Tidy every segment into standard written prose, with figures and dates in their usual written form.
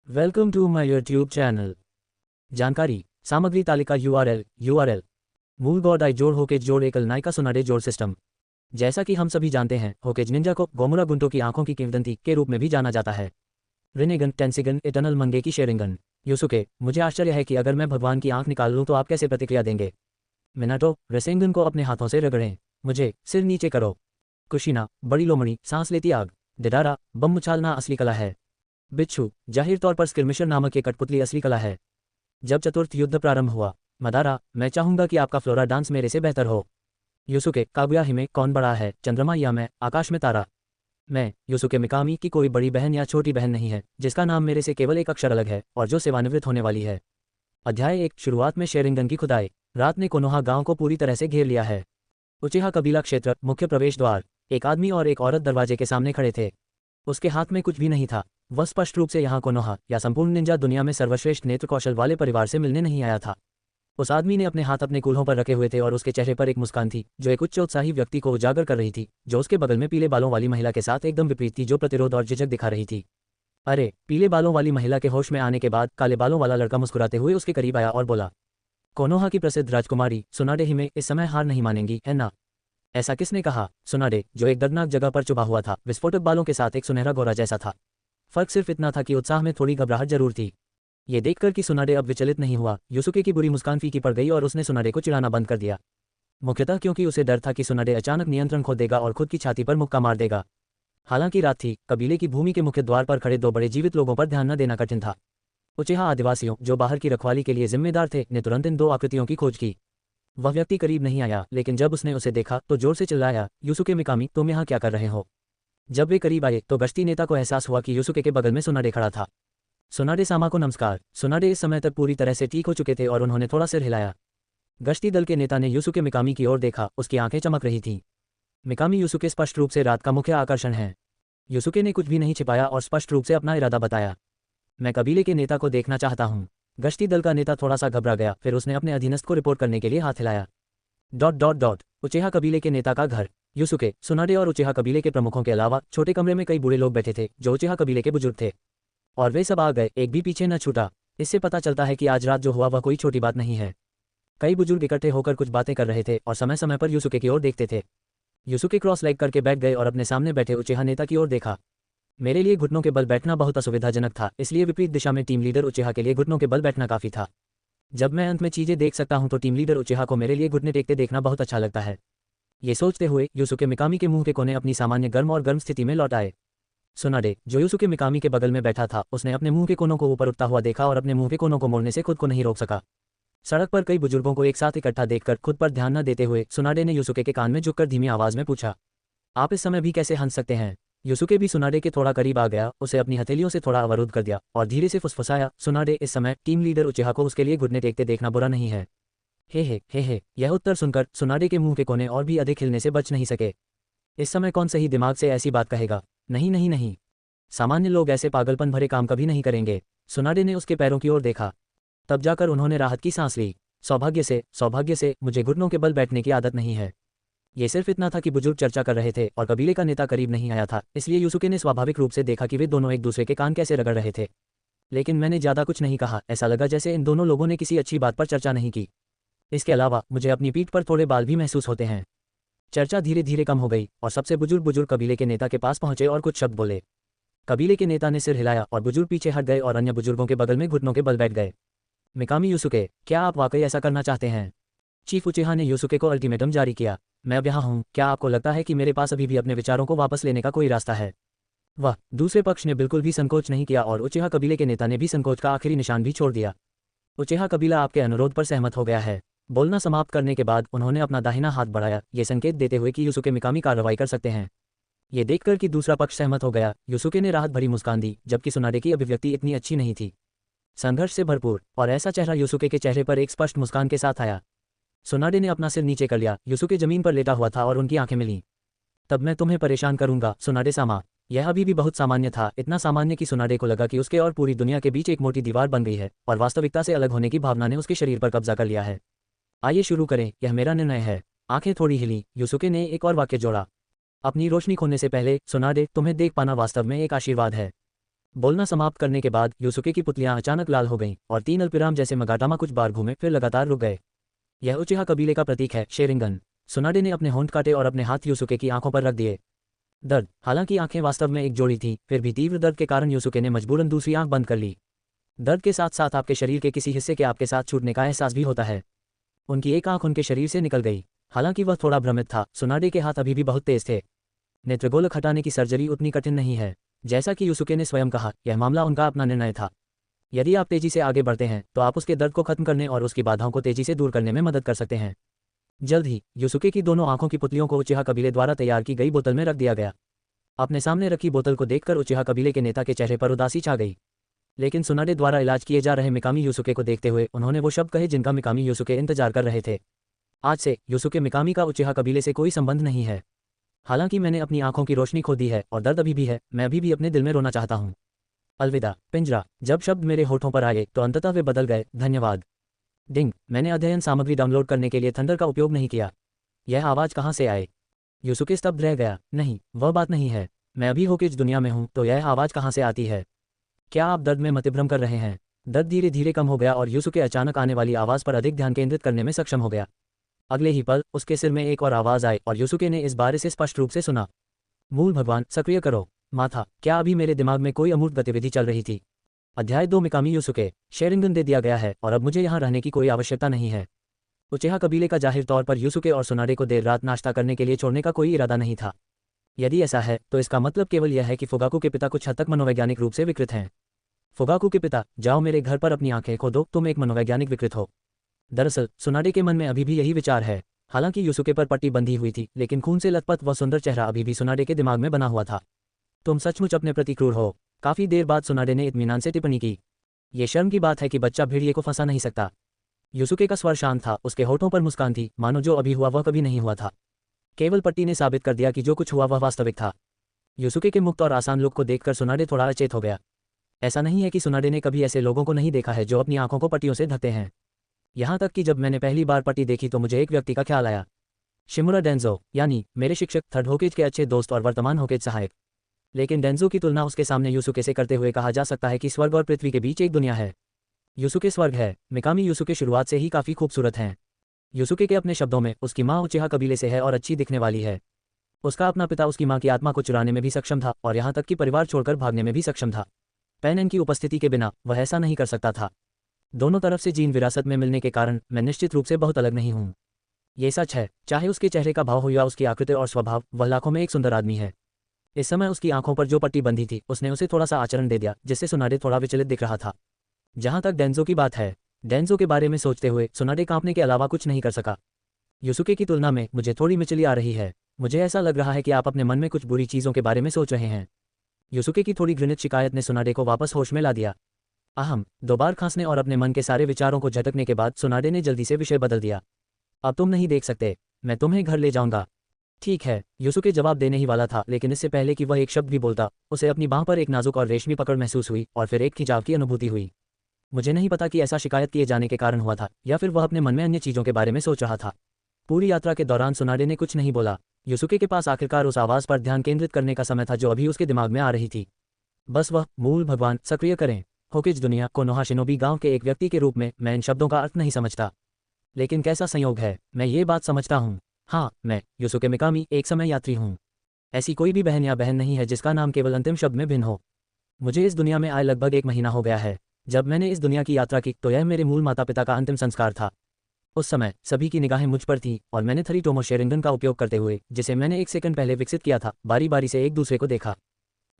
Welcome to my YouTube channel. जानकारी सामग्री तालिका यूआरएल मूल गॉड जोड़ होकेज जोड़ एकल नायका सुनाडे जोड़ सिस्टम। जैसा कि हम सभी जानते हैं, होकेज निंजा को गोमुरा गुंटो की आंखों की किंवदंती के रूप में भी जाना जाता है। रिनेगन टेंसिगन इटर्नल मंगे की शेरिंगन। यूसुके, मुझे आश्चर्य है कि अगर मैं भगवान की आंख निकाल लूँ तो आप कैसे प्रतिक्रिया देंगे। मिनाटो, रेसेंगन को अपने हाथों से रगड़ें। मुझे सिर नीचे करो। कुशिना, बड़ी लोमड़ी, सांस लेती आग। डिडारा, बम उछालना असली कला है। बिच्छू, जाहिर तौर पर स्किर्मिशर नामक एक कठपुतली असली कला है। जब चतुर्थ युद्ध प्रारंभ हुआ, मदारा, मैं चाहूंगा कि आपका फ्लोरा डांस मेरे से बेहतर हो। यूसुके, कागुया हिमे, कौन बड़ा है, चंद्रमा या मैं, आकाश में तारा। मैं, यूसुके मिकामी की कोई बड़ी बहन या छोटी बहन नहीं है जिसका नाम मेरे से केवल एक अक्षर अलग है और जो सेवानिवृत्त होने वाली है। अध्याय 1। शुरुआत में शेरिंगन की खुदाई। रात ने कोनोहा गांव को पूरी तरह से घेर लिया है। उचेहा कबीला क्षेत्र, मुख्य प्रवेश द्वार। एक आदमी और एक औरत दरवाजे के सामने खड़े थे। उसके हाथ में कुछ भी नहीं था। वह स्पष्ट रूप से यहाँ कोनोहा या संपूर्ण निंजा दुनिया में सर्वश्रेष्ठ नेत्र कौशल वाले परिवार से मिलने नहीं आया था। उस आदमी ने अपने हाथ अपने कूल्हों पर रखे हुए थे और उसके चेहरे पर एक मुस्कान थी जो एक उच्च उत्साही व्यक्ति को उजागर कर रही थी, जो उसके बगल में पीले बालों वाली महिला के साथ एकदम विपरीत थी, जो प्रतिरोध और झिझक दिखा रही थी। अरे, पीले बालों वाली महिला के होश में आने के बाद काले बालों वाला लड़का मुस्कुराते हुए उसके करीब आया और बोला, कोनोहा की प्रसिद्ध राजकुमारी सुनाडे हिमे इस समय हार नहीं मानेंगी, है ना? ऐसा किसने कहा? सुनाडे, जो एक दर्दनाक जगह पर चुभा हुआ था, विस्फोटक बालों के साथ एक सुनहरा गोरा जैसा था। फर्क सिर्फ इतना था कि उत्साह में थोड़ी घबराहट जरूर थी। ये देखकर कि सुनाडे अब विचलित नहीं हुआ, यूसुके की बुरी मुस्कान फीकी पड़ गई और उसने सुनाडे को चिढ़ाना बंद कर दिया। मुख्यतः क्योंकि उसे डर था कि सुनाडे अचानक नियंत्रण खो देगा और खुद की छाती पर मुक्का मार देगा। हालांकि रात थी, कबीले की भूमि के मुख्य द्वार पर खड़े दो बड़े जीवित लोगों पर ध्यान न देना कठिन था। उचेहा आदिवासियों, जो बाहर की रखवाली के लिए जिम्मेदार थे, ने तुरंत इन दो आकृतियों की खोज की। वह व्यक्ति करीब नहीं आया, लेकिन जब उसने उसे देखा तो जोर से चिल्लाया, यूसुके मिकामी, तुम यहाँ क्या कर रहे हो? जब वे करीब आए तो गश्ती नेता को एहसास हुआ कि यूसुके के बगल में सुनाडे खड़ा था। सुनाडे सामा को नमस्कार। सुनाडे इस समय तक पूरी तरह से ठीक हो चुके थे और उन्होंने थोड़ा सिर हिलाया। गश्ती दल के नेता ने यूसुके मिकामी की ओर देखा, उसकी आंखें चमक रही थीं। मिकामी यूसुके स्पष्ट रूप से रात का मुख्य आकर्षण है। यूसुके ने कुछ भी नहीं छिपाया और स्पष्ट रूप से अपना इरादा बताया। मैं कबीले के नेता को देखना चाहता हूँ। गश्ती दल का नेता थोड़ा सा घबरा गया, फिर उसने अपने अधीनस्थ को रिपोर्ट करने के लिए हाथ हिलाया। उचेहा कबीले के नेता का घर। यूसुके, सुनाडे और उचेहा कबीले के प्रमुखों के अलावा छोटे कमरे में कई बूढ़े लोग बैठे थे जो उचेहा कबीले के बुजुर्ग थे, और वे सब आ गए, एक भी पीछे न छूटा। इससे पता चलता है कि आज रात जो हुआ वह कोई छोटी बात नहीं है। कई बुजुर्ग इकट्ठे होकर कुछ बातें कर रहे थे और समय समय पर यूसुके की ओर देखते थे। यूसुके क्रॉस लेग करके बैठ गए और अपने सामने बैठे उचेहा नेता की ओर देखा। मेरे लिए घुटनों के बल बैठना बहुत असुविधाजनक था, इसलिए विपरीत दिशा में टीम लीडर उचेहा के लिए घुटनों के बल बैठना काफी था। जब मैं अंत में चीजें देख सकता हूं तो टीम लीडर उचेहा को मेरे लिए घुटने टेकते देखना बहुत अच्छा लगता है। ये सोचते हुए यूसुके मिकामी के मुंह के कोने अपनी सामान्य गर्म स्थिति में लौट आए। सुनाडे, जो यूसुके मिकामी के बगल में बैठा था, उसने अपने मुंह के कोनों को ऊपर उठता हुआ देखा और अपने मुंह के कोनों को मोड़ने से खुद को नहीं रोक सका। सड़क पर कई बुजुर्गों को एक साथ इकट्ठा देखकर खुद पर ध्यान न देते हुए सुनाडे ने यूसुके के कान में झुककर धीमी आवाज में पूछा, आप इस समय भी कैसे हंस सकते हैं? यूसुके भी सुनाडे के थोड़ा करीब आ गया, उसे अपनी हथेलियों से थोड़ा अवरुद्ध कर दिया और धीरे से फुसफुसाया, सुनाडे, इस समय टीम लीडर उचेहा को उसके लिए घुटने टेकते देखना बुरा नहीं है। हे। यह उत्तर सुनकर सुनाडे के मुंह के कोने और भी अधिक हिलने से बच नहीं सके। इस समय कौन सही दिमाग से ऐसी बात कहेगा? नहीं। सामान्य लोग ऐसे पागलपन भरे काम कभी नहीं करेंगे। सुनाडे ने उसके पैरों की ओर देखा। तब जाकर उन्होंने राहत की सांस ली। सौभाग्य से मुझे घुटनों के बल बैठने की आदत नहीं है। ये सिर्फ इतना था कि बुजुर्ग चर्चा कर रहे थे और कबीले का नेता करीब नहीं आया था, इसलिए यूसुके ने स्वाभाविक रूप से देखा कि वे दोनों एक दूसरे के कान कैसे रगड़ रहे थे। लेकिन मैंने ज्यादा कुछ नहीं कहा, ऐसा लगा जैसे इन दोनों लोगों ने किसी अच्छी बात पर चर्चा नहीं की। इसके अलावा मुझे अपनी पीठ पर थोड़े बाल भी महसूस होते हैं। चर्चा धीरे धीरे कम हो गई और सबसे बुजुर्ग कबीले के नेता के पास पहुंचे और कुछ शब्द बोले। कबीले के नेता ने सिर हिलाया और बुजुर्ग पीछे हट गए और अन्य बुजुर्गों के बगल में घुटनों के बल बैठ गए। मिकामी यूसुके, क्या आप वाकई ऐसा करना चाहते हैं? चीफ उचेहा ने यूसुके को अल्टीमेटम जारी किया। मैं अब यहाँ हूँ, क्या आपको लगता है कि मेरे पास अभी भी अपने विचारों को वापस लेने का कोई रास्ता है? वह दूसरे पक्ष ने बिल्कुल भी संकोच नहीं किया और उचेहा कबीले के नेता ने भी संकोच का आखिरी निशान भी छोड़ दिया। उचेहा कबीला आपके अनुरोध पर सहमत हो गया है। बोलना समाप्त करने के बाद उन्होंने अपना दाहिना हाथ बढ़ाया, ये संकेत देते हुए कि यूसुके मिकामी कार्रवाई कर सकते हैं। ये देखकर कि दूसरा पक्ष सहमत हो गया, यूसुके ने राहत भरी मुस्कान दी, जबकि सुनाडे की अभिव्यक्ति इतनी अच्छी नहीं थी। संघर्ष से भरपूर और ऐसा चेहरा यूसुके के चेहरे पर एक स्पष्ट मुस्कान के साथ आया। सुनाडे ने अपना सिर नीचे कर लिया। यूसुके जमीन पर लेटा हुआ था और उनकी आंखें मिलीं। तब मैं तुम्हें परेशान करूंगा, सुनाडे सामा। यह अभी भी बहुत सामान्य था, इतना सामान्य कि सुनाडे को लगा कि उसके और पूरी दुनिया के बीच एक मोटी दीवार बन गई है और वास्तविकता से अलग होने की भावना ने उसके शरीर पर कब्जा कर लिया है। आइए शुरू करें, यह मेरा निर्णय है। आंखें थोड़ी हिली। यूसुके ने एक और वाक्य जोड़ा, अपनी रोशनी खोने से पहले, सुनाडे, तुम्हें देख पाना वास्तव में एक आशीर्वाद है। बोलना समाप्त करने के बाद यूसुके की पुतलियां अचानक लाल हो गईं और 3 अल्पिराम जैसे मगाटामा कुछ बार घूमे फिर लगातार रुक गए। यह उचिहा कबीले का प्रतीक है, शेरिंगन। सुनाडे ने अपने होंठ काटे और अपने हाथ यूसुके की आंखों पर रख दिए। दर्द, हालांकि आंखें वास्तव में एक जोड़ी थीं, फिर भी तीव्र दर्द के कारण यूसुके ने मजबूरन दूसरी आंख बंद कर ली। दर्द के साथ साथ आपके शरीर के किसी हिस्से के आपके साथ छूटने का एहसास भी होता है। उनकी एक आंख उनके शरीर से निकल गई। हालांकि वह थोड़ा भ्रमित था, सुनाडे के हाथ अभी भी बहुत तेज थे। नेत्रगोलक हटाने की सर्जरी उतनी कठिन नहीं है। जैसा कि यूसुके ने स्वयं कहा, यह मामला उनका अपना निर्णय था। यदि आप तेजी से आगे बढ़ते हैं तो आप उसके दर्द को खत्म करने और उसकी बाधाओं को तेजी से दूर करने में मदद कर सकते हैं। जल्द ही यूसुके की दोनों आंखों की पुतलियों को उचिहा कबीले द्वारा तैयार की गई बोतल में रख दिया गया। अपने सामने रखी बोतल को देखकर उचिहा कबीले के नेता के चेहरे पर उदासी छा गई। लेकिन सुनाडे द्वारा इलाज किए जा रहे मिकामी यूसुके को देखते हुए उन्होंने वो शब्द कहे जिनका मिकामी यूसुके इंतजार कर रहे थे। आज से यूसुके मिकामी का उचिहा कबीले से कोई संबंध नहीं है। हालांकि मैंने अपनी आंखों की रोशनी खो दी है और दर्द अभी भी है, मैं अभी भी अपने दिल में रोना चाहता हूँ। अलविदा पिंजरा। जब शब्द मेरे होठों पर आए तो अंततः वे बदल गए। धन्यवाद। डिंग, मैंने अध्ययन सामग्री डाउनलोड करने के लिए थंडर का उपयोग नहीं किया। यह आवाज़ कहाँ से आए? यूसुके स्तब्ध रह गया। नहीं, वह बात नहीं है। मैं अभी होकिज दुनिया में हूँ, तो यह आवाज़ कहाँ से आती है? क्या आप दर्द में मतिभ्रम कर रहे हैं? दर्द धीरे धीरे कम हो गया और यूसुके अचानक आने वाली आवाज़ पर अधिक ध्यान केंद्रित करने में सक्षम हो गया। अगले ही पल उसके सिर में एक और आवाज़ आई और यूसुके ने इस बार इसे स्पष्ट रूप से सुना। मूल भगवान, सक्रिय करो। माथा, क्या अभी मेरे दिमाग में कोई अमूर्त गतिविधि चल रही थी? अध्याय 2 मिकामी यूसुके, शेरिंगन दे दिया गया है और अब मुझे यहाँ रहने की कोई आवश्यकता नहीं है। उचिहा कबीले का जाहिर तौर पर यूसुके और सुनाडे को देर रात नाश्ता करने के लिए छोड़ने का कोई इरादा नहीं था। यदि ऐसा है तो इसका मतलब केवल यह है कि फुगाकू के पिता कुछ हद तक मनोवैज्ञानिक रूप से विकृत हैं। फुगाकू के पिता, जाओ मेरे घर पर अपनी आंखें खोदो, तुम एक मनोवैज्ञानिक विकृत हो। दरअसल सुनाडे के मन में अभी भी यही विचार है। हालांकि यूसुके पर पट्टी बंधी हुई थी, लेकिन खून से लथपथ वह सुंदर चेहरा अभी भी सुनाडे के दिमाग में बना हुआ था। तुम सचमुच अपने प्रति क्रूर हो। काफी देर बाद सुनाडे ने इत्मीनान से टिप्पणी की। ये शर्म की बात है कि बच्चा भेड़िए को फंसा नहीं सकता। यूसुके का स्वर शांत था, उसके होठों पर मुस्कान थी, मानो जो अभी हुआ वह कभी नहीं हुआ था। केवल पट्टी ने साबित कर दिया कि जो कुछ हुआ वह वास्तविक था। यूसुके के मुक्त और आसान लुक को देखकर सुनाडे थोड़ा अचेत हो गया। ऐसा नहीं है कि सुनाडे ने कभी ऐसे लोगों को नहीं देखा है जो अपनी आंखों को पट्टियों से ढकते हैं। यहाँ तक कि जब मैंने पहली बार पट्टी देखी तो मुझे एक व्यक्ति का ख्याल आया। शिमुरा डेंजो, यानी मेरे शिक्षक, थर्ड होकेज के अच्छे दोस्त और वर्तमान होकेज सहायक। लेकिन डेंजो की तुलना उसके सामने यूसुके से करते हुए कहा जा सकता है कि स्वर्ग और पृथ्वी के बीच एक दुनिया है। यूसुके स्वर्ग है। मिकामी यूसुके शुरुआत से ही काफी खूबसूरत हैं। यूसुके के अपने शब्दों में, उसकी माँ उचिहा कबीले से है और अच्छी दिखने वाली है। उसका अपना पिता उसकी माँ की आत्मा को चुराने में भी सक्षम था और यहाँ तक कि परिवार छोड़कर भागने में भी सक्षम था। पेनन की उपस्थिति के बिना वह ऐसा नहीं कर सकता था। दोनों तरफ से जीन विरासत में मिलने के कारण मैं निश्चित रूप से बहुत अलग नहीं हूँ। ये सच है, चाहे उसके चेहरे का भाव हो या उसकी आकृति और स्वभाव, वह लाखों में एक सुंदर आदमी है। इस समय उसकी आंखों पर जो पट्टी बंधी थी उसने उसे थोड़ा सा आचरण दे दिया, जिससे सुनाडे थोड़ा विचलित दिख रहा था। जहां तक डेंजो की बात है, डेंजो के बारे में सोचते हुए सुनाडे कांपने के अलावा कुछ नहीं कर सका। यूसुके की तुलना में मुझे थोड़ी मिचली आ रही है। मुझे ऐसा लग रहा है कि आप अपने मन में कुछ बुरी चीज़ों के बारे में सोच रहे हैं। यूसुके की थोड़ी घृणित शिकायत ने सुनाडे को वापस होश में ला दिया। अहम, 2 बार खांसने और अपने मन के सारे विचारों को झटकने के बाद सुनाडे ने जल्दी से विषय बदल दिया। अब तुम नहीं देख सकते, मैं तुम्हें घर ले जाऊंगा। ठीक है, यूसुके जवाब देने ही वाला था, लेकिन इससे पहले कि वह एक शब्द भी बोलता, उसे अपनी बांह पर एक नाजुक और रेशमी पकड़ महसूस हुई और फिर एक खिंचाव की अनुभूति हुई। मुझे नहीं पता कि ऐसा शिकायत किए जाने के कारण हुआ था या फिर वह अपने मन में अन्य चीज़ों के बारे में सोच रहा था। पूरी यात्रा के दौरान सुनाडे ने कुछ नहीं बोला। यूसुके के पास आखिरकार उस आवाज़ पर ध्यान केंद्रित करने का समय था जो अभी उसके दिमाग में आ रही थी। बस वह, मूल भगवान, सक्रिय करें। होकिज दुनिया, कोनोहा शिनोबी गांव के एक व्यक्ति के रूप में मैं इन शब्दों का अर्थ नहीं समझता, लेकिन कैसा संयोग है, मैं ये बात समझता हूँ। हाँ, मैं यूसुके मिकामी, एक समय यात्री हूँ। ऐसी कोई भी बहन या बहन नहीं है जिसका नाम केवल अंतिम शब्द में भिन्न हो। मुझे इस दुनिया में आए लगभग 1 महीना हो गया है। जब मैंने इस दुनिया की यात्रा की तो यह मेरे मूल माता पिता का अंतिम संस्कार था। उस समय सभी की निगाहें मुझ पर थीं और मैंने थरीटोमो शेरिंगन का उपयोग करते हुए, जिसे मैंने 1 सेकंड पहले विकसित किया था, बारी बारी से एक दूसरे को देखा।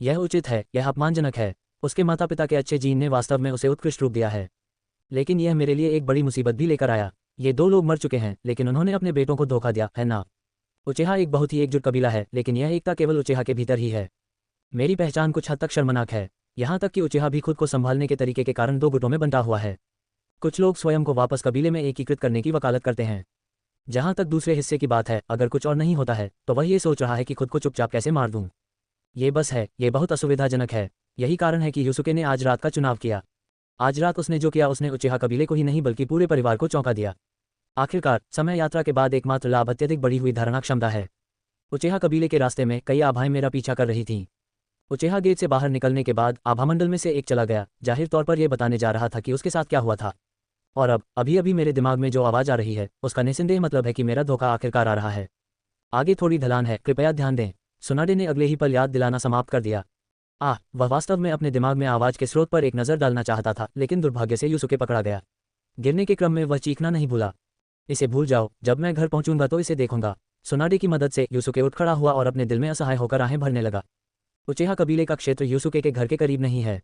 यह उचित है, यह अपमानजनक है। उसके माता पिता के अच्छे जीन ने वास्तव में उसे उत्कृष्ट रूप दिया है, लेकिन यह मेरे लिए एक बड़ी मुसीबत भी लेकर आया। ये 2 लोग मर चुके हैं, लेकिन उन्होंने अपने बेटों को धोखा दिया है ना। उचिहा एक बहुत ही एकजुट कबीला है, लेकिन यह एकता केवल उचिहा के भीतर ही है। मेरी पहचान कुछ हद तक शर्मनाक है, यहाँ तक कि उचिहा भी खुद को संभालने के तरीके के कारण 2 गुटों में बंटा हुआ है। कुछ लोग स्वयं को वापस कबीले में एकीकृत करने की वकालत करते हैं। जहाँ तक दूसरे हिस्से की बात है, अगर कुछ और नहीं होता है तो वह ये सोच रहा है कि खुद को चुपचाप कैसे मार दूँ। ये बस है, ये बहुत असुविधाजनक है। यही कारण है कि यूसुके ने आज रात का चुनाव किया। आज रात उसने जो किया उसने उचिहा कबीले को ही नहीं बल्कि पूरे परिवार को चौंका दिया। आखिरकार समय यात्रा के बाद एकमात्र लाभ अत्यधिक बढ़ी हुई धारणा क्षमता है। उचिहा कबीले के रास्ते में कई आभाएं मेरा पीछा कर रही थीं। उचेहा गेट से बाहर निकलने के बाद आभामंडल में से एक चला गया, जाहिर तौर पर यह बताने जा रहा था कि उसके साथ क्या हुआ था। और अब अभी अभी मेरे दिमाग में जो आवाज़ आ रही है उसका निस्संदेह मतलब है कि मेरा धोखा आखिरकार आ रहा है। आगे थोड़ी ढलान है, कृपया ध्यान दें। सुनाडे ने अगले ही पल याद दिलाना समाप्त कर दिया। वह वास्तव में अपने दिमाग में आवाज़ के स्रोत पर एक नज़र डालना चाहता था, लेकिन दुर्भाग्य से यूसुके पकड़ा गया। गिरने के क्रम में वह चीखना नहीं भूला। इसे भूल जाओ, जब मैं घर पहुंचूंगा तो इसे देखूंगा। सुनाडे की मदद से यूसुके उठ खड़ा हुआ और अपने दिल में असहाय होकर आहें भरने लगा। उचेहा कबीले का क्षेत्र यूसुके के घर के करीब नहीं है।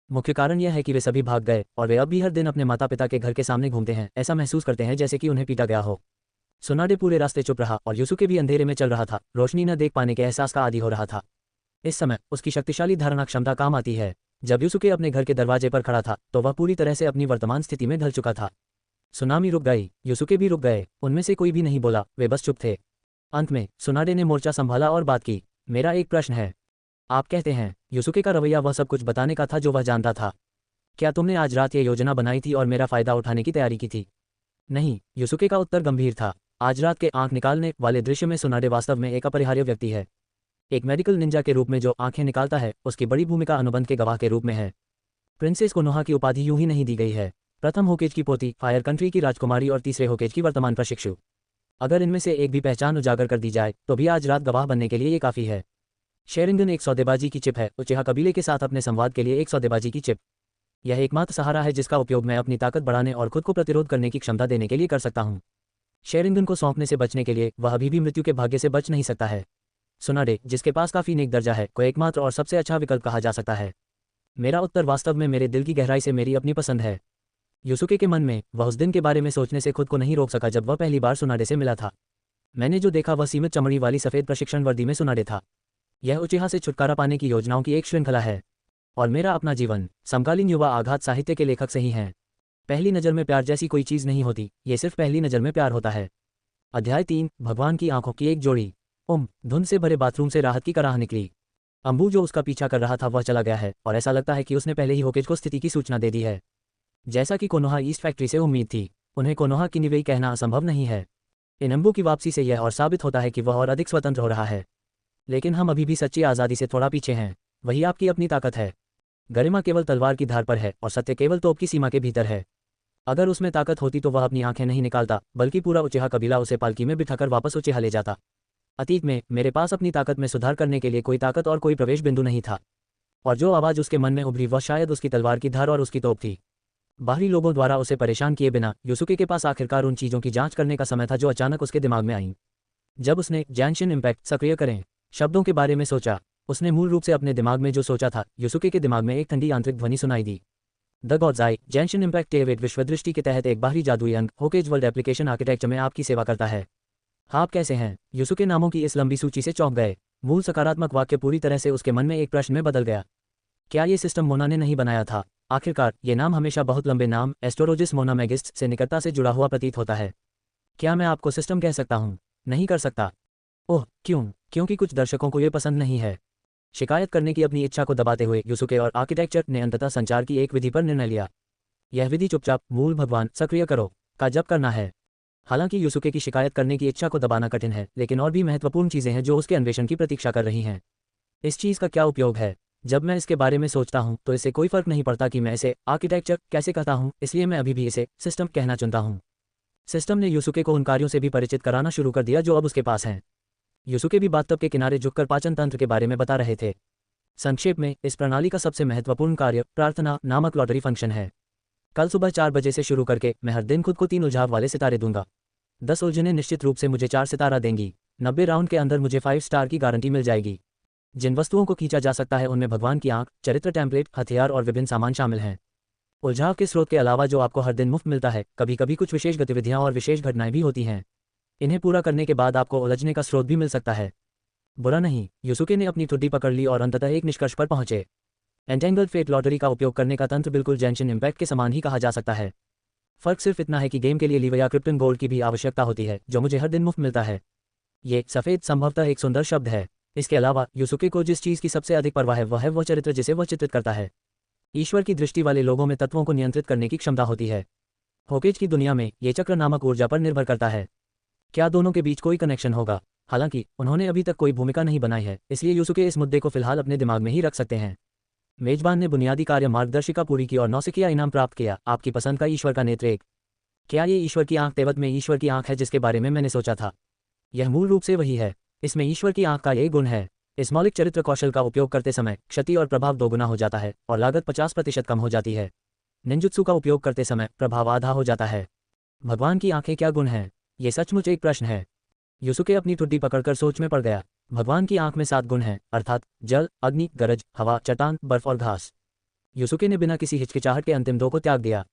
मुख्य कारण यह है कि वे सभी भाग गए और वे अब भी हर दिन अपने माता पिता के घर के सामने घूमते हैं, ऐसा महसूस करते हैं जैसे कि उन्हें पीटा गया हो। सुनाडे पूरे रास्ते चुप रहा और यूसुके भी अंधेरे में चल रहा था, रोशनी न देख पाने के एहसास का आदी हो रहा था। इस समय उसकी शक्तिशाली धारणा क्षमता काम आती है। जब यूसुके अपने घर के दरवाजे पर खड़ा था तो वह पूरी तरह से अपनी वर्तमान स्थिति में ढल चुका था। सुनामी रुक गई, यूसुके भी रुक गए, उनमें से कोई भी नहीं बोला, वे बस चुप थे। अंत में सुनाडे ने मोर्चा संभाला और बात की। मेरा एक प्रश्न है। आप कहते हैं यूसुके का रवैया वह सब कुछ बताने का था जो वह जानता था। क्या तुमने आज रात ये योजना बनाई थी और मेरा फायदा उठाने की तैयारी की थी? नहीं, यूसुके का उत्तर गंभीर था। आज रात के आंख निकालने वाले दृश्य में सुनाडे वास्तव में एक अपरिहार्य व्यक्ति है। एक मेडिकल निंजा के रूप में जो आंखें निकालता है, उसकी बड़ी भूमिका अनुबंध के गवाह के रूप में है। प्रिंसेस कोनोहा की उपाधि यूं ही नहीं दी गई है। प्रथम होकेज की पोती, फायर कंट्री की राजकुमारी और तीसरे होकेज की वर्तमान प्रशिक्षु। अगर इनमें से एक भी पहचान उजागर कर दी जाए तो भी आज रात गवाह बनने के लिए ये काफ़ी है। शेरिंगन एक सौदेबाजी की चिप है, उचेहा कबीले के साथ अपने संवाद के लिए एक सौदेबाजी की चिप। यह एकमात्र सहारा है जिसका उपयोग मैं अपनी ताकत बढ़ाने और खुद को प्रतिरोध करने की क्षमता देने के लिए कर सकता हूँ। शेरिंगन को सौंपने से बचने के लिए वह अभी भी मृत्यु के भाग्य से बच नहीं सकता है। सुनाडे, जिसके पास काफ़ी नेक दर्जा है, को एकमात्र और सबसे अच्छा विकल्प कहा जा सकता है। मेरा उत्तर वास्तव में मेरे दिल की गहराई से मेरी अपनी पसंद है। यूसुके के मन में वह उस दिन के बारे में सोचने से खुद को नहीं रोक सका जब वह पहली बार सुनाडे से मिला था। मैंने जो देखा वह सीमित चमड़ी वाली सफ़ेद प्रशिक्षण वर्दी में सुनाडे था। यह उचेहा से छुटकारा पाने की योजनाओं की एक श्रृंखला है। और मेरा अपना जीवन समकालीन युवा आघात साहित्य के लेखक से ही हैं। पहली नज़र में प्यार जैसी कोई चीज़ नहीं होती, ये सिर्फ पहली नज़र में प्यार होता है। अध्याय 3, भगवान की आंखों की एक जोड़ी। धुंध से भरे बाथरूम से राहत की कराह निकली। अंबू जो उसका पीछा कर रहा था वह चला गया है और ऐसा लगता है कि उसने पहले ही होकेज को स्थिति की सूचना दे दी है। जैसा कि कोनोहा ईस्ट फैक्ट्री से उम्मीद थी, उन्हें कोनोहा की निवेई कहना असंभव नहीं है। इन अंबू की वापसी से यह और साबित होता है कि वह और अधिक स्वतंत्र हो रहा है। लेकिन हम अभी भी सच्ची आज़ादी से थोड़ा पीछे हैं। वही आपकी अपनी ताकत है। गरिमा केवल तलवार की धार पर है और सत्य केवल तोप की सीमा के भीतर है। अगर उसमें ताकत होती तो वह अपनी आंखें नहीं निकालता, बल्कि पूरा उचेहा कबीला उसे पालकी में बिठाकर वापस उचेहा ले जाता। अतीत में मेरे पास अपनी ताकत में सुधार करने के लिए कोई ताकत और कोई प्रवेश बिंदु नहीं था। और जो आवाज़ उसके मन में उभरी वह शायद उसकी तलवार की धार और उसकी तोप थी। बाहरी लोगों द्वारा उसे परेशान किए बिना यूसुके के पास आखिरकार उन चीज़ों की जांच करने का समय था जो अचानक उसके दिमाग में आईं। जब उसने जैनशिन इम्पैक्ट सक्रिय करें शब्दों के बारे में सोचा, उसने मूल रूप से अपने दिमाग में जो सोचा था, यूसुके के दिमाग में एक ठंडी आंतरिक ध्वनि सुनाई दी। द गॉड्स आई जैनशिन इम्पैक्ट टेवेट विश्वदृष्टि के तहत एक बाहरी जादुई अंग होकेज वर्ल्ड एप्लीकेशन आर्किटेक्चर में आपकी सेवा करता है। आप कैसे हैं? यूसुके नामों की इस लंबी सूची से चौंक गए। मूल सकारात्मक वाक्य पूरी तरह से उसके मन में एक प्रश्न में बदल गया। क्या ये सिस्टम मोना ने नहीं बनाया था? आखिरकार ये नाम हमेशा बहुत लंबे नाम एस्ट्रोरोजिस मोना मैगिस्ट से निकटता से जुड़ा हुआ प्रतीत होता है। क्या मैं आपको सिस्टम कह सकता हूँ? नहीं कर सकता। ओह क्यों? क्योंकि कुछ दर्शकों को ये पसंद नहीं है। शिकायत करने की अपनी इच्छा को दबाते हुए यूसुके और आर्किटेक्चर ने अंततः संचार की एक विधि पर निर्णय लिया। यह विधि चुपचाप मूल भगवान सक्रिय करो का जप करना है। हालांकि यूसुके की शिकायत करने की इच्छा को दबाना कठिन है, लेकिन और भी महत्वपूर्ण चीज़ें हैं जो उसके अन्वेषण की प्रतीक्षा कर रही हैं। इस चीज़ का क्या उपयोग है? जब मैं इसके बारे में सोचता हूँ तो इससे कोई फर्क नहीं पड़ता कि मैं इसे आर्किटेक्चर कैसे कहता हूँ, इसलिए मैं अभी भी इसे सिस्टम कहना चुनता हूँ। सिस्टम ने यूसुके को उन कार्यों से भी परिचित कराना शुरू कर दिया जो अब उसके पास हैं। यूसुके भी बाथटब के किनारे झुककर पाचन तंत्र के बारे में बता रहे थे। संक्षेप में, इस प्रणाली का सबसे महत्वपूर्ण कार्य प्रार्थना नामक लॉटरी फंक्शन है। कल सुबह 4 बजे से शुरू करके मैं हर दिन खुद को 3 उलझाव वाले सितारे दूंगा। 10 उलझनें निश्चित रूप से मुझे 4 सितारा देंगी। 90 राउंड के अंदर मुझे 5 स्टार की गारंटी मिल जाएगी। जिन वस्तुओं को खींचा जा सकता है उनमें भगवान की आंख, चरित्र टेम्पलेट, हथियार और विभिन्न सामान शामिल हैं। उलझाव के स्रोत के अलावा जो आपको हर दिन मुफ्त मिलता है, कभी कभी कुछ विशेष गतिविधियां और विशेष घटनाएं भी होती हैं। इन्हें पूरा करने के बाद आपको उलझने का स्रोत भी मिल सकता है। बुरा नहीं, यूसुके ने अपनी ठुड्डी पकड़ ली और अंततः एक निष्कर्ष पर पहुंचे। एंटेंगल्ड फेट लॉटरी का उपयोग करने का तंत्र बिल्कुल जेंशिन इम्पैक्ट के समान ही कहा जा सकता है। फर्क सिर्फ इतना है कि गेम के लिए लीवा या क्रिप्टन गोल्ड की भी आवश्यकता होती है, जो मुझे हर दिन मुफ्त मिलता है। ये सफ़ेद संभवतः एक सुंदर शब्द है। इसके अलावा यूसुके को जिस चीज़ की सबसे अधिक परवाह है वह चरित्र जिसे वह चित्रित करता है। ईश्वर की दृष्टि वाले लोगों में तत्वों को नियंत्रित करने की क्षमता होती है। होकेज की दुनिया में ये चक्र नामक ऊर्जा पर निर्भर करता है। क्या दोनों के बीच कोई कनेक्शन होगा? हालांकि उन्होंने अभी तक कोई भूमिका नहीं बनाई है, इसलिए यूसुके इस मुद्दे को फिलहाल अपने दिमाग में ही रख सकते हैं। मेजबान ने बुनियादी कार्य मार्गदर्शिका पूरी की और नौसिखिया इनाम प्राप्त किया। आपकी पसंद का ईश्वर का नेत्र एक। क्या ये ईश्वर की आंख तेवत में ईश्वर की आंख है जिसके बारे में मैंने सोचा था? यह मूल रूप से वही है। इसमें ईश्वर की आंख का एक गुण है। इस मौलिक चरित्र कौशल का उपयोग करते समय क्षति और प्रभाव दोगुना हो जाता है और लागत 50% कम हो जाती है। निंजुत्सु का उपयोग करते समय प्रभाव आधा हो जाता है। भगवान की आंखें क्या गुण हैं? ये सचमुच एक प्रश्न है। यूसुके अपनी ठुड्डी पकड़कर सोच में पड़ गया। भगवान की आंख में 7 गुण हैं, अर्थात जल, अग्नि, गरज, हवा, चट्टान, बर्फ और घास। यूसुके ने बिना किसी हिचकिचाहट के अंतिम 2 को त्याग दिया।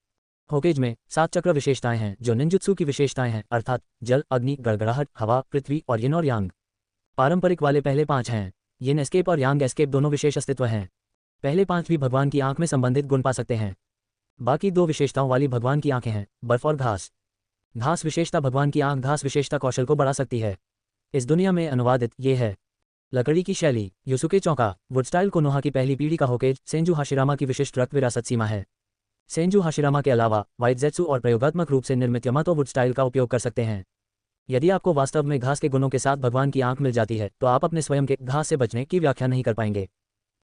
होकेज में 7 चक्र विशेषताएं हैं जो निंजुत्सु की विशेषताएं हैं, अर्थात जल, अग्नि, गड़गड़ाहट, हवा, पृथ्वी और यिन और यांग। पारंपरिक वाले पहले 5 हैं। यिन एस्केप और यांग एस्केप दोनों विशेष अस्तित्व हैं। पहले 5 भी भगवान की आंख में संबंधित गुण पा सकते हैं। बाकी 2 विशेषताओं वाली भगवान की आंखें हैं, बर्फ और घास। घास विशेषता भगवान की आंख घास विशेषता कौशल को बढ़ा सकती है। इस दुनिया में अनुवादित ये है। लकड़ी की शैली। यूसुके चौंका। वुड स्टाइल कोनोहा की पहली पीढ़ी का होकेज सेंजू हाशिरामा की विशिष्ट रक्त विरासत सीमा है। सेंजू हाशिरामा के अलावा वाइटजेत्सु और प्रयोगात्मक रूप से निर्मित यमातो वुड स्टाइल का उपयोग कर सकते हैं। यदि आपको वास्तव में घास के गुणों के साथ भगवान की आंख मिल जाती है तो आप अपने स्वयं के घास से बचने की व्याख्या नहीं कर पाएंगे।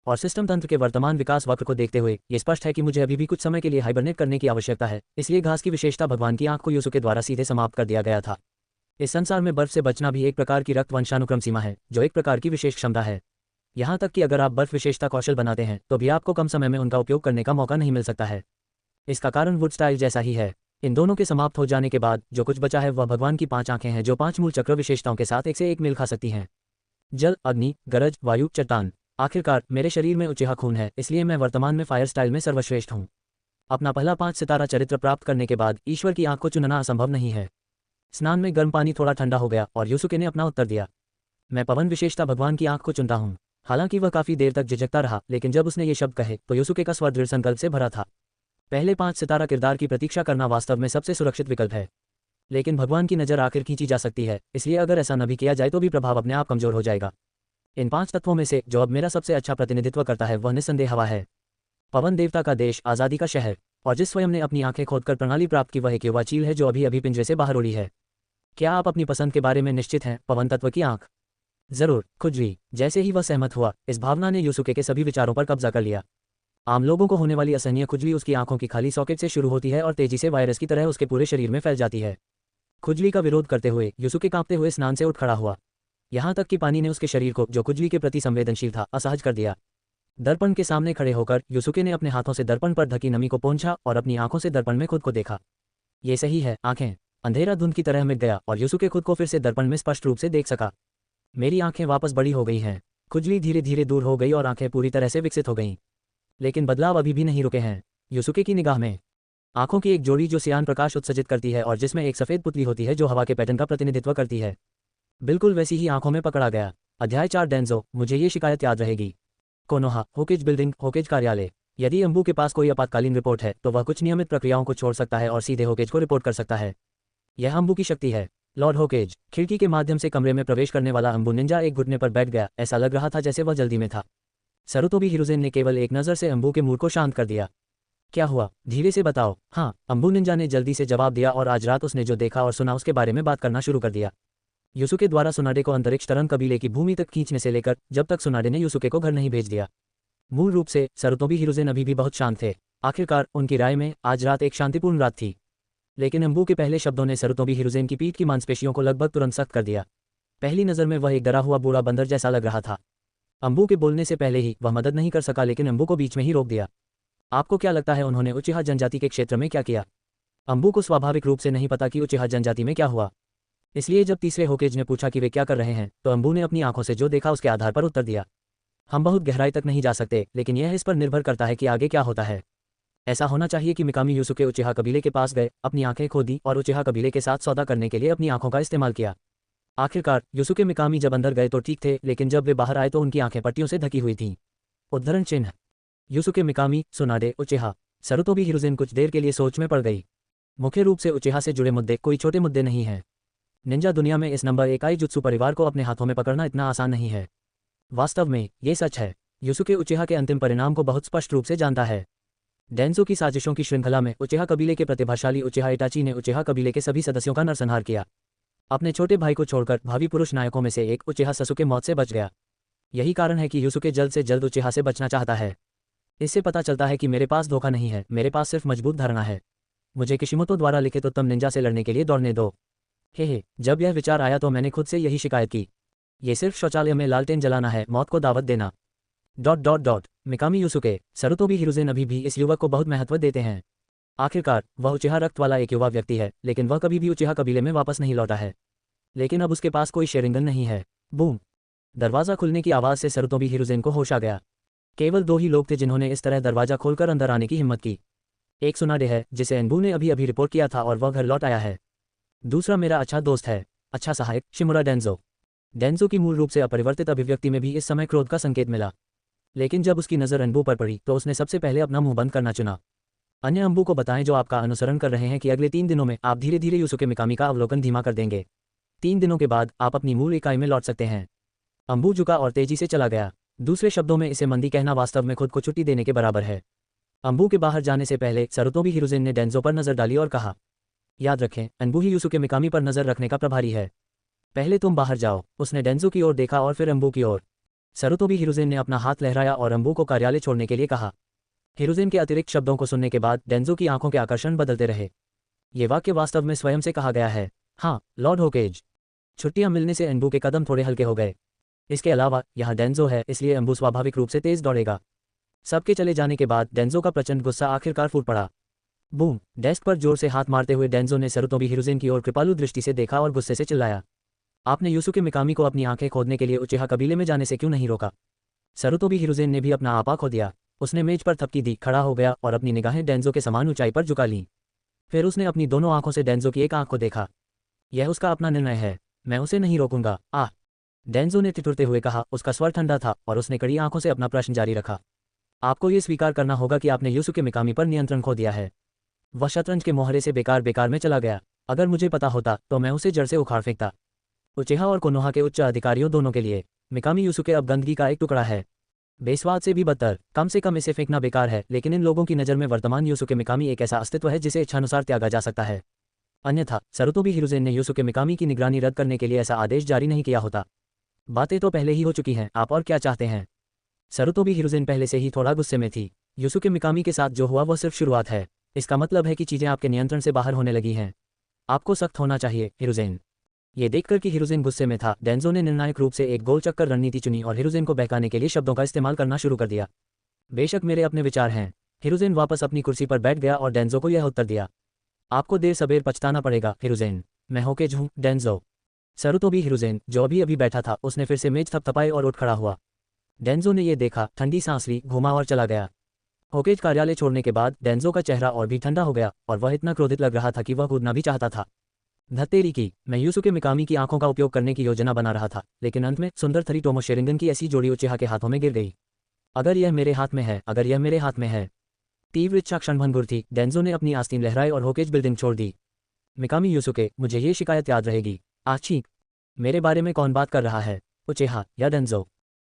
और सिस्टम तंत्र के वर्तमान विकास वक्र को देखते हुए ये स्पष्ट है कि मुझे अभी भी कुछ समय के लिए हाइबरनेट करने की आवश्यकता है, इसलिए घास की विशेषता भगवान की आंख को यूसुके द्वारा सीधे समाप्त कर दिया गया था। इस संसार में बर्फ से बचना भी एक प्रकार की रक्त वंशानुक्रम सीमा है, जो एक प्रकार की विशेष क्षमता है। यहाँ तक कि अगर आप बर्फ विशेषता कौशल बनाते हैं तो भी आपको कम समय में उनका उपयोग करने का मौका नहीं मिल सकता है। इसका कारण वुड स्टाइल जैसा ही है। इन दोनों के समाप्त हो जाने के बाद जो कुछ बचा है वह भगवान की 5 आंखें हैं जो 5 मूल चक्र विशेषताओं के साथ एक से एक मेल खा सकती हैं। जल, अग्नि, गरज, वायु, चट्टान। आखिरकार मेरे शरीर में उचेहा खून है, इसलिए मैं वर्तमान में फायर स्टाइल में सर्वश्रेष्ठ हूँ। अपना पहला 5 सितारा चरित्र प्राप्त करने के बाद ईश्वर की आंख को चुनना असंभव नहीं है। स्नान में गर्म पानी थोड़ा ठंडा हो गया और यूसुके ने अपना उत्तर दिया। मैं पवन विशेषता भगवान की आंख को चुनता हूँ। हालांकि वह काफी देर तक झिझकता रहा, लेकिन जब उसने ये शब्द कहे तो यूसुके का स्वर दृढ़ संकल्प से भरा था। पहले 5 सितारा किरदार की प्रतीक्षा करना वास्तव में सबसे सुरक्षित विकल्प है, लेकिन भगवान की नज़र आखिर खींची जा सकती है, इसलिए अगर ऐसा न भी किया जाए तो भी प्रभाव अपने आप कमजोर हो जाएगा। इन 5 तत्वों में से जो अब मेरा सबसे अच्छा प्रतिनिधित्व करता है वह निस्संदेह हवा है। पवन देवता का देश, आज़ादी का शहर, और जिस स्वयं ने अपनी आंखें खोदकर प्रणाली प्राप्त की वह एक युवा चील है जो अभी अभी पिंजरे से बाहर उड़ी है। क्या आप अपनी पसंद के बारे में निश्चित हैं? पवन तत्व की आंख। जरूर, खुजली। जैसे ही वह सहमत हुआ, इस भावना ने यूसुके के सभी विचारों पर कब्जा कर लिया। आम लोगों को होने वाली असहनीय खुजली उसकी आंखों की खाली सॉकेट से शुरू होती है और तेजी से वायरस की तरह उसके पूरे शरीर में फैल जाती है। खुजली का विरोध करते हुए यूसुके कांपते हुए स्नान से उठ खड़ा हुआ। यहाँ तक कि पानी ने उसके शरीर को, जो खुजली के प्रति संवेदनशील था, असहज कर दिया। दर्पण के सामने खड़े होकर यूसुके ने अपने हाथों से दर्पण पर ढकी नमी को पोंछा और अपनी आंखों से दर्पण में खुद को देखा। ये सही है, आंखें। अंधेरा धुंध की तरह मिट गया और यूसुके खुद को फिर से दर्पण में स्पष्ट रूप से देख सका। मेरी आंखें वापस बड़ी हो गई हैं। खुजली धीरे धीरे दूर हो गई और आंखें पूरी तरह से विकसित हो गईं। लेकिन बदलाव अभी भी नहीं रुके हैं। यूसुके की निगाह में आंखों की एक जोड़ी जो सियान प्रकाश उत्सर्जित करती है और जिसमें एक सफेद पुतली होती है जो हवा के पैटर्न का प्रतिनिधित्व करती है, बिल्कुल वैसी ही आंखों में पकड़ा गया। अध्याय 4 डेंजो, मुझे ये शिकायत याद रहेगी। कोनोहा, होकेज बिल्डिंग, होकेज कार्यालय। यदि अंबू के पास कोई आपातकालीन रिपोर्ट है तो वह कुछ नियमित प्रक्रियाओं को छोड़ सकता है और सीधे होकेज को रिपोर्ट कर सकता है। यह अंबू की शक्ति है। लॉर्ड होकेज। खिड़की के माध्यम से कमरे में प्रवेश करने वाला अंबू निंजा एक घुटने पर बैठ गया। ऐसा लग रहा था जैसे वह जल्दी में था। सरुतोबी हिरुजेन ने केवल एक नज़र से अंबू के मूड को शांत कर दिया। क्या हुआ? धीरे से बताओ। हाँ, अंबू निंजा ने जल्दी से जवाब दिया और आज रात उसने जो देखा और सुना उसके बारे में बात करना शुरू कर दिया। यूसुके द्वारा सुनाडे को अंतरिक्ष तरंग कबीले की भूमि तक खींचने से लेकर जब तक सुनाडे ने यूसुके को घर नहीं भेज दिया। मूल रूप से सरुतोबी हिरुजेन अभी भी बहुत शांत थे। आखिरकार उनकी राय में आज रात एक शांतिपूर्ण रात थी। लेकिन अंबू के पहले शब्दों ने सरुतोबी हिरुजेन की पीठ की मांसपेशियों को लगभग तुरंत सख्त कर दिया। पहली नज़र में वह एक डरा हुआ बूढ़ा बंदर जैसा लग रहा था। अंबू के बोलने से पहले ही वह मदद नहीं कर सका, लेकिन अंबू को बीच में ही रोक दिया। आपको क्या लगता है उन्होंने उचिहा जनजाति के क्षेत्र में क्या किया? अंबू को स्वाभाविक रूप से नहीं पता कि उचिहा जनजाति में क्या हुआ, इसलिए जब तीसरे होकेज ने पूछा कि वे क्या कर रहे हैं तो अंबू ने अपनी आंखों से जो देखा उसके आधार पर उत्तर दिया। हम बहुत गहराई तक नहीं जा सकते, लेकिन यह इस पर निर्भर करता है कि आगे क्या होता है। ऐसा होना चाहिए कि मिकामी यूसुके उचिहा कबीले के पास गए, अपनी आंखें खोदी और उचिहा कबीले के साथ सौदा करने के लिए अपनी आंखों का इस्तेमाल किया। आखिरकार यूसुके मिकामी जब अंदर गए तो ठीक थे, लेकिन जब वे बाहर आए तो उनकी आंखें पट्टियों से ढकी हुई थीं। उद्धरण चिन्ह। यूसुके मिकामी, सुनाडे, उचिहा। सरुतोबी हिरुजेन कुछ देर के लिए सोच में पड़ गई। मुख्य रूप से उचिहा से जुड़े मुद्दे कोई छोटे मुद्दे नहीं हैं। निंजा दुनिया में इस नंबर 1 आईजुत्सु परिवार को अपने हाथों में पकड़ना इतना आसान नहीं है। वास्तव में ये सच है। यूसुके उचिहा के अंतिम परिणाम को बहुत स्पष्ट रूप से जानता है। डेंजो की साजिशों की श्रृंखला में उचिहा कबीले के प्रतिभाशाली उचिहा इटाची ने उचिहा कबीले के सभी सदस्यों का नरसंहार किया। अपने छोटे भाई को छोड़कर भावी पुरुष नायकों में से एक उचिहा ससुके मौत से बच गया। यही कारण है कि युसुके जल्द से जल्द उचिहा से बचना चाहता है। इससे पता चलता है कि मेरे पास धोखा नहीं है, मेरे पास सिर्फ मजबूत धारणा है। मुझे किशिमोतो द्वारा लिखित उत्तम निंजा से लड़ने के लिए दौड़ने दो। हे, जब यह विचार आया तो मैंने खुद से यही शिकायत की। ये सिर्फ शौचालय में लालटेन जलाना है, मौत को दावत देना। मिकामी युसुके, सरुतोबी हिरुजेन अभी भी इस युवक को बहुत महत्व देते हैं। आखिरकार वह उचिहा रक्त वाला एक युवा व्यक्ति है, लेकिन वह कभी भी उचिहा कबीले में वापस नहीं लौटा है। लेकिन अब उसके पास कोई शेरिंगन नहीं है। बूम! दरवाज़ा खुलने की आवाज़ से सरुतोबी हिरुजेन को होश आ गया। केवल 2 ही लोग थे जिन्होंने इस तरह दरवाज़ा खोलकर अंदर आने की हिम्मत की। एक सुनाडे है, जिसे एनबू ने अभी अभी रिपोर्ट किया था और वह घर लौट आया है। दूसरा मेरा अच्छा दोस्त है, अच्छा सहायक शिमुरा डेंजो। डेंजो की मूल रूप से अपरिवर्तित अभिव्यक्ति में भी इस समय क्रोध का संकेत मिला। लेकिन जब उसकी नज़र अनबू पर पड़ी तो उसने सबसे पहले अपना मुंह बंद करना चुना। अन्य अम्बू को बताएं जो आपका अनुसरण कर रहे हैं कि अगले 3 दिनों में आप धीरे धीरे युसुके मिकामी का अवलोकन धीमा कर देंगे। 3 दिनों के बाद आप अपनी मूल इकाई में लौट सकते हैं। अम्बू झुका और तेजी से चला गया। दूसरे शब्दों में इसे मंदी कहना वास्तव में खुद को छुट्टी देने के बराबर है। अम्बू के बाहर जाने से पहले सरुतोबी हिरुजेन ने डेंजो पर नजर डाली और कहा, याद रखें, अनबू ही युसुके मिकामी पर नजर रखने का प्रभारी है। पहले तुम बाहर जाओ। उसने डेंजो की ओर देखा और फिर अम्बू की ओर। सरुतोबी हिरुजेन ने अपना हाथ लहराया और अम्बू को कार्यालय छोड़ने के लिए कहा। हिरुजेन के अतिरिक्त शब्दों को सुनने के बाद डेंजो की आंखों के आकर्षण बदलते रहे। ये वाक्य वास्तव में स्वयं से कहा गया है। हाँ, लॉर्ड होकेज। छुट्टियां मिलने से अम्बू के कदम थोड़े हल्के हो गए। इसके अलावा यहाँ डेंजो है, इसलिए अम्बू स्वाभाविक रूप से तेज दौड़ेगा। सबके चले जाने के बाद डेंजो का प्रचंड गुस्सा आखिरकार फूट पड़ा। बूम! डेस्क पर जोर से हाथ मारते हुए डेंजो ने सरुतोबी हिरुजेन की ओर कृपालु दृष्टि से देखा और गुस्से से चिल्लाया, आपने युसुके मिकामी को अपनी आंखें खोदने के लिए उचिहा कबीले में जाने से क्यों नहीं रोका? सरुतोबी हिरुजेन ने भी अपना आपा खो दिया। उसने मेज पर थपकी दी, खड़ा हो गया और अपनी निगाहें डेंजो के समान ऊंचाई पर झुका लीं। फिर उसने अपनी दोनों आंखों से डेंजो की एक आंख को देखा। यह उसका अपना निर्णय है, मैं उसे नहीं रोकूंगा। डेंजो ने ठिठुरते हुए कहा। उसका स्वर ठंडा था और उसने कड़ी आंखों से अपना प्रश्न जारी रखा। आपको ये स्वीकार करना होगा कि आपने युसुके मिकामी पर नियंत्रण खो दिया है। वह शतरंज के मोहरे से बेकार में चला गया। अगर मुझे पता होता तो मैं उसे जड़ से उखाड़ फेंकता। उचिहा और कोनोहा के उच्च अधिकारियों दोनों के लिए मिकामी युसुके अब गंदगी का एक टुकड़ा है। बेस्वाद से भी बदतर। कम से कम इसे फेंकना बेकार है, लेकिन इन लोगों की नज़र में वर्तमान युसुके मिकामी एक ऐसा अस्तित्व है जिसे इच्छानुसार त्यागा जा सकता है। अन्यथा सरुतोबी हिरुजेन ने युसुके मिकामी की निगरानी रद्द करने के लिए ऐसा आदेश जारी नहीं किया होता। बातें तो पहले ही हो चुकी हैं, आप और क्या चाहते हैं? सरुतोबी हिरुजेन पहले से ही थोड़ा गुस्से में थी। युसुके मिकामी के साथ जो हुआ वह सिर्फ शुरुआत है। इसका मतलब है कि चीज़ें आपके नियंत्रण से बाहर होने लगी हैं। आपको सख्त होना चाहिए, हिरुजेन। ये देखकर कि हिरुजेन गुस्से में था, डेंजो ने निर्णायक रूप से एक गोल चक्कर रणनीति चुनी और हिरुजेन को बहकाने के लिए शब्दों का इस्तेमाल करना शुरू कर दिया। बेशक मेरे अपने विचार हैं। हिरुजेन वापस अपनी कुर्सी पर बैठ गया और डेंजो को यह उत्तर दिया, आपको देर सबेर पछताना पड़ेगा, हिरुजेन। मैं होकेज हूँ, डेंजो। सरुतोबी हिरुजेन, जो अभी बैठा था, उसने फिर से मेज थपथपाई और उठ खड़ा हुआ। डेंजो ने यह देखा, ठंडी सांस ली, घूमा और चला गया। होकेज कार्यालय छोड़ने के बाद डेंजो का चेहरा और भी ठंडा हो गया और वह इतना क्रोधित लग रहा था कि वह कूदना भी चाहता था। धत्तेरी की, मैं युसुके मिकामी की आंखों का उपयोग करने की योजना बना रहा था, लेकिन अंत में सुंदर थरीटोमो शेरिंगन की ऐसी जोड़ी उचिहा के हाथों में गिर गई। अगर यह मेरे हाथ में है, अगर यह मेरे हाथ में है। तीव्र इच्छा क्षणभंगुर थी। डेंजो ने अपनी आस्तीन लहराई और होकेज बिल्डिंग छोड़ दी। मिकामी युसुके, मुझे ये शिकायत याद रहेगी। आछीक, मेरे बारे में कौन बात कर रहा है, उचिहा या डेंजो?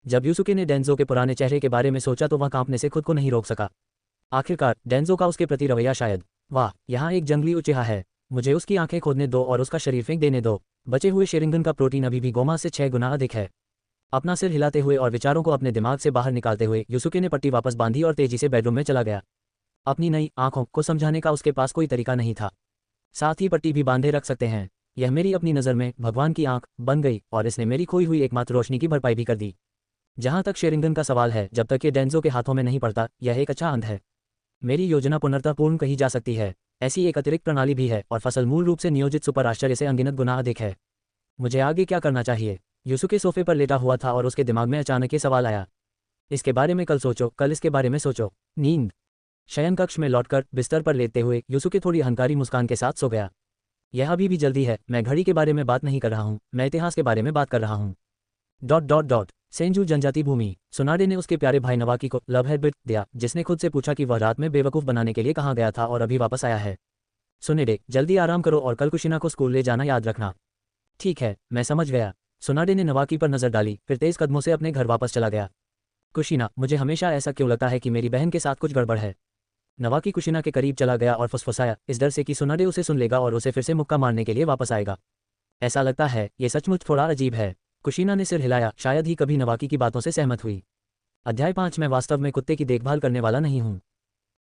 जब युसुके ने डेंजो के पुराने चेहरे के बारे में सोचा तो वह कांपने से खुद को नहीं रोक सका। आखिरकार डेंजो का उसके प्रति रवैया शायद, वाह, यहाँ एक जंगली उचिहा है, मुझे उसकी आंखें खोदने दो और उसका शरीर फेंक देने दो। बचे हुए शेरिंगन का प्रोटीन अभी भी गोमा से 6 गुना अधिक है। अपना सिर हिलाते हुए और विचारों को अपने दिमाग से बाहर निकालते हुए युसुके ने पट्टी वापस बांधी और तेजी से बेडरूम में चला गया। अपनी नई आंखों को समझाने का उसके पास कोई तरीका नहीं था। साथ ही पट्टी भी बांधे रख सकते हैं। यह मेरी अपनी नज़र में भगवान की आंख बन गई और इसने मेरी खोई हुई एकमात्र रोशनी की भरपाई भी कर दी। जहां तक शेरिंगन का सवाल है, जब तक ये डेंजो के हाथों में नहीं पड़ता, यह एक अच्छा अंत है। मेरी योजना पूर्णतः पूर्ण कही जा सकती है। ऐसी एक अतिरिक्त प्रणाली भी है और फसल मूल रूप से नियोजित सुपर आश्चर्य से अनगिनत गुना अधिक है। मुझे आगे क्या करना चाहिए? युसुके सोफे पर लेटा हुआ था और उसके दिमाग में अचानक ये सवाल आया। इसके बारे में कल सोचो, कल इसके बारे में सोचो। नींद। शयन कक्ष में लौटकर बिस्तर पर लेटते हुए युसुके थोड़ी अहंकारी मुस्कान के साथ सो गया। यह अभी भी जल्दी है, मैं घड़ी के बारे में बात नहीं कर रहा हूँ, मैं इतिहास के बारे में बात कर रहा हूँ। सेंजू जनजाति भूमि। सुनाडे ने उसके प्यारे भाई नवाकी को लव हेडबिट दिया, जिसने खुद से पूछा कि वह रात में बेवकूफ़ बनाने के लिए कहाँ गया था और अभी वापस आया है। सुनेडे, जल्दी आराम करो और कल कुशिना को स्कूल ले जाना याद रखना। ठीक है, मैं समझ गया। सुनाडे ने नवाकी पर नजर डाली, फिर तेज कदमों से अपने घर वापस चला गया। कुशिना, मुझे हमेशा ऐसा क्यों लगता है कि मेरी बहन के साथ कुछ गड़बड़ है। नवाकी कुशिना के करीब चला गया और फुसफुसाया, इस डर से कि सुनाडे उसे सुन लेगा और उसे फिर से मुक्का मारने के लिए वापस आएगा। ऐसा लगता है ये सचमुच थोड़ा अजीब है। कुशीना ने सिर हिलाया, शायद ही कभी नवाकी की बातों से सहमत हुई। अध्याय 5 मैं वास्तव में कुत्ते की देखभाल करने वाला नहीं हूँ।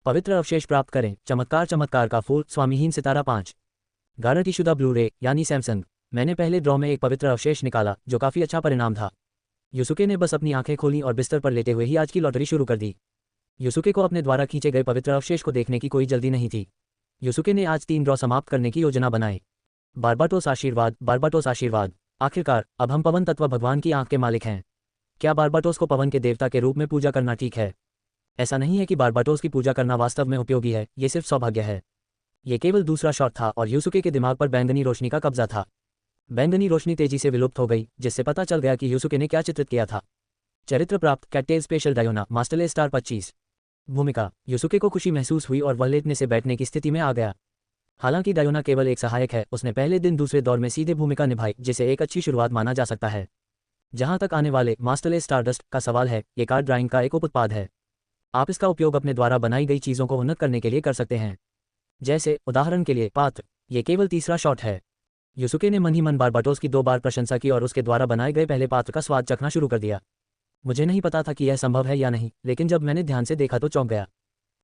पवित्र अवशेष प्राप्त करें, चमत्कार चमत्कार का फूल, स्वामीहीन सितारा 5। गारंटीशुदा ब्लू रे यानी सैमसंग। मैंने पहले ड्रॉ में एक पवित्र अवशेष निकाला जो काफ़ी अच्छा परिणाम था। युसुके ने बस अपनी आंखें खोलीं और बिस्तर पर लेटे हुए ही आज की लॉटरी शुरू कर दी। युसुके को अपने द्वारा खींचे गए पवित्र अवशेष को देखने की कोई जल्दी नहीं थी। युसुके ने आज 3 ड्रॉ समाप्त करने की योजना बनाई। बारबाटोस आशीर्वाद, बारबाटोस आशीर्वाद। आखिरकार अब हम पवन तत्व भगवान की आंख के मालिक हैं। क्या बारबाटोस को पवन के देवता के रूप में पूजा करना ठीक है? ऐसा नहीं है कि बारबाटोस की पूजा करना वास्तव में उपयोगी है, ये सिर्फ सौभाग्य है। ये केवल दूसरा शॉट था और युसुके के दिमाग पर बैंगनी रोशनी का कब्जा था। बैंगनी रोशनी तेजी से विलुप्त हो गई, जिससे पता चल गया कि युसुके ने क्या चित्रित किया था। चरित्र प्राप्त, कैटटेल स्पेशल डायोना, मास्टरले स्टार 25। भूमिका, युसुके को खुशी महसूस हुई और वह लेटने से बैठने की स्थिति में आ गया। हालांकि डायोना केवल एक सहायक है, उसने पहले दिन दूसरे दौर में सीधे भूमिका निभाई, जिसे एक अच्छी शुरुआत माना जा सकता है। जहां तक आने वाले मास्टरले स्टारडस्ट का सवाल है, ये कार्ड ड्राइंग का एक उपउत्पाद है। आप इसका उपयोग अपने द्वारा बनाई गई चीज़ों को उन्नत करने के लिए कर सकते हैं। जैसे उदाहरण के लिए पात्र। ये केवल तीसरा शॉट है। युसुके ने मन ही मन बारबाटोस की 2 बार प्रशंसा की और उसके द्वारा बनाए गए पहले पात्र का स्वाद चखना शुरू कर दिया। मुझे नहीं पता था कि यह संभव है या नहीं, लेकिन जब मैंने ध्यान से देखा तो चौंक गया।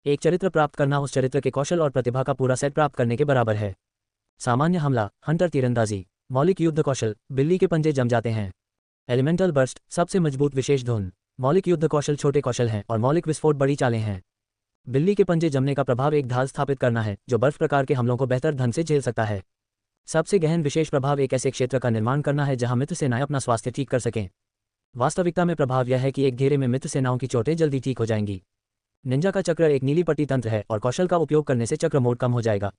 एक चरित्र प्राप्त करना उस चरित्र के कौशल और प्रतिभा का पूरा सेट प्राप्त करने के बराबर है। सामान्य हमला, हंटर तीरंदाजी, मौलिक युद्ध कौशल, बिल्ली के पंजे जम जाते हैं। एलिमेंटल बर्स्ट, सबसे मजबूत विशेष धुन। मौलिक युद्ध कौशल छोटे कौशल हैं और मौलिक विस्फोट बड़ी चालें हैं। बिल्ली के पंजे जमने का प्रभाव एक ढाल स्थापित करना है जो बर्फ प्रकार के हमलों को बेहतर ढंग से झेल सकता है। सबसे गहन विशेष प्रभाव एक ऐसे क्षेत्र का निर्माण करना है जहां मित्र सेनाएं अपना स्वास्थ्य ठीक कर सकें। वास्तविकता में प्रभाव यह है कि एक घेरे में मित्र सेनाओं की चोटें जल्दी ठीक हो जाएंगी। निंजा का चक्र एक नीली पट्टी तंत्र है और कौशल का उपयोग करने से चक्र मोड कम हो जाएगा।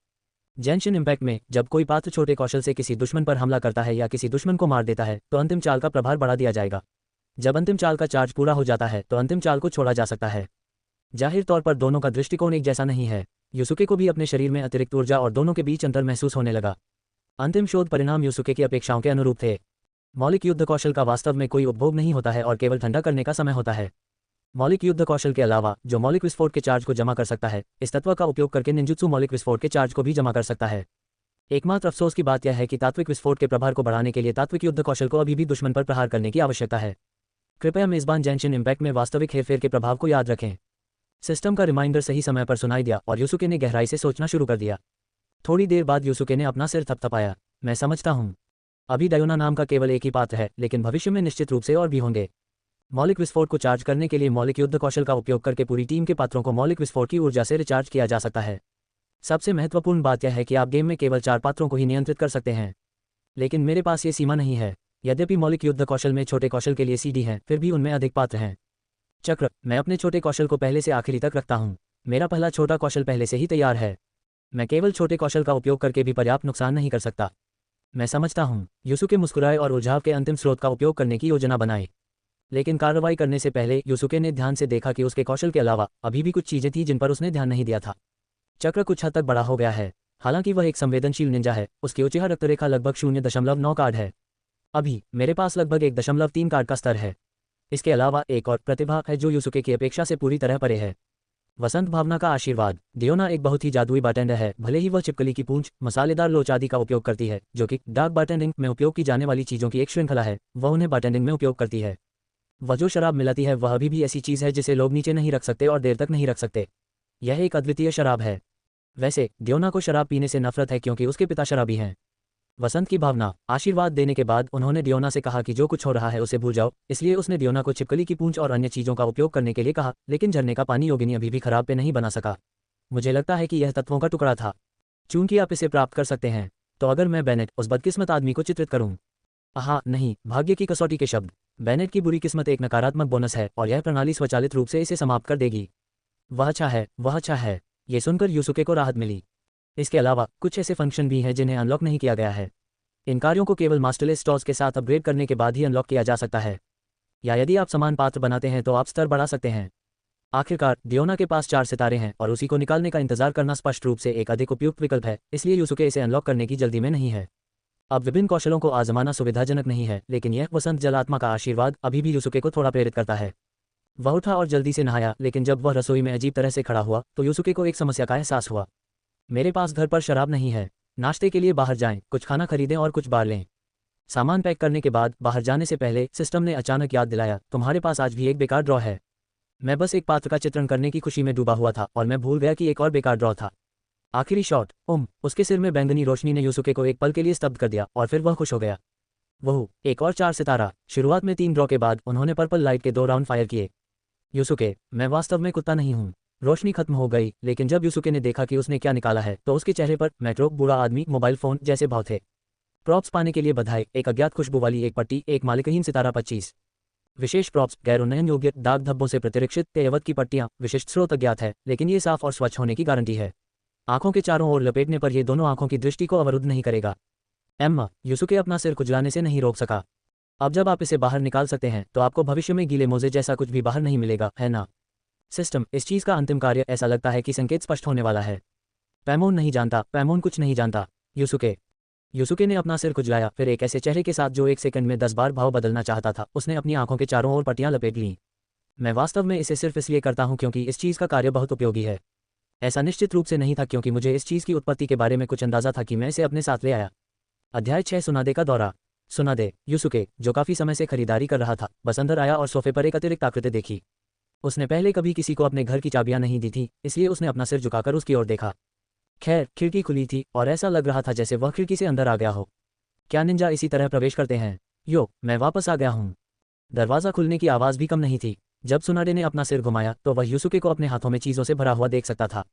जेंशिन इम्पैक्ट में जब कोई पात्र छोटे कौशल से किसी दुश्मन पर हमला करता है या किसी दुश्मन को मार देता है तो अंतिम चाल का प्रभार बढ़ा दिया जाएगा। जब अंतिम चाल का चार्ज पूरा हो जाता है तो अंतिम चाल को छोड़ा जा सकता है। जाहिर तौर पर दोनों का दृष्टिकोण एक जैसा नहीं है। युसुके को भी अपने शरीर में अतिरिक्त ऊर्जा और दोनों के बीच अंतर महसूस होने लगा। अंतिम शोध परिणाम युसुके की अपेक्षाओं के अनुरूप थे। मौलिक युद्ध कौशल का वास्तव में कोई उपभोग नहीं होता है और केवल ठंडा करने का समय होता है। मौलिक युद्ध कौशल के अलावा जो मौलिक विस्फोट के चार्ज को जमा कर सकता है, इस तत्व का उपयोग करके निंजुत्सु मौलिक विस्फोट के चार्ज को भी जमा कर सकता है। एकमात्र अफसोस की बात यह है कि तात्विक विस्फोट के प्रभार को बढ़ाने के लिए तात्विक युद्ध कौशल को अभी भी दुश्मन पर प्रहार करने की आवश्यकता है। कृपया मेजबान जेंशिन इम्पैक्ट में वास्तविक हेरफेर के प्रभाव को याद रखें। सिस्टम का रिमाइंडर सही समय पर सुनाई दिया और युसुके ने गहराई से सोचना शुरू कर दिया। थोड़ी देर बाद युसुके ने अपना सिर थपथपाया। मैं समझता हूँ। अभी डायोना नाम का केवल एक ही पात्र है, लेकिन भविष्य में निश्चित रूप से और भी होंगे। मौलिक विस्फोट को चार्ज करने के लिए मौलिक युद्ध कौशल का उपयोग करके पूरी टीम के पात्रों को मौलिक विस्फोट की ऊर्जा से रिचार्ज किया जा सकता है। सबसे महत्वपूर्ण बात यह है कि आप गेम में केवल 4 पात्रों को ही नियंत्रित कर सकते हैं, लेकिन मेरे पास ये सीमा नहीं है। यद्यपि मौलिक युद्ध कौशल में छोटे कौशल के लिए सीडी हैं, फिर भी उनमें अधिक पात्र हैं। चक्र, मैं अपने छोटे कौशल को पहले से आखिरी तक रखता हूँ। मेरा पहला छोटा कौशल पहले से ही तैयार है। मैं केवल छोटे कौशल का उपयोग करके भी पर्याप्त नुकसान नहीं कर सकता। मैं समझता हूँ। युसुके मुस्कुराए और उलझाव के अंतिम स्रोत का उपयोग करने की योजना बनाई। लेकिन कार्रवाई करने से पहले युसुके ने ध्यान से देखा कि उसके कौशल के अलावा अभी भी कुछ चीजें थीं जिन पर उसने ध्यान नहीं दिया था। चक्र कुछ हद तक बड़ा हो गया है। हालांकि वह एक संवेदनशील निंजा है, उसकी उच्च रक्तरेखा लगभग 0.9 कार्ड है। अभी मेरे पास लगभग 1.3 कार्ड का स्तर है। इसके अलावा एक और प्रतिभा है जो युसुके की अपेक्षा से पूरी तरह परे है। वसंत भावना का आशीर्वाद। डियोना एक बहुत ही जादुई बारटेंडर है। भले ही वह छिपकली की पूंछ, मसालेदार लोच आदि का उपयोग करती है, जो कि डार्क बारटेंडिंग में उपयोग की जाने वाली चीज़ों की एक श्रृंखला है, वह उन्हें बारटेंडिंग में उपयोग करती है। वह जो शराब मिलाती है वह अभी भी ऐसी चीज़ है जिसे लोग नीचे नहीं रख सकते और देर तक नहीं रख सकते। यह एक अद्वितीय शराब है। वैसे डियोना को शराब पीने से नफरत है क्योंकि उसके पिता शराबी हैं। वसंत की भावना। आशीर्वाद देने के बाद उन्होंने डियोना से कहा कि जो कुछ हो रहा है उसे भूल जाओ, इसलिए उसने डियोना को छिपकली की पूंछ और अन्य चीज़ों का उपयोग करने के लिए कहा, लेकिन झरने का पानी योगिनी अभी भी खराब पे नहीं बना सका। मुझे लगता है कि यह तत्वों का टुकड़ा था। चूंकि आप इसे प्राप्त कर सकते हैं, तो अगर मैं बेनेट, उस बदकिस्मत आदमी को चित्रित करूं। नहीं, भाग्य की कसौटी के शब्द। बेनेट की बुरी किस्मत एक नकारात्मक बोनस है और यह प्रणाली स्वचालित रूप से इसे समाप्त कर देगी। वह अच्छा है, वह अच्छा है। ये सुनकर युसुके को राहत मिली। इसके अलावा कुछ ऐसे फंक्शन भी हैं जिन्हें अनलॉक नहीं किया गया है। इन कार्यों को केवल मास्टरलेस स्टॉर्स के साथ अपग्रेड करने के बाद ही अनलॉक किया जा सकता है, या यदि आप समान पात्र बनाते हैं तो आप स्तर बढ़ा सकते हैं। आखिरकार डियोना के पास 4 सितारे हैं और उसी को निकालने का इंतजार करना स्पष्ट रूप से एक अधिक उपयुक्त विकल्प है, इसलिए युसुके इसे अनलॉक करने की जल्दी में नहीं है। अब विभिन्न कौशलों को आजमाना सुविधाजनक नहीं है, लेकिन यह वसंत जल आत्मा का आशीर्वाद अभी भी युसुके को थोड़ा प्रेरित करता है। वह उठा और जल्दी से नहाया, लेकिन जब वह रसोई में अजीब तरह से खड़ा हुआ तो युसुके को एक समस्या का एहसास हुआ। मेरे पास घर पर शराब नहीं है। नाश्ते के लिए बाहर जाएं, कुछ खाना खरीदें और कुछ बार लें। सामान पैक करने के बाद बाहर जाने से पहले सिस्टम ने अचानक याद दिलाया, तुम्हारे पास आज भी एक बेकार ड्रॉ है। मैं बस एक पात्र का चित्रण करने की खुशी में डूबा हुआ था और मैं भूल गया कि एक और बेकार ड्रॉ था। आखिरी शॉट। उसके सिर में बैंगनी रोशनी ने यूसुके को एक पल के लिए स्तब्ध कर दिया और फिर वह खुश हो गया। वह एक और 4 सितारा। शुरुआत में 3 ड्रॉ के बाद उन्होंने पर्पल लाइट के 2 राउंड फायर किए। यूसुके, मैं वास्तव में कुत्ता नहीं हूँ। रोशनी खत्म हो गई, लेकिन जब यूसुके ने देखा कि उसने क्या निकाला है तो उसके चेहरे पर मेट्रो, बूढ़ा आदमी, मोबाइल फोन जैसे भाव थे। प्रॉप्स पाने के लिए बधाई। एक अज्ञात खुशबू वाली एक पट्टी, एक मालिकहीन सितारा 25। विशेष प्रॉप्स, गैर उन्नयन योग्य, दाग धब्बों से प्रतिरक्षित तेयवत की पट्टियां। विशिष्ट स्रोत अज्ञात है, लेकिन ये साफ और स्वच्छ होने की गारंटी है। आंखों के चारों ओर लपेटने पर यह दोनों आंखों की दृष्टि को अवरुद्ध नहीं करेगा। एम्मा, यूसुके अपना सिर खुजलाने से नहीं रोक सका। अब जब आप इसे बाहर निकाल सकते हैं तो आपको भविष्य में गीले मोजे जैसा कुछ भी बाहर नहीं मिलेगा, है ना? सिस्टम, इस चीज का अंतिम कार्य, ऐसा लगता है कि संकेत स्पष्ट होने वाला है। पैमोन नहीं जानता, पैमोन कुछ नहीं जानता। यूसुके ने अपना सिर खुजलाया, फिर एक ऐसे चेहरे के साथ जो 1 सेकंड में 10 बार भाव बदलना चाहता था, उसने अपनी आंखों के चारों ओर पट्टियां लपेट लीं। मैं वास्तव में इसे सिर्फ इसलिए करता हूं क्योंकि इस चीज का कार्य बहुत उपयोगी है। ऐसा निश्चित रूप से नहीं था क्योंकि मुझे इस चीज की उत्पत्ति के बारे में कुछ अंदाजा था कि मैं इसे अपने साथ ले आया। अध्याय 6, सुनादे का दौरा। सुनादे, यूसुके, जो काफी समय से खरीदारी कर रहा था, बस अंदर आया और सोफे पर एक अतिरिक्त आकृति देखी। उसने पहले कभी किसी को अपने घर की चाबियां नहीं दी थी, इसलिए उसने अपना सिर झुकाकर उसकी ओर देखा। खैर, खिड़की खुली थी और ऐसा लग रहा था जैसे वह खिड़की से अंदर आ गया हो। क्या निंजा इसी तरह प्रवेश करते हैं? मैं वापस आ गया हूँ। दरवाजा खुलने की आवाज भी कम नहीं थी। जब सुनाडे ने अपना सिर घुमाया तो वह यूसुके को अपने हाथों में चीजों से भरा हुआ देख सकता था।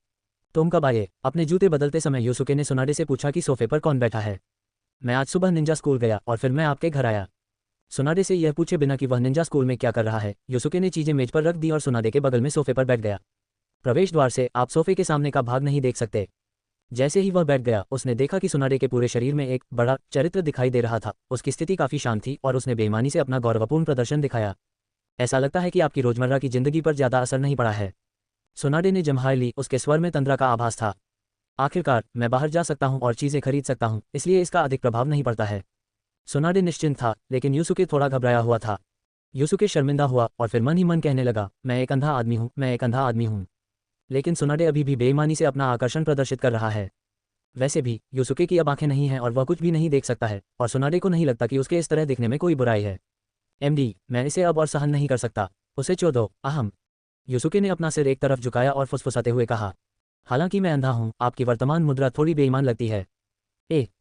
तुम कब आए? अपने जूते बदलते समय यूसुके ने सुनाडे से पूछा कि सोफे पर कौन बैठा है। मैं आज सुबह निंजा स्कूल गया और फिर मैं आपके घर आया। सुनाडे से यह पूछे बिना कि वह निंजा स्कूल में क्या कर रहा है, यूसुके ने चीजें मेज पर रख दी और सुनाडे के बगल में सोफे पर बैठ गया। प्रवेश द्वार से आप सोफे के सामने का भाग नहीं देख सकते। जैसे ही वह बैठ गया, उसने देखा कि सुनाडे के पूरे शरीर में एक बड़ा चरित्र दिखाई दे रहा था। उसकी स्थिति काफी शांत थी और उसने बेईमानी से अपना गौरवपूर्ण प्रदर्शन दिखाया। ऐसा लगता है कि आपकी रोजमर्रा की जिंदगी पर ज्यादा असर नहीं पड़ा है। सुनाडे ने जम्हाई ली, उसके स्वर में तंद्रा का आभास था। आखिरकार मैं बाहर जा सकता हूं और चीजें खरीद सकता हूं, इसलिए इसका अधिक प्रभाव नहीं पड़ता है। सुनाडे निश्चिंत था, लेकिन यूसुके थोड़ा घबराया हुआ था। यूसुके शर्मिंदा हुआ और फिर मन ही मन कहने लगा, मैं एक अंधा आदमी हूं, मैं एक अंधा आदमी हूं। लेकिन सुनाडे अभी भी बेईमानी से अपना आकर्षण प्रदर्शित कर रहा है। वैसे भी यूसुके की अब आंखें नहीं हैं और वह कुछ भी नहीं देख सकता है, और सुनाडे को नहीं लगता कि उसके इस तरह दिखने में कोई बुराई है। एमडी, मैं इसे अब और सहन नहीं कर सकता। उसे छोड़ दो। अहम। यूसुके ने अपना सिर एक तरफ झुकाया और फुसफुसाते हुए कहा, हालांकि मैं अंधा हूं, आपकी वर्तमान मुद्रा थोड़ी बेईमान लगती है।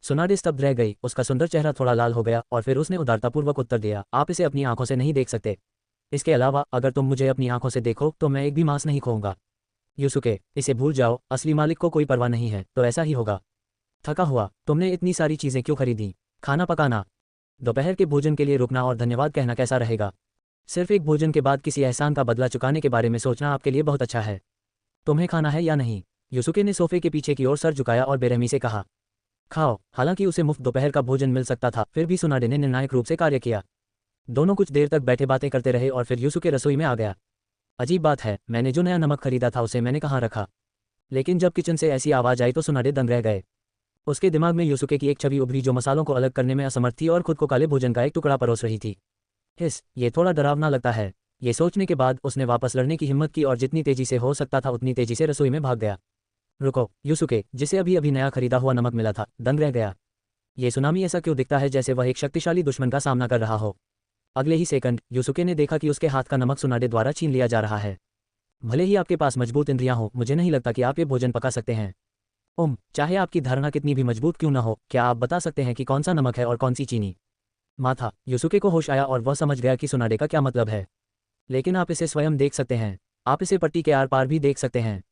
सुनाडे स्तब्ध रह गई, उसका सुंदर चेहरा थोड़ा लाल हो गया और फिर उसने उदारतापूर्वक उत्तर दिया, आप इसे अपनी आंखों से नहीं देख सकते। इसके अलावा अगर तुम मुझे अपनी आंखों से देखो तो मैं एक भी मांस नहीं खोऊंगा। यूसुके, इसे भूल जाओ, असली मालिक को कोई परवाह नहीं है, तो ऐसा ही होगा। थका हुआ, तुमने इतनी सारी चीजें क्यों खरीदी? खाना पकाना, दोपहर के भोजन के लिए रुकना और धन्यवाद कहना कैसा रहेगा? सिर्फ एक भोजन के बाद किसी एहसान का बदला चुकाने के बारे में सोचना आपके लिए बहुत अच्छा है। तुम्हें खाना है या नहीं? यूसुके ने सोफे के पीछे की ओर सर झुकाया और बेरहमी से कहा, खाओ। हालांकि उसे मुफ्त दोपहर का भोजन मिल सकता था, फिर भी सुनाडे ने निर्णायक रूप से कार्य किया। दोनों कुछ देर तक बैठे बातें करते रहे और फिर यूसुके रसोई में आ गया। अजीब बात है, मैंने जो नया नमक खरीदा था उसे मैंने कहाँ रखा? लेकिन जब किचन से ऐसी आवाज आई तो सुनाडे दंग रह गए। उसके दिमाग में यूसुके की एक छवि उभरी जो मसालों को अलग करने में असमर्थ थी और खुद को काले भोजन का एक टुकड़ा परोस रही थी। ये थोड़ा डरावना लगता है। ये सोचने के बाद उसने वापस लड़ने की हिम्मत की और जितनी तेजी से हो सकता था उतनी तेजी से रसोई में भाग गया। रुको, यूसुके, जिसे अभी अभी नया खरीदा हुआ नमक मिला था, दंग रह गया। ये सुनामी ऐसा क्यों दिखता है जैसे वह एक शक्तिशाली दुश्मन का सामना कर रहा हो? अगले ही सेकंड यूसुके ने देखा कि उसके हाथ का नमक सुनाडे द्वारा छीन लिया जा रहा है। भले ही आपके पास मजबूत इंद्रियां हो, मुझे नहीं लगता कि आप ये भोजन पका सकते हैं। चाहे आपकी धारणा कितनी भी मजबूत क्यों न हो, क्या आप बता सकते हैं कि कौन सा नमक है और कौन सी चीनी? माथा। यूसुके को होश आया और वह समझ गया कि सुनाडे का क्या मतलब है। लेकिन आप इसे स्वयं देख सकते हैं, आप इसे पट्टी के आर पार भी देख सकते हैं।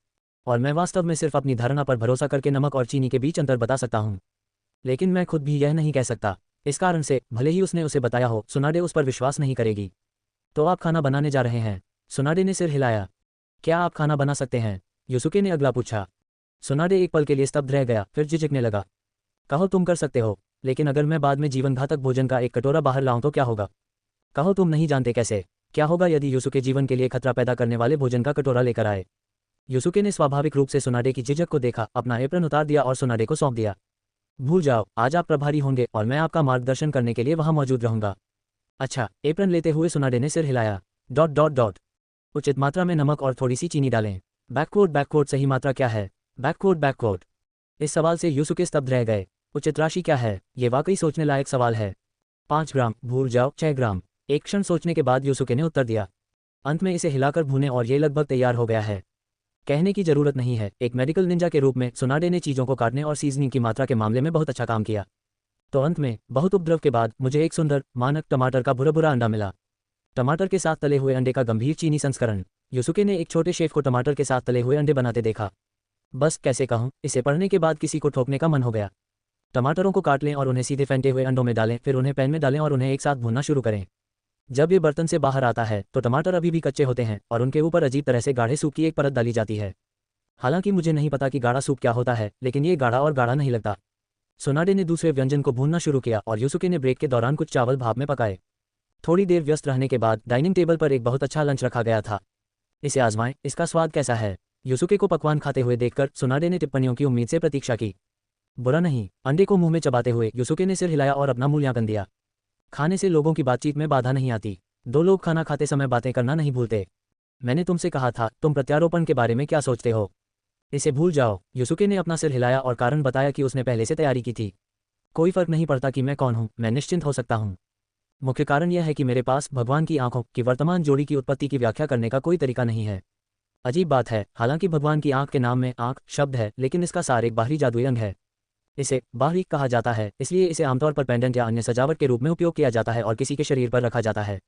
और मैं वास्तव में सिर्फ अपनी धारणा पर भरोसा करके नमक और चीनी के बीच अंतर बता सकता हूँ। लेकिन मैं खुद भी यह नहीं कह सकता। इस कारण से भले ही उसने उसे बताया हो, सुनाडे उस पर विश्वास नहीं करेगी। तो आप खाना बनाने जा रहे हैं? सुनाडे ने सिर हिलाया। क्या आप खाना बना सकते हैं? यूसुके ने अगला पूछा। सुनाडे एक पल के लिए स्तब्ध रह गया, फिर झिझकने लगा। कहो तुम कर सकते हो, लेकिन अगर मैं बाद में जीवन घातक भोजन का एक कटोरा बाहर लाऊं तो क्या होगा? कहो तुम नहीं जानते कैसे। क्या होगा यदि यूसुके जीवन के लिए खतरा पैदा करने वाले भोजन का कटोरा लेकर आए? यूसुके ने स्वाभाविक रूप से सुनाडे की झिझक को देखा, अपना एप्रन उतार दिया और सुनाडे को सौंप दिया। भूल जाओ, आज आप प्रभारी होंगे और मैं आपका मार्गदर्शन करने के लिए वहां मौजूद रहूंगा। अच्छा। एप्रन लेते हुए सुनाडे ने सिर हिलाया। ... उचित मात्रा में नमक और थोड़ी सी चीनी डालें। बैककोड सही मात्रा क्या है? बैककोड। इस सवाल से यूसुके स्तब्ध रह गए। उचित राशि क्या है? ये वाकई सोचने लायक सवाल है। 5 ग्राम, भूल जाओ 6 ग्राम। एक क्षण सोचने के बाद यूसुके ने उत्तर दिया। अंत में इसे हिलाकर भूने और ये लगभग तैयार हो गया है। कहने की जरूरत नहीं है, एक मेडिकल निंजा के रूप में सुनाडे ने चीज़ों को काटने और सीजनिंग की मात्रा के मामले में बहुत अच्छा काम किया। तो अंत में बहुत उपद्रव के बाद मुझे एक सुंदर मानक टमाटर का बुरा बुरा अंडा मिला। टमाटर के साथ तले हुए अंडे का गंभीर चीनी संस्करण। यूसुके ने एक छोटे शेफ को टमाटर के साथ तले हुए अंडे बनाते देखा। बस कैसे कहूँ, इसे पढ़ने के बाद किसी को ठोकने का मन हो गया। टमाटरों को काट लें और उन्हें सीधे फेंटे हुए अंडों में डालें, फिर उन्हें पैन में डालें और उन्हें एक साथ भूनना शुरू करें। जब ये बर्तन से बाहर आता है तो टमाटर अभी भी कच्चे होते हैं और उनके ऊपर अजीब तरह से गाढ़े सूप की एक परत डाली जाती है। हालांकि मुझे नहीं पता कि गाढ़ा सूप क्या होता है, लेकिन ये गाढ़ा और गाढ़ा नहीं लगता। सुनाडे ने दूसरे व्यंजन को भूनना शुरू किया और यूसुके ने ब्रेक के दौरान कुछ चावल भाप में पकाए। थोड़ी देर व्यस्त रहने के बाद डाइनिंग टेबल पर एक बहुत अच्छा लंच रखा गया था। इसे आजमाएं, इसका स्वाद कैसा है। यूसुके को पकवान खाते हुए देखकर सुनाडे ने टिप्पणियों की उम्मीद से प्रतीक्षा की। बुरा नहीं। अंडे को मुंह में चबाते हुए यूसुके ने सिर हिलाया और अपना मूल्यांकन दिया। खाने से लोगों की बातचीत में बाधा नहीं आती। दो लोग खाना खाते समय बातें करना नहीं भूलते। मैंने तुमसे कहा था, तुम प्रत्यारोपण के बारे में क्या सोचते हो। इसे भूल जाओ। यूसुके ने अपना सिर हिलाया और कारण बताया कि उसने पहले से तैयारी की थी। कोई फर्क नहीं पड़ता कि मैं कौन हूँ, मैं निश्चिंत हो सकता हूँ। मुख्य कारण यह है कि मेरे पास भगवान की आंखों की वर्तमान जोड़ी की उत्पत्ति की व्याख्या करने का कोई तरीका नहीं है। अजीब बात है, हालांकि भगवान की आंख के नाम में आंख शब्द है, लेकिन इसका सार एक बाहरी जादुई अंग है। इसे बाहरी कहा जाता है, इसलिए इसे आमतौर पर पेंडेंट या अन्य सजावट के रूप में उपयोग किया जाता है और किसी के शरीर पर रखा जाता है।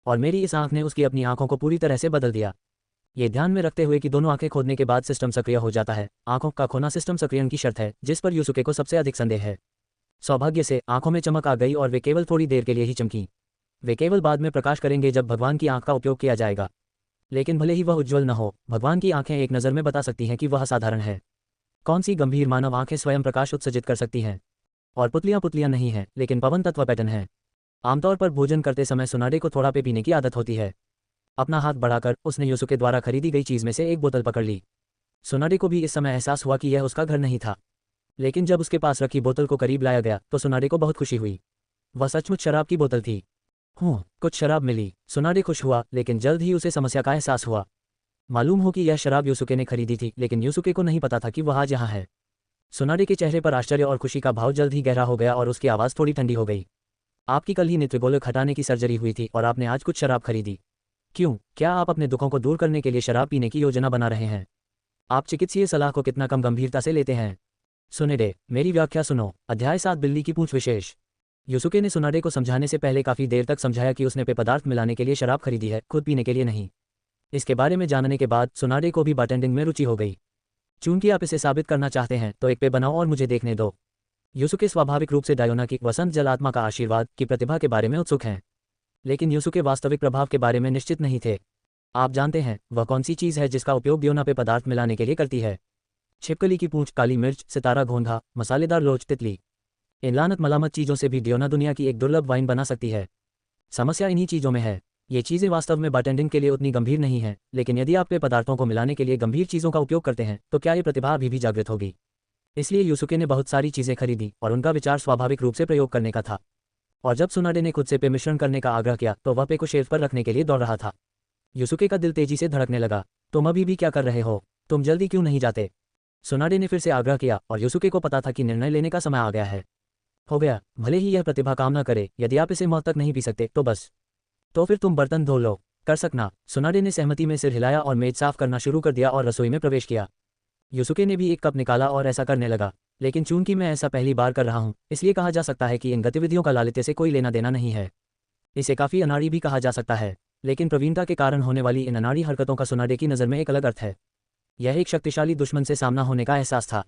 और मेरी इस आंख ने उसकी अपनी आंखों को पूरी तरह से बदल दिया। ये ध्यान में रखते हुए कि दोनों आंखें खोदने के बाद सिस्टम सक्रिय हो जाता है। आंखों का खोना सिस्टम सक्रियण की शर्त है, जिस पर यूसुके को सबसे अधिक संदेह है। सौभाग्य से आंखों में चमक आ गई और वे केवल थोड़ी देर के लिए ही चमकी। वे केवल बाद में प्रकाश करेंगे जब भगवान की आंख का उपयोग किया जाएगा। लेकिन भले ही वह उज्ज्वल न हो, भगवान की आंखें एक नज़र में बता सकती हैं कि वह साधारण है। कौन सी गंभीर मानव आंखें स्वयं प्रकाश उत्सर्जित कर सकती हैं। और पुतलियां पुतलियां नहीं हैं, लेकिन पवन तत्व पैटर्न है। आमतौर पर भोजन करते समय सुनाडे को थोड़ा पे पीने की आदत होती है। अपना हाथ बढ़ाकर उसने यूसुके द्वारा खरीदी गई चीज़ में से एक बोतल पकड़ ली। सुनाडे को भी इस समय एहसास हुआ कि यह उसका घर नहीं था। लेकिन जब उसके पास रखी बोतल को करीब लाया गया तो सुनाडे को बहुत खुशी हुई। वह सचमुच शराब की बोतल थी। कुछ शराब मिली। सुनाडे खुश हुआ, लेकिन जल्द ही उसे समस्या का एहसास हुआ। मालूम हो कि यह शराब यूसुके ने खरीदी थी, लेकिन यूसुके को नहीं पता था कि वह आज यहाँ है। सुनाडे के चेहरे पर आश्चर्य और खुशी का भाव जल्द ही गहरा हो गया और उसकी आवाज़ थोड़ी ठंडी हो गई। आपकी कल ही नेत्रगोलक हटाने की सर्जरी हुई थी और आपने आज कुछ शराब खरीदी। क्यों? क्या आप अपने दुखों को दूर करने के लिए शराब पीने की योजना बना रहे हैं? आप चिकित्सीय सलाह को कितना कम गंभीरता से लेते हैं। सुनाडे, मेरी व्याख्या सुनो। अध्याय 7, बिल्ली की पूंछ विशेष। यूसुके ने सुनाडे को समझाने से पहले काफ़ी देर तक समझाया कि उसने पेय पदार्थ मिलाने के लिए शराब खरीदी है, खुद पीने के लिए नहीं। इसके बारे में जानने के बाद सुनाडे को भी बारटेंडिंग में रुचि हो गई। चूंकि आप इसे साबित करना चाहते हैं तो एक पेय बनाओ और मुझे देखने दो। यूसुके स्वाभाविक रूप से डायोना की वसंत जल आत्मा का आशीर्वाद की प्रतिभा के बारे में उत्सुक हैं। लेकिन यूसुके वास्तविक प्रभाव के बारे में निश्चित नहीं थे। आप जानते हैं वह कौन सी चीज़ है जिसका उपयोग डायोना पेय पदार्थ मिलाने के लिए करती है? छिपकली की पूंछ, काली मिर्च, सितारा घोंघा, मसालेदार लोच, तितली। इन लानत मलामत चीज़ों से भी डायोना दुनिया की एक दुर्लभ वाइन बना सकती है। समस्या इन्हीं चीज़ों में है। ये चीज़ें वास्तव में बारटेंडिंग के लिए उतनी गंभीर नहीं हैं, लेकिन यदि आप पेय पदार्थों को मिलाने के लिए गंभीर चीज़ों का उपयोग करते हैं तो क्या ये प्रतिभा अभी भी जागृत होगी? इसलिए यूसुके ने बहुत सारी चीज़ें खरीदी और उनका विचार स्वाभाविक रूप से प्रयोग करने का था। और जब सुनाडे ने खुद से पेय मिश्रण करने का आग्रह किया तो वह पेय को शेल्फ पर रखने के लिए दौड़ रहा था। यूसुके का दिल तेजी से धड़कने लगा। तुम अभी भी क्या कर रहे हो? तुम जल्दी क्यों नहीं जाते? सुनाडे ने फिर से आग्रह किया और यूसुके को पता था कि निर्णय लेने का समय आ गया है। हो गया, भले ही यह प्रतिभा काम न करे। यदि आप इसे मौत तक नहीं पी सकते तो बस, तो फिर तुम बर्तन धो लो। कर सकना। सुनाडे ने सहमति में सिर हिलाया और मेज साफ करना शुरू कर दिया और रसोई में प्रवेश किया। यूसुके ने भी एक कप निकाला और ऐसा करने लगा। लेकिन चूंकि मैं ऐसा पहली बार कर रहा हूं, इसलिए कहा जा सकता है कि इन गतिविधियों का लालित्य से कोई लेना देना नहीं है। इसे काफ़ी अनाड़ी भी कहा जा सकता है, लेकिन प्रवीणता के कारण होने वाली इन अनाड़ी हरकतों का सुनाडे की नज़र में एक अलग अर्थ है। यह एक शक्तिशाली दुश्मन से सामना होने का एहसास था।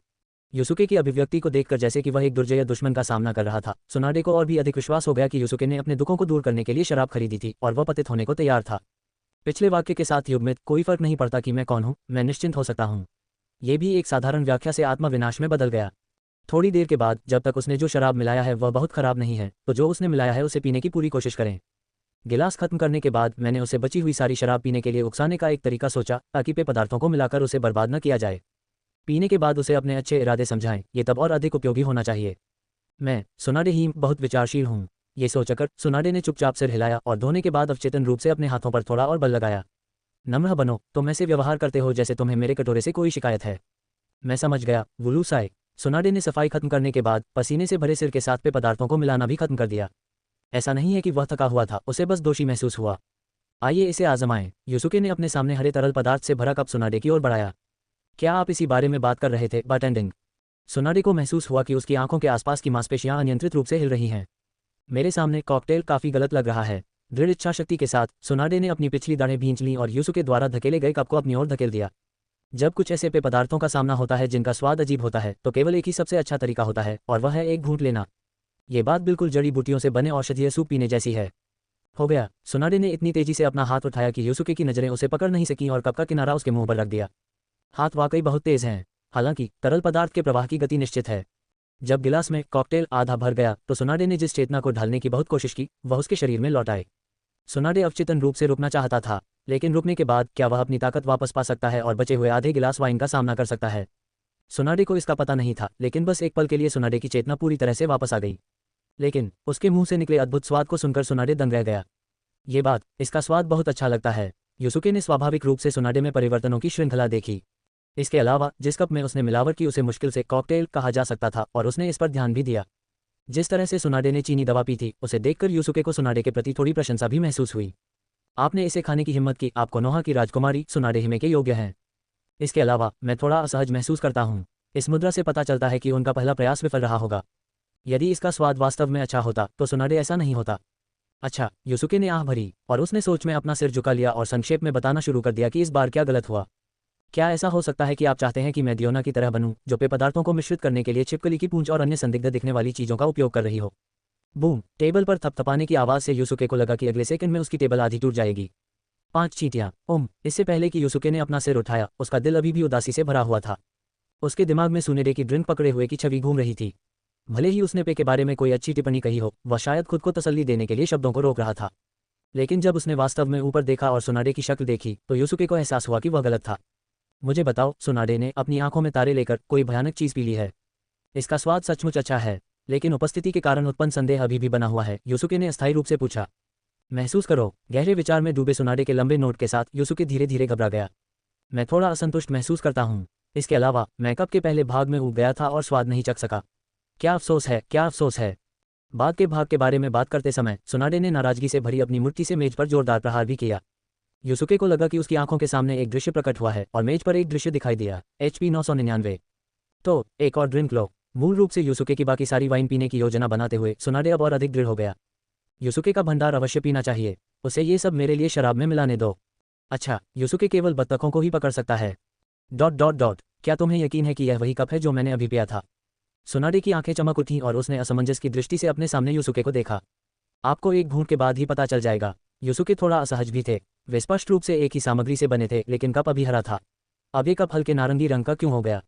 यूसुके की अभिव्यक्ति को देखकर जैसे कि वह एक दुर्जय दुश्मन का सामना कर रहा था, सुनाडे को और भी अधिक विश्वास हो गया कि यूसुके ने अपने दुखों को दूर करने के लिए शराब खरीदी थी और वह पतित होने को तैयार था। पिछले वाक्य के साथ युग्मित, कोई फर्क नहीं पड़ता कि मैं कौन हूँ, मैं निश्चिंत हो सकता हूँ। ये भी एक साधारण व्याख्या से आत्मविनाश में बदल गया। थोड़ी देर के बाद, जब तक उसने जो शराब मिलाया है वह बहुत खराब नहीं है, तो जो उसने मिलाया है उसे पीने की पूरी कोशिश करें। गिलास खत्म करने के बाद मैंने उसे बची हुई सारी शराब पीने के लिए उकसाने का एक तरीका सोचा, ताकि पेय पदार्थों को मिलाकर उसे बर्बाद न किया जाए। पीने के बाद उसे अपने अच्छे इरादे समझाएं, ये तब और अधिक उपयोगी होना चाहिए। मैं, सुनाडे ही, बहुत विचारशील हूँ। ये सोचकर सुनाडे ने चुपचाप सिर हिलाया और धोने के बाद अवचेतन रूप से अपने हाथों पर थोड़ा और बल लगाया। नम्र बनो, तुम ऐसे व्यवहार करते हो जैसे तुम्हें मेरे कटोरे से कोई शिकायत है। मैं समझ गया, वुलूसाई। सुनाडे ने सफाई खत्म करने के बाद पसीने से भरे सिर के साथ पेय पदार्थों को मिलाना भी खत्म कर दिया। ऐसा नहीं है कि वह थका हुआ था, उसे बस दोषी महसूस हुआ। आइए इसे आजमाएं। युसुके ने अपने सामने हरे तरल पदार्थ से भरा कप सुनाडे की ओर बढ़ाया। क्या आप इसी बारे में बात कर रहे थे, बारटेंडिंग? सुनाडे को महसूस हुआ कि उसकी आंखों के आसपास की मांसपेशियां अनियंत्रित रूप से हिल रही हैं। मेरे सामने कॉकटेल काफी गलत लग रहा है। दृढ़ इच्छा शक्ति के साथ सुनाडे ने अपनी पिछली दाढ़ें भींच लीं और युसुके द्वारा धकेले गए कप को अपनी ओर धकेल दिया। जब कुछ ऐसे पेय पदार्थों का सामना होता है जिनका स्वाद अजीब होता है, तो केवल एक ही सबसे अच्छा तरीका होता है, और वह है एक घूंट लेना। ये बात बिल्कुल जड़ी बूटियों से बने औषधीय सूप पीने जैसी है। हो गया। सुनाडे ने इतनी तेजी से अपना हाथ उठाया कि युसुके की नजरें उसे पकड़ नहीं सकीं और कप का किनारा उसके मुंह पर रख दिया। हाथ वाकई बहुत तेज हैं। हालांकि तरल पदार्थ के प्रवाह की गति निश्चित है। जब गिलास में कॉकटेल आधा भर गया तो सुनाडे ने जिस चेतना को ढालने की बहुत कोशिश की, वह उसके शरीर में लौट आए। सुनाडे अवचेतन रूप से रुकना चाहता था, लेकिन रुकने के बाद क्या वह अपनी ताकत वापस पा सकता है और बचे हुए आधे गिलास वाइन का सामना कर सकता है? सुनाडे को इसका पता नहीं था, लेकिन बस एक पल के लिए सुनाडे की चेतना पूरी तरह से वापस आ गई। लेकिन उसके मुंह से निकले अद्भुत स्वाद को सुनकर सुनाडे दंग रह गया। ये बात, इसका स्वाद बहुत अच्छा लगता है। युसुके ने स्वाभाविक रूप से सुनाडे में परिवर्तनों की श्रृंखला देखी। इसके अलावा जिस कप में उसने मिलावट की उसे मुश्किल से कॉकटेल कहा जा सकता था, और उसने इस पर ध्यान भी दिया। जिस तरह से सुनाडे ने चीनी दवा पी थी, उसे देखकर युसुके को सुनाडे के प्रति थोड़ी प्रशंसा भी महसूस हुई। आपने इसे खाने की हिम्मत की। आप कोनोहा की राजकुमारी सुनाडे हिमे के योग्य हैं। इसके अलावा मैं थोड़ा असहज महसूस करता हूँ। इस मुद्रा से पता चलता है कि उनका पहला प्रयास विफल रहा होगा। यदि इसका स्वाद वास्तव में अच्छा होता तो सुनाडे ऐसा नहीं होता। अच्छा, युसुके ने आह भरी, और उसने सोच में अपना सिर झुका लिया और संक्षेप में बताना शुरू कर दिया कि इस बार क्या गलत हुआ। क्या ऐसा हो सकता है कि आप चाहते हैं कि मैं दियोना की तरह बनूं, जो पेय पदार्थों को मिश्रित करने के लिए छिपकली की पूंछ और अन्य संदिग्ध दिखने वाली चीजों का उपयोग कर रही हो? बूम! टेबल पर थपथपाने की आवाज से युसुके को लगा कि अगले सेकंड में उसकी टेबल आधी टूट जाएगी। 5 चींटियां। इससे पहले कि युसुके ने अपना सिर उठाया, उसका दिल अभी भी उदासी से भरा हुआ था। उसके दिमाग में सुनेडे की ड्रिंक पकड़े हुए की छवि घूम रही थी। भले ही उसने पेय के बारे में कोई अच्छी टिप्पणी कही हो, वह शायद खुद को तसल्ली देने के लिए शब्दों को रोक रहा था। लेकिन जब उसने वास्तव में ऊपर देखा और सुनाडे की शक्ल देखी, तो युसुके को एहसास हुआ कि वह गलत था। मुझे बताओ, सुनाडे ने अपनी आंखों में तारे लेकर, कोई भयानक चीज पी ली है? इसका स्वाद सचमुच अच्छा है, लेकिन उपस्थिति के कारण उत्पन्न संदेह अभी भी बना हुआ है, युसुके ने अस्थायी रूप से पूछा। महसूस करो। गहरे विचार में डूबे सुनाडे के लंबे नोट के साथ युसुके धीरे धीरे घबरा गया। मैं थोड़ा असंतुष्ट महसूस करता हूँ। इसके अलावा मैं कप के पहले भाग में ऊब गया था और स्वाद नहीं चख सका। क्या अफसोस है, क्या अफसोस है। बाद के भाग के बारे में बात करते समय सुनाडे ने नाराजगी से भरी अपनी मुट्ठी से मेज पर जोरदार प्रहार भी किया। युसुके को लगा कि उसकी आंखों के सामने एक दृश्य प्रकट हुआ है, और मेज पर एक दृश्य दिखाई दिया। HP 999। तो एक और ड्रिंक लो। मूल रूप से युसुके की बाकी सारी वाइन पीने की योजना बनाते हुए सुनाडे अब और अधिक दृढ़ हो गया। युसुके का भंडार अवश्य पीना चाहिए। उसे ये सब मेरे लिए शराब में मिलाने दो। अच्छा, युसुके केवल बत्तखों को ही पकड़ सकता है। ... क्या तुम्हें यकीन है कि यह वही कप है जो मैंने अभी पिया था? सुनाडे की आंखें चमक उठीं और उसने असमंजस की दृष्टि से अपने सामने युसुके को देखा। आपको एक घूंट के बाद ही पता चल जाएगा। युसुके थोड़ा असहज भी थे। वे स्पष्ट रूप से एक ही सामग्री से बने थे, लेकिन कप अभी हरा था। अब ये कप हल्के नारंगी रंग का क्यों हो गया?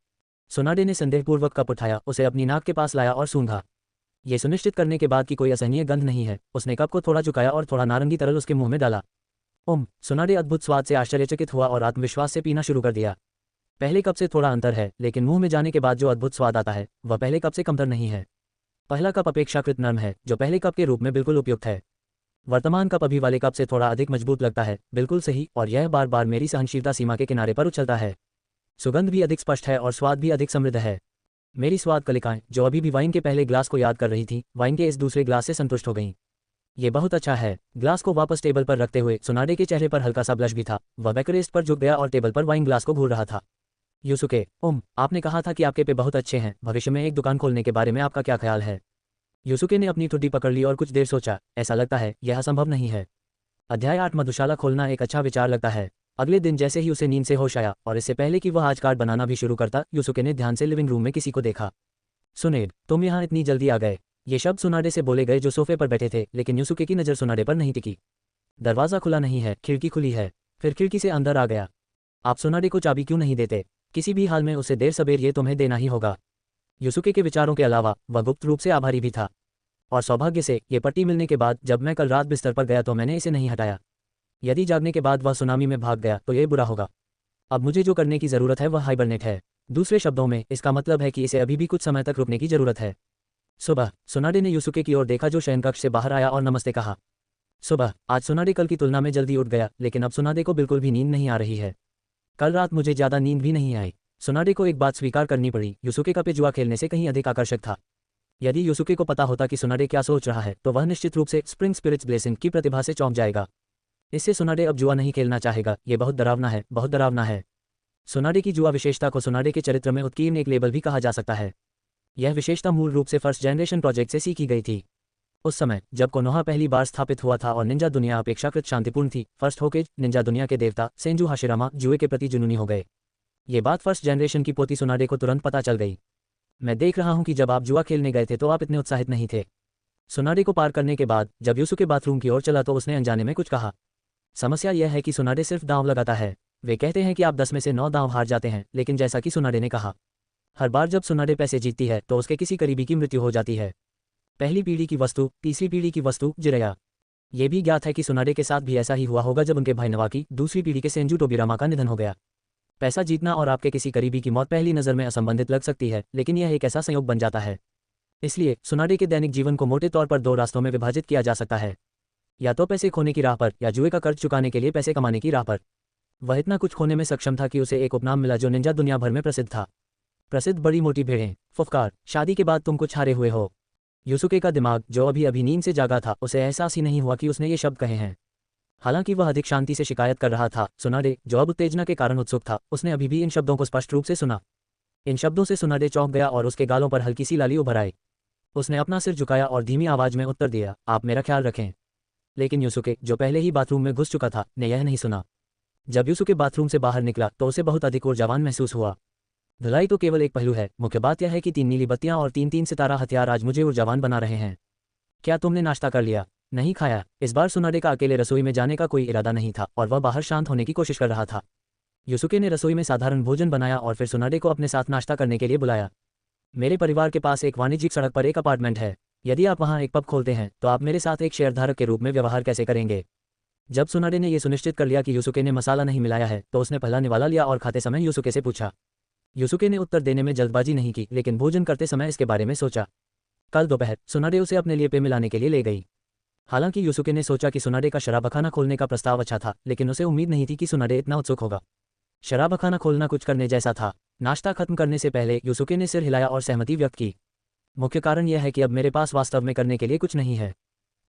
सुनाडे ने संदेहपूर्वक कप उठाया, उसे अपनी नाक के पास लाया और सूंघा। ये सुनिश्चित करने के बाद कि कोई असहनीय गंध नहीं है, उसने कप को थोड़ा झुकाया और थोड़ा नारंगी तरल उसके मुंह में डाला। सुनाडे अद्भुत स्वाद से आश्चर्यचकित हुआ और आत्मविश्वास से पीना शुरू कर दिया। पहले कप से थोड़ा अंतर है, लेकिन मुंह में जाने के बाद जो अद्भुत स्वाद आता है, वह पहले कप से कमतर नहीं है। पहला कप अपेक्षाकृत नरम है, जो पहले कप के रूप में बिल्कुल उपयुक्त है। वर्तमान कप अभी वाले कप से थोड़ा अधिक मजबूत लगता है, बिल्कुल सही, और यह बार बार मेरी सहनशीलता सीमा के किनारे पर उछलता है। सुगंध भी अधिक स्पष्ट है और स्वाद भी अधिक समृद्ध है। मेरी स्वाद कलिकाएं, जो अभी भी वाइन के पहले ग्लास को याद कर रही थीं, वाइन के इस दूसरे ग्लास से संतुष्ट हो गईं। ये बहुत अच्छा है। ग्लास को वापस टेबल पर रखते हुए सुनाडे के चेहरे पर हल्का सा ब्लश भी था। वह बैकरेस्ट पर झुक गया और टेबल पर वाइन ग्लास को घूर रहा था। युसुके, आपने कहा था कि आपके पेय बहुत अच्छे हैं। भविष्य में एक दुकान खोलने के बारे में आपका क्या ख्याल है? युसुके ने अपनी ठुड्डी पकड़ ली और कुछ देर सोचा। ऐसा लगता है यह असंभव नहीं है। अध्याय 8 मधुशाला खोलना एक अच्छा विचार लगता है। अगले दिन जैसे ही उसे नींद से होश आया, और इससे पहले कि वह आज कार्ड बनाना भी शुरू करता, युसुके ने ध्यान से लिविंग रूम में किसी को देखा। सुनेड, तुम यहाँ इतनी जल्दी आ गए। ये शब्द सुनाडे से बोले गए जो सोफे पर बैठे थे, लेकिन युसुके की नज़र सुनाडे पर नहीं टिकी। दरवाज़ा खुला नहीं है, खिड़की खुली है। फिर खिड़की से अंदर आ गया। आप सुनाडे को चाबी क्यों नहीं देते? किसी भी हाल में उसे देर सबेर ये तुम्हें देना ही होगा। युसुके के विचारों के अलावा वह गुप्त रूप से आभारी भी था। और सौभाग्य से ये पट्टी मिलने के बाद जब मैं कल रात बिस्तर पर गया तो मैंने इसे नहीं हटाया। यदि जागने के बाद वह सुनामी में भाग गया तो ये बुरा होगा। अब मुझे जो करने की ज़रूरत है वह हाइबरनेट है। दूसरे शब्दों में इसका मतलब है कि इसे अभी भी कुछ समय तक रुकने की ज़रूरत है। सुबह, सुनाडे ने युसुके की ओर देखा जो शयनकक्ष से बाहर आया और नमस्ते कहा। सुबह, आज सुनाडे कल की तुलना में जल्दी उठ गया, लेकिन अब सुनाडे को बिल्कुल भी नींद नहीं आ रही है। कल रात मुझे ज़्यादा नींद भी नहीं आई। सुनाडे को एक बात स्वीकार करनी पड़ी, युसुके का पेय जुआ खेलने से कहीं अधिक आकर्षक था। यदि यूसुके को पता होता कि सुनाडे क्या सोच रहा है तो वह निश्चित रूप से स्प्रिंग स्पिरिट्स ब्लेसिंग की प्रतिभा से चौंक जाएगा। इससे सुनाडे अब जुआ नहीं खेलना चाहेगा। ये बहुत डरावना है, बहुत डरावना है। सुनाडे की जुआ विशेषता को सुनाडे के चरित्र में उत्कीर्ण एक लेबल भी कहा जा सकता है। यह विशेषता मूल रूप से फर्स्ट जनरेशन प्रोजेक्ट से सीखी गई थी। उस समय जब कोनोहा पहली बार स्थापित हुआ था और निंजा दुनिया अपेक्षाकृत शांतिपूर्ण थी, फर्स्ट होकेज निंजा दुनिया के देवता सेंजू हाशिरामा जुए के प्रति जुनूनी हो गए। ये बात फर्स्ट जनरेशन की पोती सुनाडे को तुरंत पता चल गई। मैं देख रहा हूं कि जब आप जुआ खेलने गए थे तो आप इतने उत्साहित नहीं थे। सुनाडे को पार करने के बाद जब यूसुके बाथरूम की ओर चला तो उसने अनजाने में कुछ कहा। समस्या यह है कि सुनाडे सिर्फ दांव लगाता है। वे कहते हैं कि आप 10 में से 9 दांव हार जाते हैं, लेकिन जैसा कि सुनाडे ने कहा, हर बार जब सुनाडे पैसे जीतती है तो उसके किसी करीबी की मृत्यु हो जाती है। पहली पीढ़ी की वस्तु, तीसरी पीढ़ी की वस्तु जिरया। ये भी ज्ञात है कि सुनाडे के साथ भी ऐसा ही हुआ होगा जब उनके भाई नवाकी दूसरी पीढ़ी के सेंजू टोबिरामा का निधन हो गया। पैसा जीतना और आपके किसी करीबी की मौत पहली नज़र में असंबंधित लग सकती है, लेकिन यह एक ऐसा संयोग बन जाता है। इसलिए सुनाडे के दैनिक जीवन को मोटे तौर पर 2 रास्तों में विभाजित किया जा सकता है, या तो पैसे खोने की राह पर या जुए का कर्ज चुकाने के लिए पैसे कमाने की राह पर। वह इतना कुछ खोने में सक्षम था कि उसे एक उपनाम मिला जो निंजा दुनिया भर में प्रसिद्ध था। प्रसिद्ध बड़ी मोटी भेड़ें, फुफकार, शादी के बाद तुम कुछ हारे हुए हो। यूसुके का दिमाग जो अभी नींद से जागा था, उसे एहसास ही नहीं हुआ कि उसने ये शब्द कहे हैं। हालांकि वह अधिक शांति से शिकायत कर रहा था, सुनाडे जो अब उत्तेजना के कारण उत्सुक था, उसने अभी भी इन शब्दों को स्पष्ट रूप से सुना। इन शब्दों से सुनाडे चौंक गया और उसके गालों पर हल्की सी लाली उभर आई। उसने अपना सिर झुकाया और धीमी आवाज में उत्तर दिया, आप मेरा ख्याल रखें। लेकिन यूसुके जो पहले ही बाथरूम में घुस चुका था, ने यह नहीं सुना। जब यूसुके बाथरूम से बाहर निकला तो उसे बहुत अधिक ऊर्जावान महसूस हुआ। धुलाई तो केवल एक पहलू है, मुख्य बात यह है कि 3 नीली बत्तियां और 3 सितारा हथियार आज मुझे ऊर्जावान बना रहे हैं। क्या तुमने नाश्ता कर लिया? नहीं खाया। इस बार सुनाडे का अकेले रसोई में जाने का कोई इरादा नहीं था और वह बाहर शांत होने की कोशिश कर रहा था। यूसुके ने रसोई में साधारण भोजन बनाया और फिर सुनाडे को अपने साथ नाश्ता करने के लिए बुलाया। मेरे परिवार के पास एक वाणिज्यिक सड़क पर एक अपार्टमेंट है। यदि आप वहाँ एक पब खोलते हैं तो आप मेरे साथ एक शेयरधारक के रूप में व्यवहार कैसे करेंगे? जब सुनाडे ने यह सुनिश्चित कर लिया कि यूसुके ने मसाला नहीं मिलाया है तो उसने पहला निवाला लिया और खाते समय यूसुके से पूछा। यूसुके ने उत्तर देने में जल्दबाजी नहीं की, लेकिन भोजन करते समय इसके बारे में सोचा। कल दोपहर सुनाडे उसे अपने लिए पेय मिलाने के लिए ले गई। हालांकि यूसुके ने सोचा कि सुनाडे का शराबखाना खोलने का प्रस्ताव अच्छा था, लेकिन उसे उम्मीद नहीं थी कि सुनाडे इतना उत्सुक होगा। शराबखाना खोलना कुछ करने जैसा था। नाश्ता खत्म करने से पहले यूसुके ने सिर हिलाया और सहमति व्यक्त की। मुख्य कारण यह है कि अब मेरे पास वास्तव में करने के लिए कुछ नहीं है,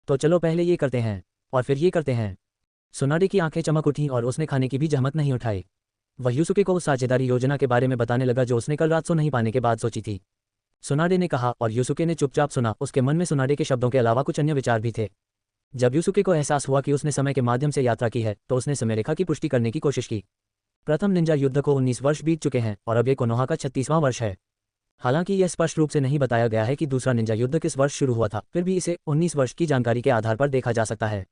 तो चलो पहले ये करते हैं और फिर ये करते हैं। सुनाडे की आंखें चमक उठीं और उसने खाने की भी जहमत नहीं उठाई। वह यूसुके को उस साझेदारी योजना के बारे में बताने लगा जो उसने कल रात सो नहीं पाने के बाद सोची थी। सुनाडे ने कहा और यूसुके ने चुपचाप सुना। उसके मन में सुनाडे के शब्दों के अलावा कुछ अन्य विचार भी थे। जब यूसुके को एहसास हुआ कि उसने समय के माध्यम से यात्रा की है तो उसने समयरेखा की पुष्टि करने की कोशिश की। प्रथम निंजा युद्ध को 19 वर्ष बीत चुके हैं और अब ये कोनोहा का 36वां वर्ष है। हालांकि यह स्पष्ट रूप से नहीं बताया गया है कि दूसरा निंजा युद्ध किस वर्ष शुरू हुआ था, फिर भी इसे 19 वर्ष की जानकारी के आधार पर देखा जा सकता है।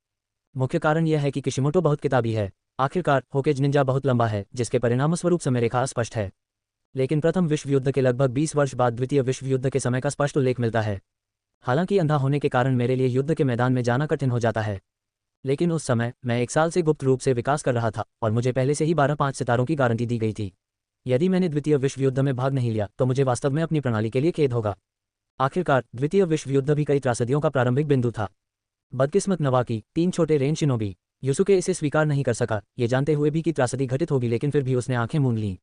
मुख्य कारण यह है कि किशिमोटो बहुत किताबी है। आखिरकार होकेज निंजा बहुत लंबा है, जिसके परिणामस्वरूप समयरेखा अस्पष्ट है। लेकिन प्रथम विश्व युद्ध के लगभग 20 वर्ष बाद द्वितीय विश्व युद्ध के समय का स्पष्ट उल्लेख मिलता है। हालांकि अंधा होने के कारण मेरे लिए युद्ध के मैदान में जाना कठिन हो जाता है, लेकिन उस समय मैं 1 साल से गुप्त रूप से विकास कर रहा था और मुझे पहले से ही 12-5 सितारों की गारंटी दी गई थी। यदि मैंने द्वितीय विश्व युद्ध में भाग नहीं लिया तो मुझे वास्तव में अपनी प्रणाली के लिए खेद होगा। आखिरकार द्वितीय विश्व युद्ध भी कई त्रासदियों का प्रारंभिक बिंदु था। बदकिस्मत नवाकी, 3 छोटे रेन शिनोबी। यूसुके इसे स्वीकार नहीं कर सका, ये जानते हुए भी कि त्रासदी घटित होगी, लेकिन फिर भी उसने आंखें मूंद लीं।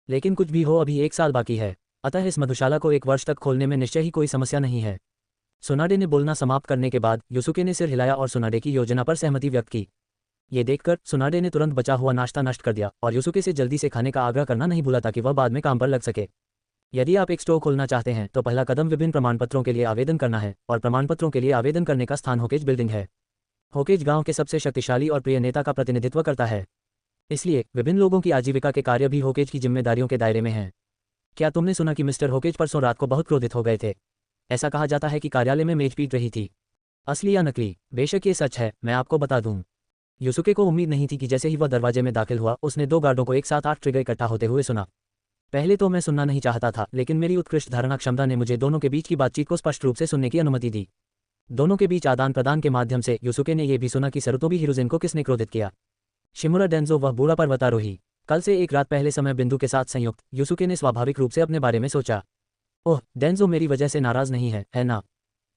लेकिन कुछ भी हो, अभी 1 साल बाकी है, अतः इस मधुशाला को 1 वर्ष तक खोलने में निश्चय ही कोई समस्या नहीं है। सुनाडे ने बोलना समाप्त करने के बाद यूसुके ने सिर हिलाया और सुनाडे की योजना पर सहमति व्यक्त की। ये देखकर सुनाडे ने तुरंत बचा हुआ नाश्ता नष्ट कर दिया और यूसुके से जल्दी से खाने का आग्रह करना नहीं भूला ताकि वह बाद में काम पर लग सके। यदि आप एक स्टोर खोलना चाहते हैं तो पहला कदम विभिन्न प्रमाणपत्रों के लिए आवेदन करना है, और प्रमाणपत्रों के लिए आवेदन करने का स्थान होकेज बिल्डिंग है। होकेज गांव के सबसे शक्तिशाली और प्रिय नेता का प्रतिनिधित्व करता है, इसलिए विभिन्न लोगों की आजीविका के कार्य भी होकेज की जिम्मेदारियों के दायरे में हैं। क्या तुमने सुना कि मिस्टर होकेज परसों रात को बहुत क्रोधित हो गए थे? ऐसा कहा जाता है कि कार्यालय में मेज पीट रही थी। असली या नकली? बेशक ये सच है, मैं आपको बता दूं। यूसुके को उम्मीद नहीं थी कि जैसे ही वह दरवाजे में दाखिल हुआ उसने 2 गार्डों को एक साथ 8 ट्रिगर इकट्ठा होते हुए सुना। पहले तो मैं सुनना नहीं चाहता था, लेकिन मेरी उत्कृष्ट धारणा क्षमता ने मुझे दोनों के बीच की बातचीत को स्पष्ट रूप से सुनने की अनुमति दी। दोनों के बीच आदान प्रदान के माध्यम से यूसुके ने यह भी सुना कि सरुतोबी हिरुजिन को किसने क्रोधित किया। शिमुरा डेंजो, वह बूढ़ा पर्वतारोही। कल से 1 रात पहले समय बिंदु के साथ संयुक्त यूसुके ने स्वाभाविक रूप से अपने बारे में सोचा। ओह, डेंजो मेरी वजह से नाराज नहीं है ना?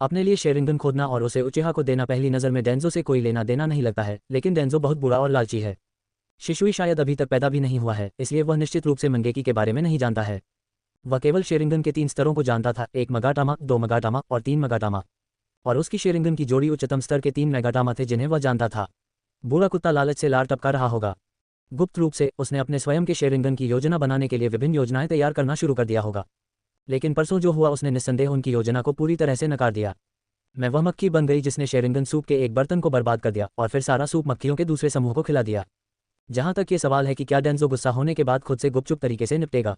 अपने लिए शेरिंगन खोदना और उसे उचिहा को देना पहली नज़र में डेंजो से कोई लेना देना नहीं लगता है, लेकिन डेंजो बहुत बुरा और लालची है। शिशुई शायद अभी तक पैदा भी नहीं हुआ है, इसलिए वह निश्चित रूप से मंगेकी के बारे में नहीं जानता है। वह केवल शेरिंगन के 3 स्तरों को जानता था, 1 मगाटामा, 2 मगाटामा और 3 मगाटामा, और उसकी शेरिंगन की जोड़ी उच्चतम स्तर के 3 मेगाटामा थे जिन्हें वह जानता था। बूढ़ा कुत्ता लालच से लार टपका रहा होगा। गुप्त रूप से उसने अपने स्वयं के शेरिंगन की योजना बनाने के लिए विभिन्न योजनाएं तैयार करना शुरू कर दिया होगा, लेकिन परसों जो हुआ उसने निस्संदेह उनकी योजना को पूरी तरह से नकार दिया। मैं वह मक्खी बन गई जिसने शेरिंगन सूप के एक बर्तन को बर्बाद कर दिया और फिर सारा सूप मक्खियों के दूसरे समूह को खिला दिया। जहां तक ये सवाल है कि क्या डेंजो गुस्सा होने के बाद खुद से गुपचुप तरीके से निपटेगा,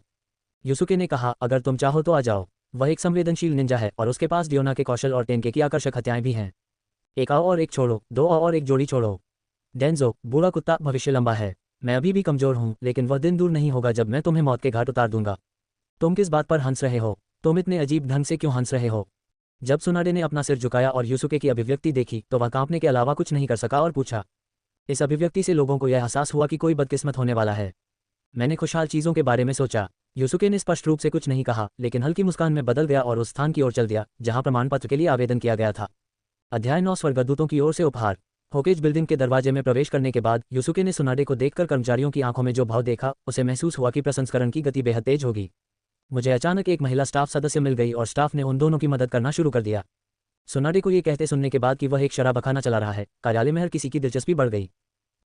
यूसुके ने कहा, अगर तुम चाहो तो आ जाओ। वह एक संवेदनशील निंजा है और उसके पास डियोना के कौशल और टेनके की आकर्षक हत्याएं भी हैं। एक आओ और एक छोड़ो, 2 आओ और एक जोड़ी छोड़ो। डेंजो, बूढ़ा कुत्ता, भविष्य लंबा है। मैं अभी भी कमजोर हूं, लेकिन वह दिन दूर नहीं होगा जब मैं तुम्हें मौत के घाट उतार दूंगा। तुम किस बात पर हंस रहे हो? तुम इतने अजीब ढंग से क्यों हंस रहे हो? जब सुनाडे ने अपना सिर झुकाया और यूसुके की अभिव्यक्ति देखी तो वह कांपने के अलावा कुछ नहीं कर सका और पूछा। इस अभिव्यक्ति से लोगों को यह एहसास हुआ कि कोई बदकिस्मत होने वाला है। मैंने खुशहाल चीज़ों के बारे में सोचा। यूसुके ने स्पष्ट रूप से कुछ नहीं कहा, लेकिन हल्की मुस्कान में बदल गया और उस स्थान की ओर चल दिया जहां प्रमाण पत्र के लिए आवेदन किया गया था। अध्याय 9 स्वर्गदूतों की ओर से उपहार। होकेज बिल्डिंग के दरवाजे में प्रवेश करने के बाद यूसुके ने सुनाडे को देखकर कर्मचारियों की आंखों में जो भाव देखा, उसे महसूस हुआ कि प्रसंस्करण की गति बेहद तेज होगी। मुझे अचानक एक महिला स्टाफ सदस्य मिल गई और स्टाफ ने उन दोनों की मदद करना शुरू कर दिया। सुनाडे को ये कहते सुनने के बाद कि वह एक शराबखाना चला रहा है, कार्यालय में हर किसी की दिलचस्पी बढ़ गई।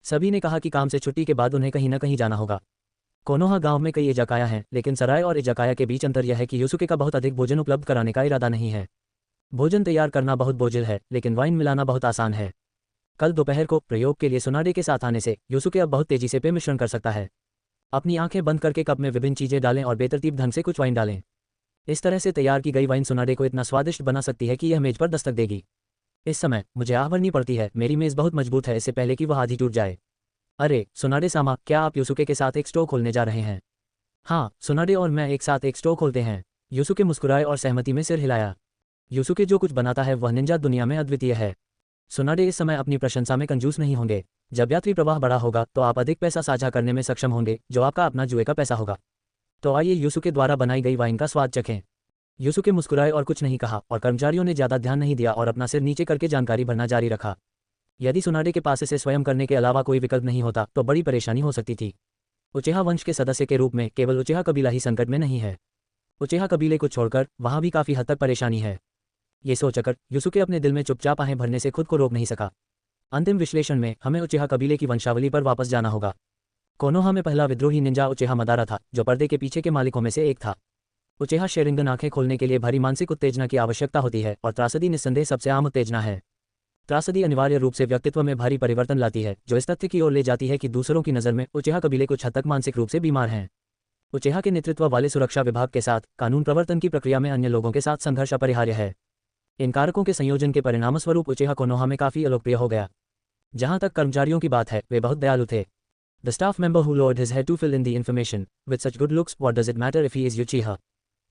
सभी ने कहा कि काम से छुट्टी के बाद उन्हें कहीं न कहीं जाना होगा। कोनोहा गांव में कई इजाकाया हैं, लेकिन सराय और इजाकाया के बीच अंतर यह है कि यूसुके का बहुत अधिक भोजन उपलब्ध कराने का इरादा नहीं है। भोजन तैयार करना बहुत बोझिल है, लेकिन वाइन मिलाना बहुत आसान है। कल दोपहर को प्रयोग के लिए सुनाडे के साथ आने से यूसुके अब बहुत तेजी से पेय मिश्रण कर सकता है। अपनी आंखें बंद करके कप में विभिन्न चीजें डालें और बेतरतीब ढंग से कुछ वाइन डालें। इस तरह से तैयार की गई वाइन सुनाडे को इतना स्वादिष्ट बना सकती है कि यह मेज पर दस्तक देगी। इस समय मुझे आह भरनी पड़ती है, मेरी मेज बहुत मजबूत है, इससे पहले कि वह आधी टूट जाए। अरे सुनाडे सामा, क्या आप यूसुके के साथ एक स्टोर खोलने जा रहे हैं? हाँ, सुनाडे और मैं एक साथ एक स्टोर खोलते हैं। यूसुके मुस्कुराए और सहमति में सिर हिलाया। यूसुके जो कुछ बनाता है वह निंजा दुनिया में अद्वितीय है। सुनाडे इस समय अपनी प्रशंसा में कंजूस नहीं होंगे। जब यात्री प्रवाह बढ़ा होगा तो आप अधिक पैसा साझा करने में सक्षम होंगे, जो आपका अपना जुए का पैसा होगा। तो आइए यूसुके द्वारा बनाई गई वाइन का स्वाद चखें। यूसुके मुस्कुराए और कुछ नहीं कहा, और कर्मचारियों ने ज्यादा ध्यान नहीं दिया और अपना सिर नीचे करके जानकारी भरना जारी रखा। यदि सुनाडे के पास इसे स्वयं करने के अलावा कोई विकल्प नहीं होता तो बड़ी परेशानी हो सकती थी। उचेहा वंश के सदस्य के रूप में केवल उचेहा कबीला ही संकट में नहीं है। उचेहा कबीले को छोड़कर वहां भी काफी हद तक परेशानी है। ये सोचकर यूसुके अपने दिल में चुपचाप आहें भरने से खुद को रोक नहीं सका। अंतिम विश्लेषण में हमें उचेहा कबीले की वंशावली पर वापस जाना होगा। कोनोहा में पहला विद्रोही निंजा उचेहा मदारा था, जो पर्दे के पीछे के मालिकों में से एक था। उचेहा शेरिंगन आंखें खोलने के लिए भारी मानसिक उत्तेजना की आवश्यकता होती है, और त्रासदी निस्संदेह सबसे आम उत्तेजना है। त्रासदी अनिवार्य रूप से व्यक्तित्व में भारी परिवर्तन लाती है, जो इस तथ्य की ओर ले जाती है कि दूसरों की नज़र में उचेहा कबीले कुछ हद तक मानसिक रूप से बीमार हैं। उचेहा के नेतृत्व वाले सुरक्षा विभाग के साथ कानून प्रवर्तन की प्रक्रिया में अन्य लोगों के साथ संघर्ष अपरिहार्य है। इन कारकों के संयोजन के परिणामस्वरूप उचेहा कोनोहा में काफी अलोकप्रिय हो गया। जहां तक कर्मचारियों की बात है, वे बहुत दयालु थे। The staff member who lowered his head to fill in the information, with such good looks, what does it matter if he is Uchiha?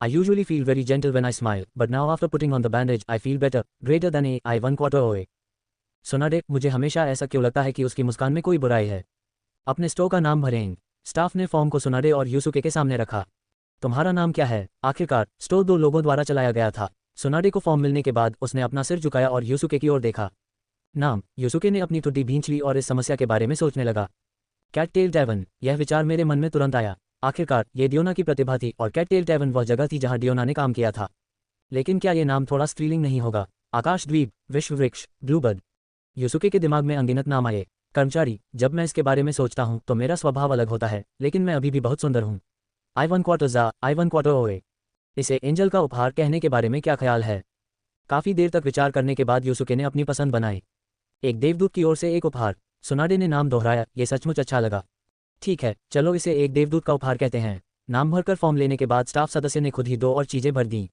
I usually feel very gentle when I smile, but now after putting on the bandage, I feel better, greater than I 1/4 OA. सुनाडे, मुझे हमेशा ऐसा क्यों लगता है कि उसकी मुस्कान में कोई बुराई है? अपने स्टोर का नाम भरें। स्टाफ ने फॉर्म को सुनाडे और यूसुके के सामने रखा। तुम्हारा नाम क्या है? आखिरकार स्टोर 2 लोगों द्वारा चलाया गया था। सुनाडे को फॉर्म मिलने के बाद उसने अपना सिर झुकाया और यूसुके की ओर देखा। नाम? यूसुके ने अपनी ठुड्डी भींच ली और इस समस्या के बारे में सोचने लगा। कैटटेल टैवन, यह विचार मेरे मन में तुरंत आया। आखिरकार ये डियोना की प्रतिभा थी और कैटटेल टैवन वह जगह थी जहां डियोना ने काम किया था। लेकिन क्या ये नाम थोड़ा स्त्रीलिंग नहीं होगा? आकाश द्वीप, विश्व वृक्ष, ब्लूबर्ड। यूसुके के दिमाग में अनगिनत नाम आए। कर्मचारी, जब मैं इसके बारे में सोचता हूं तो मेरा स्वभाव अलग होता है, लेकिन मैं अभी भी बहुत सुंदर हूं। I 1/4 OA। इसे एंजल का उपहार कहने के बारे में क्या ख्याल है? काफी देर तक विचार करने के बाद यूसुके ने अपनी पसंद बनाई। एक देवदूत की ओर से एक उपहार। सुनाडे ने नाम दोहराया, ये सचमुच अच्छा लगा। ठीक है, चलो इसे एक देवदूत का उपहार कहते हैं। नाम भरकर फॉर्म लेने के बाद स्टाफ सदस्य ने खुद ही 2 और चीजें भर दी।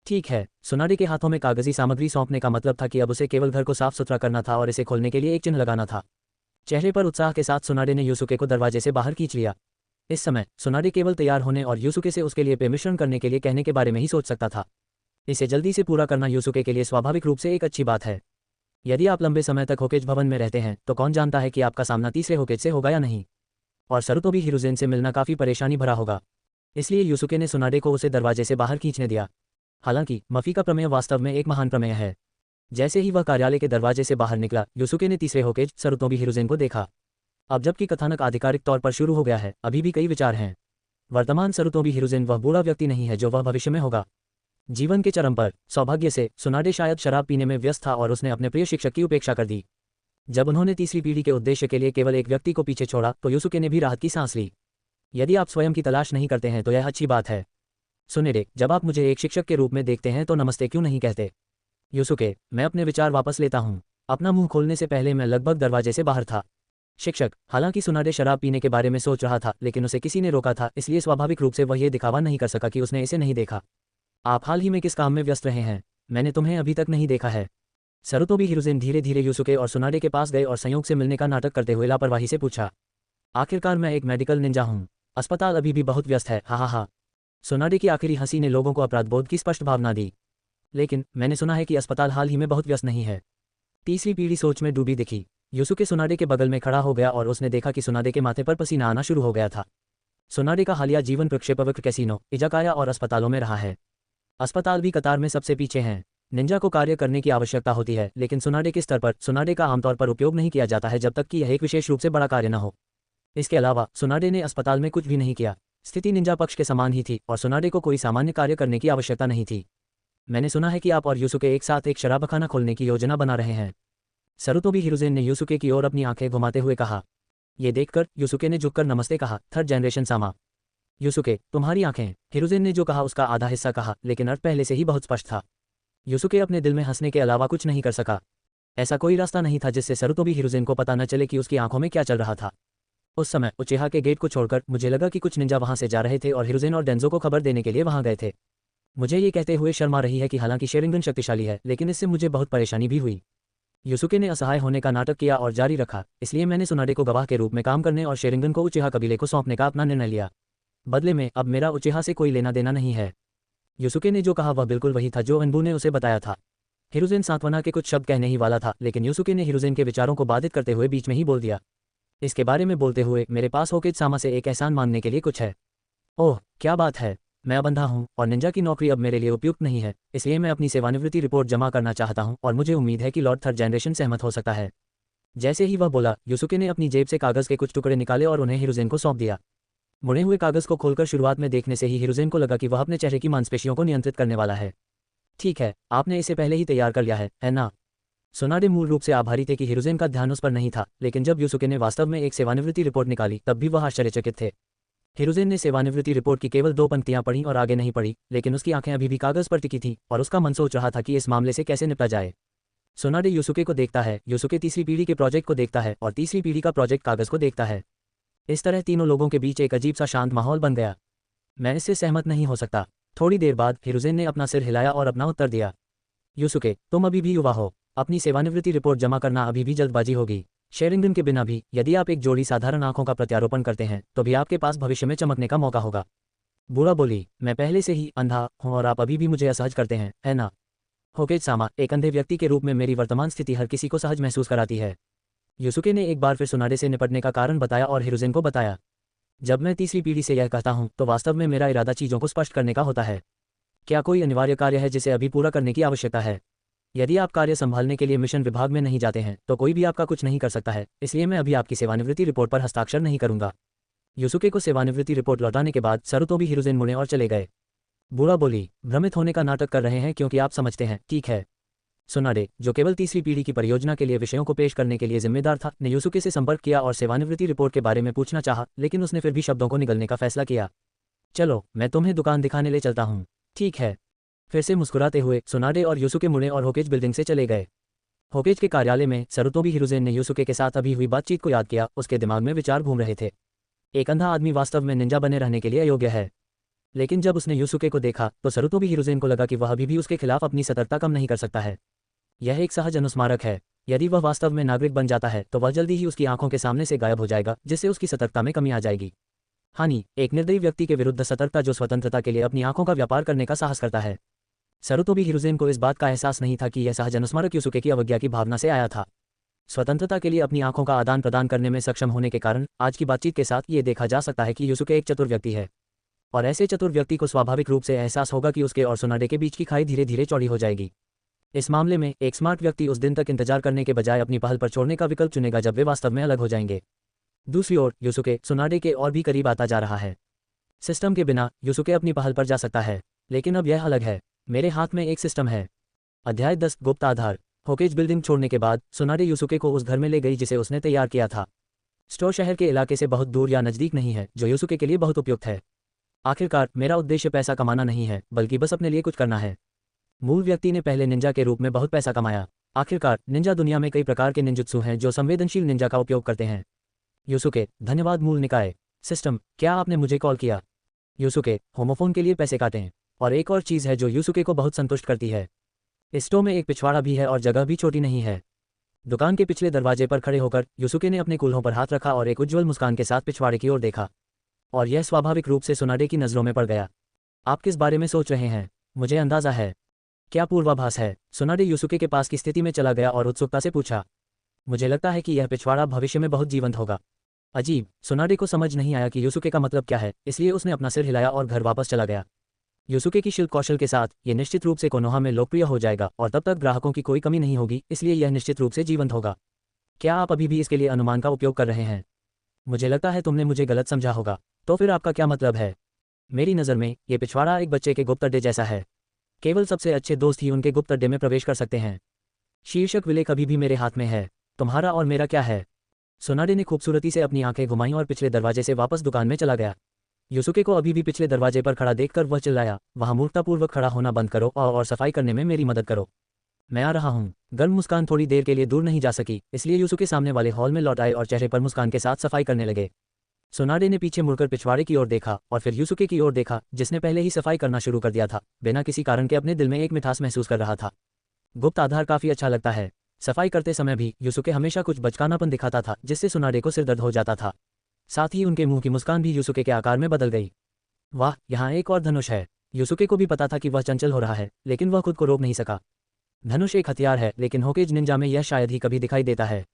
ठीक है। सुनाडे के हाथों में कागजी सामग्री सौंपने का मतलब था कि अब उसे केवल घर को साफ सुथरा करना था और इसे खोलने के लिए एक चिन्ह लगाना था। चेहरे पर उत्साह के साथ सुनाडे ने यूसुके को दरवाजे से बाहर खींच लिया। इस समय सुनाडे केवल तैयार होने और यूसुके से उसके लिए पेय मिश्रण करने के लिए कहने के बारे में ही सोच सकता था। इसे जल्दी से पूरा करना यूसुके के लिए स्वाभाविक रूप से एक अच्छी बात है। यदि आप लंबे समय तक होकेज भवन में रहते हैं तो कौन जानता है कि आपका सामना तीसरे होकेज से होगा या नहीं। और सरुतोबी हिरुजेन से मिलना काफी परेशानी भरा होगा। इसलिए यूसुके ने सुनाडे को उसे दरवाजे से बाहर खींचने दिया। हालांकि मफी का प्रमेय वास्तव में एक महान प्रमेय है। जैसे ही वह कार्यालय के दरवाजे से बाहर निकला, यूसुके ने तीसरे होकेज सरुतोबी हिरुजेन को देखा। अब जबकि कथानक आधिकारिक तौर पर शुरू हो गया है, अभी भी कई विचार हैं। वर्तमान सरुतोबी हिरुजेन वह बूढ़ा व्यक्ति नहीं है जो वह भविष्य में होगा। जीवन के चरम पर सौभाग्य से सुनाडे शायद शराब पीने में व्यस्त था और उसने अपने प्रिय शिक्षक की उपेक्षा कर दी। जब उन्होंने तीसरी पीढ़ी के उद्देश्य के लिए केवल एक व्यक्ति को पीछे छोड़ा तो युसुके ने भी राहत की सांस ली। यदि आप स्वयं की तलाश नहीं करते हैं तो यह अच्छी बात है। सुनेडे, जब आप मुझे एक शिक्षक के रूप में देखते हैं तो नमस्ते क्यों नहीं कहते? युसुके, मैं अपने विचार वापस लेता हूँ। अपना मुंह खोलने से पहले मैं लगभग दरवाजे से बाहर था। शिक्षक, हालांकि सुनाडे शराब पीने के बारे में सोच रहा था लेकिन उसे किसी ने रोका था, इसलिए स्वाभाविक रूप से वह ये दिखावा नहीं कर सका कि उसने इसे नहीं देखा। आप हाल ही में किस काम में व्यस्त रहे हैं? मैंने तुम्हें अभी तक नहीं देखा है। सरुतोबी हिरुजेन धीरे धीरे युसुके और सुनाडे के पास गए और संयोग से मिलने का नाटक करते हुए लापरवाही से पूछा। आखिरकार मैं एक मेडिकल निंजा हूँ। अस्पताल अभी भी बहुत व्यस्त है, हा हा। सुनाडे की आखिरी हंसी ने लोगों को अपराधबोध की स्पष्ट भावना दी। लेकिन मैंने सुना है कि अस्पताल हाल ही में बहुत व्यस्त नहीं है। तीसरी पीढ़ी सोच में डूबी दिखी। युसुके सुनाडे के बगल में खड़ा हो गया और उसने देखा कि सुनाडे के माथे पर पसीना आना शुरू हो गया था। सुनाडे का हालिया जीवन प्रक्षेपवक्र कैसीनो, इजाकाया और अस्पतालों में रहा है। अस्पताल भी कतार में सबसे पीछे हैं। निंजा को कार्य करने की आवश्यकता होती है, लेकिन सुनाडे के स्तर पर सुनाडे का आमतौर पर उपयोग नहीं किया जाता है जब तक कि यह एक विशेष रूप से बड़ा कार्य न हो। इसके अलावा सुनाडे ने अस्पताल में कुछ भी नहीं किया। स्थिति निंजा पक्ष के समान ही थी और सुनाडे को कोई सामान्य कार्य करने की आवश्यकता नहीं थी। मैंने सुना है कि आप और युसुके एक साथ एक शराबखाना खोलने की योजना बना रहे हैं। सरुतोबी हिरुजेन ने युसुके की ओर अपनी आंखें घुमाते हुए कहा। ये देखकर युसुके ने झुककर नमस्ते कहा। थर्ड जनरेशन सामा। युसुके, तुम्हारी आंखें। हिरुजेन ने जो कहा उसका आधा हिस्सा कहा, लेकिन अर्थ पहले से ही बहुत स्पष्ट था। युसुके अपने दिल में हंसने के अलावा कुछ नहीं कर सका। ऐसा कोई रास्ता नहीं था जिससे सरुतोबी हिरुजेन को पता न चले कि उसकी आंखों में क्या चल रहा था। उस समय उचेहा के गेट को छोड़कर मुझे लगा कि कुछ निंजा वहां से जा रहे थे और हिरुजेन और डेंजो को खबर देने के लिए वहां गए थे। मुझे ये कहते हुए शर्म आ रही है कि हालांकि शेरिंगन शक्तिशाली है, लेकिन इससे मुझे बहुत परेशानी भी हुई। युसुके ने असहाय होने का नाटक किया और जारी रखा। इसलिए मैंने सुनाडे को गवाह के रूप में काम करने और शेरिंगन को उचेहा कबीले को सौंपने का अपना निर्णय लिया। बदले में अब मेरा उचेहा से कोई लेना देना नहीं है। युसुके ने जो कहा वह बिल्कुल वही था जो अनबू ने उसे बताया था। हिरुजेन सांत्वना के कुछ शब्द कहने ही वाला था, लेकिन युसुके ने हिरुजेन के विचारों को बाधित करते हुए बीच में ही बोल दिया। इसके बारे में बोलते हुए मेरे पास होकेज सामा से एक एहसान मांगने के लिए कुछ है। ओह, क्या बात है। मैं अब अंधा हूँ और निंजा की नौकरी अब मेरे लिए उपयुक्त नहीं है, इसलिए मैं अपनी सेवानिवृत्ति रिपोर्ट जमा करना चाहता हूँ और मुझे उम्मीद है कि लॉर्ड थर्ड जनरेशन सहमत हो सकता है। जैसे ही वह बोला, युसुके ने अपनी जेब से कागज के कुछ टुकड़े निकाले और उन्हें हिरुजेन को सौंप दिया। मुड़े हुए कागज को खोलकर शुरुआत में देखने से ही हिरुजेन को लगा कि वह अपने चेहरे की मांसपेशियों को नियंत्रित करने वाला है। ठीक है, आपने इसे पहले ही तैयार कर लिया है ना? सुनाडे मूल रूप से आभारी थे कि हिरुजेन का ध्यान उस पर नहीं था, लेकिन जब युसुके ने वास्तव में एक सेवानिवृत्ति रिपोर्ट निकाली तब भी वह आश्चर्यचकित थे। हिरुजेन ने सेवानिवृत्ति रिपोर्ट की केवल 2 पंक्तियां पढ़ी और आगे नहीं पढ़ी, लेकिन उसकी आंखें अभी भी कागज पर टिकी थीं और उसका मन सोच रहा था कि इस मामले से कैसे निपटा जाए। सुनाडे युसुके को देखता है, युसुके तीसरी पीढ़ी के प्रोजेक्ट को देखता है और तीसरी पीढ़ी का प्रोजेक्ट कागज को देखता है। इस तरह तीनों लोगों के बीच एक अजीब सा शांत माहौल बन गया। मैं इससे सहमत नहीं हो सकता। थोड़ी देर बाद हिरुजेन ने अपना सिर हिलाया और अपना उत्तर दिया। युसुके, तुम अभी भी युवा हो। अपनी सेवानिवृत्ति रिपोर्ट जमा करना अभी भी जल्दबाजी होगी। शेरिंगन के बिना भी यदि आप एक जोड़ी साधारण आंखों का प्रत्यारोपण करते हैं तो भी आपके पास भविष्य में चमकने का मौका होगा। बूढ़ा बोली, मैं पहले से ही अंधा हूँ और आप अभी भी मुझे असहज करते हैं, है ना? होकेज सामा, एक अंधे व्यक्ति के रूप में मेरी वर्तमान स्थिति हर किसी को सहज महसूस कराती है। युसुके ने एक बार फिर सुनाडे से निपटने का कारण बताया और हिरुजेन को बताया। जब मैं तीसरी पीढ़ी से यह कहता हूँ तो वास्तव में मेरा इरादा चीज़ों को स्पष्ट करने का होता है। क्या कोई अनिवार्य कार्य है जिसे अभी पूरा करने की आवश्यकता है? यदि आप कार्य संभालने के लिए मिशन विभाग में नहीं जाते हैं तो कोई भी आपका कुछ नहीं कर सकता है, इसलिए मैं अभी आपकी सेवानिवृत्ति रिपोर्ट पर हस्ताक्षर नहीं करूंगा। युसुके को सेवानिवृत्ति रिपोर्ट लौटाने के बाद सरुतोबी हिरुजेन मुड़े और चले गए। बूढ़ा बोली, भ्रमित होने का नाटक कर रहे हैं क्योंकि आप समझते हैं, ठीक है। सुनाडे, जो केवल तीसरी पीढ़ी की परियोजना के लिए विषयों को पेश करने के लिए जिम्मेदार था, ने युसुके से संपर्क किया और सेवानिवृत्ति रिपोर्ट के बारे में पूछना चाहा, लेकिन उसने फिर भी शब्दों को निगलने का फैसला किया। चलो, मैं तुम्हें दुकान दिखाने ले चलता हूँ। ठीक है। फिर से मुस्कुराते हुए सुनाडे और युसुके मुड़े और होकेज बिल्डिंग से चले गए। होकेज के कार्यालय में सरुतोबी हिरुजेन ने युसुके के साथ अभी हुई बातचीत को याद किया। उसके दिमाग में विचार घूम रहे थे। एक अंधा आदमी वास्तव में निंजा बने रहने के लिए अयोग्य है। लेकिन जब उसने युसुके को देखा तो सरुतोबी हिरुजेन को लगा कि वह अभी भी उसके खिलाफ अपनी सतर्कता कम नहीं कर सकता है। यह एक सहज अनुस्मारक है। यदि वह वास्तव में नागरिक बन जाता है तो वह जल्दी ही उसकी आंखों के सामने से गायब हो जाएगा, जिससे उसकी सतर्कता में कमी आ जाएगी। हानि, एक निर्दयी व्यक्ति के विरुद्ध सतर्कता जो स्वतंत्रता के लिए अपनी आंखों का व्यापार करने का साहस करता है। सरुतोबी हिरुजेन को इस बात का एहसास नहीं था कि यह सहज अनुस्मारक युसुके की अवज्ञा की भावना से आया था। स्वतंत्रता के लिए अपनी आंखों का आदान प्रदान करने में सक्षम होने के कारण आज की बातचीत के साथ ये देखा जा सकता है कि युसुके एक चतुर व्यक्ति है, और ऐसे चतुर व्यक्ति को स्वाभाविक रूप से एहसास होगा कि उसके और सुनाडे के बीच की खाई धीरे धीरे चौड़ी हो जाएगी। इस मामले में एक स्मार्ट व्यक्ति उस दिन तक इंतजार करने के बजाय अपनी पहल पर छोड़ने का विकल्प चुनेगा जब वे वास्तव में अलग हो जाएंगे। दूसरी ओर युसुके सुनाडे के और भी करीब आता जा रहा है। सिस्टम के बिना यूसुके अपनी पहल पर जा सकता है, लेकिन अब यह अलग है। मेरे हाथ में एक सिस्टम है। अध्याय 10 गुप्त आधार। होकेज बिल्डिंग छोड़ने के बाद सुनाडे यूसुके को उस घर में ले गई जिसे उसने तैयार किया था। स्टोर शहर के इलाके से बहुत दूर या नज़दीक नहीं है, जो यूसुके के लिए बहुत उपयुक्त है। आखिरकार मेरा उद्देश्य पैसा कमाना नहीं है, बल्कि बस अपने लिए कुछ करना है। मूल व्यक्ति ने पहले निंजा के रूप में बहुत पैसा कमाया। आखिरकार निंजा दुनिया में कई प्रकार के निंजुत्सु हैं जो संवेदनशील निंजा का उपयोग करते हैं। यूसुके, धन्यवाद मूल निकाय। सिस्टम, क्या आपने मुझे कॉल किया? यूसुके, होमोफोन के लिए पैसे काटें। और एक और चीज़ है जो यूसुके को बहुत संतुष्ट करती है। स्टोर में एक पिछवाड़ा भी है और जगह भी छोटी नहीं है। दुकान के पिछले दरवाजे पर खड़े होकर यूसुके ने अपने कूल्हों पर हाथ रखा और एक उज्ज्वल मुस्कान के साथ पिछवाड़े की ओर देखा, और यह स्वाभाविक रूप से सुनाडे की नज़रों में पड़ गया। आप किस बारे में सोच रहे हैं? मुझे अंदाजा है। क्या पूर्वाभास है? सुनाडे यूसुके के पास की स्थिति में चला गया और उत्सुकता से पूछा। मुझे लगता है कि यह पिछवाड़ा भविष्य में बहुत जीवंत होगा। अजीब, सुनाडे को समझ नहीं आया कि यूसुके का मतलब क्या है, इसलिए उसने अपना सिर हिलाया और घर वापस चला गया। यूसुके की शिल्प कौशल के साथ ये निश्चित रूप से कोनोहा में लोकप्रिय हो जाएगा और तब तक ग्राहकों की कोई कमी नहीं होगी, इसलिए यह निश्चित रूप से जीवंत होगा। क्या आप अभी भी इसके लिए अनुमान का उपयोग कर रहे हैं? मुझे लगता है तुमने मुझे गलत समझा होगा। तो फिर आपका क्या मतलब है? मेरी नज़र में ये पिछवाड़ा एक बच्चे के गुप्त अड्डे जैसा है। केवल सबसे अच्छे दोस्त ही उनके गुप्त अड्डे में प्रवेश कर सकते हैं। शीर्षक विले कभी भी मेरे हाथ में है। तुम्हारा और मेरा क्या है? सुनाडे ने खूबसूरती से अपनी आंखें घुमाईं और पिछले दरवाजे से वापस दुकान में चला गया। यूसुके को अभी भी पिछले दरवाजे पर खड़ा देखकर वह चिल्लाया, वहाँ मूर्खतापूर्वक खड़ा होना बंद करो और सफाई करने में मेरी मदद करो। मैं आ रहा हूँ। गर्म मुस्कान थोड़ी देर के लिए दूर नहीं जा सकी, इसलिए यूसुके सामने वाले हॉल में लौट आए और चेहरे पर मुस्कान के साथ सफाई करने लगे। सुनाडे ने पीछे मुड़कर पिछवाड़े की ओर देखा और फिर यूसुके की ओर देखा, जिसने पहले ही सफाई करना शुरू कर दिया था। बिना किसी कारण के अपने दिल में एक मिठास महसूस कर रहा था। गुप्त आधार काफी अच्छा लगता है। सफाई करते समय भी यूसुके हमेशा कुछ बचकानापन दिखाता था, जिससे सुनाडे को सिरदर्द हो जाता था। साथ ही उनके मुंह की मुस्कान भी यूसुके के आकार में बदल गई। वाह, यहाँ एक और धनुष है। यूसुके को भी पता था कि वह चंचल हो रहा है, लेकिन वह खुद को रोक नहीं सका। धनुष एक हथियार है, लेकिन होकेज निंजा में यह शायद ही कभी दिखाई देता है।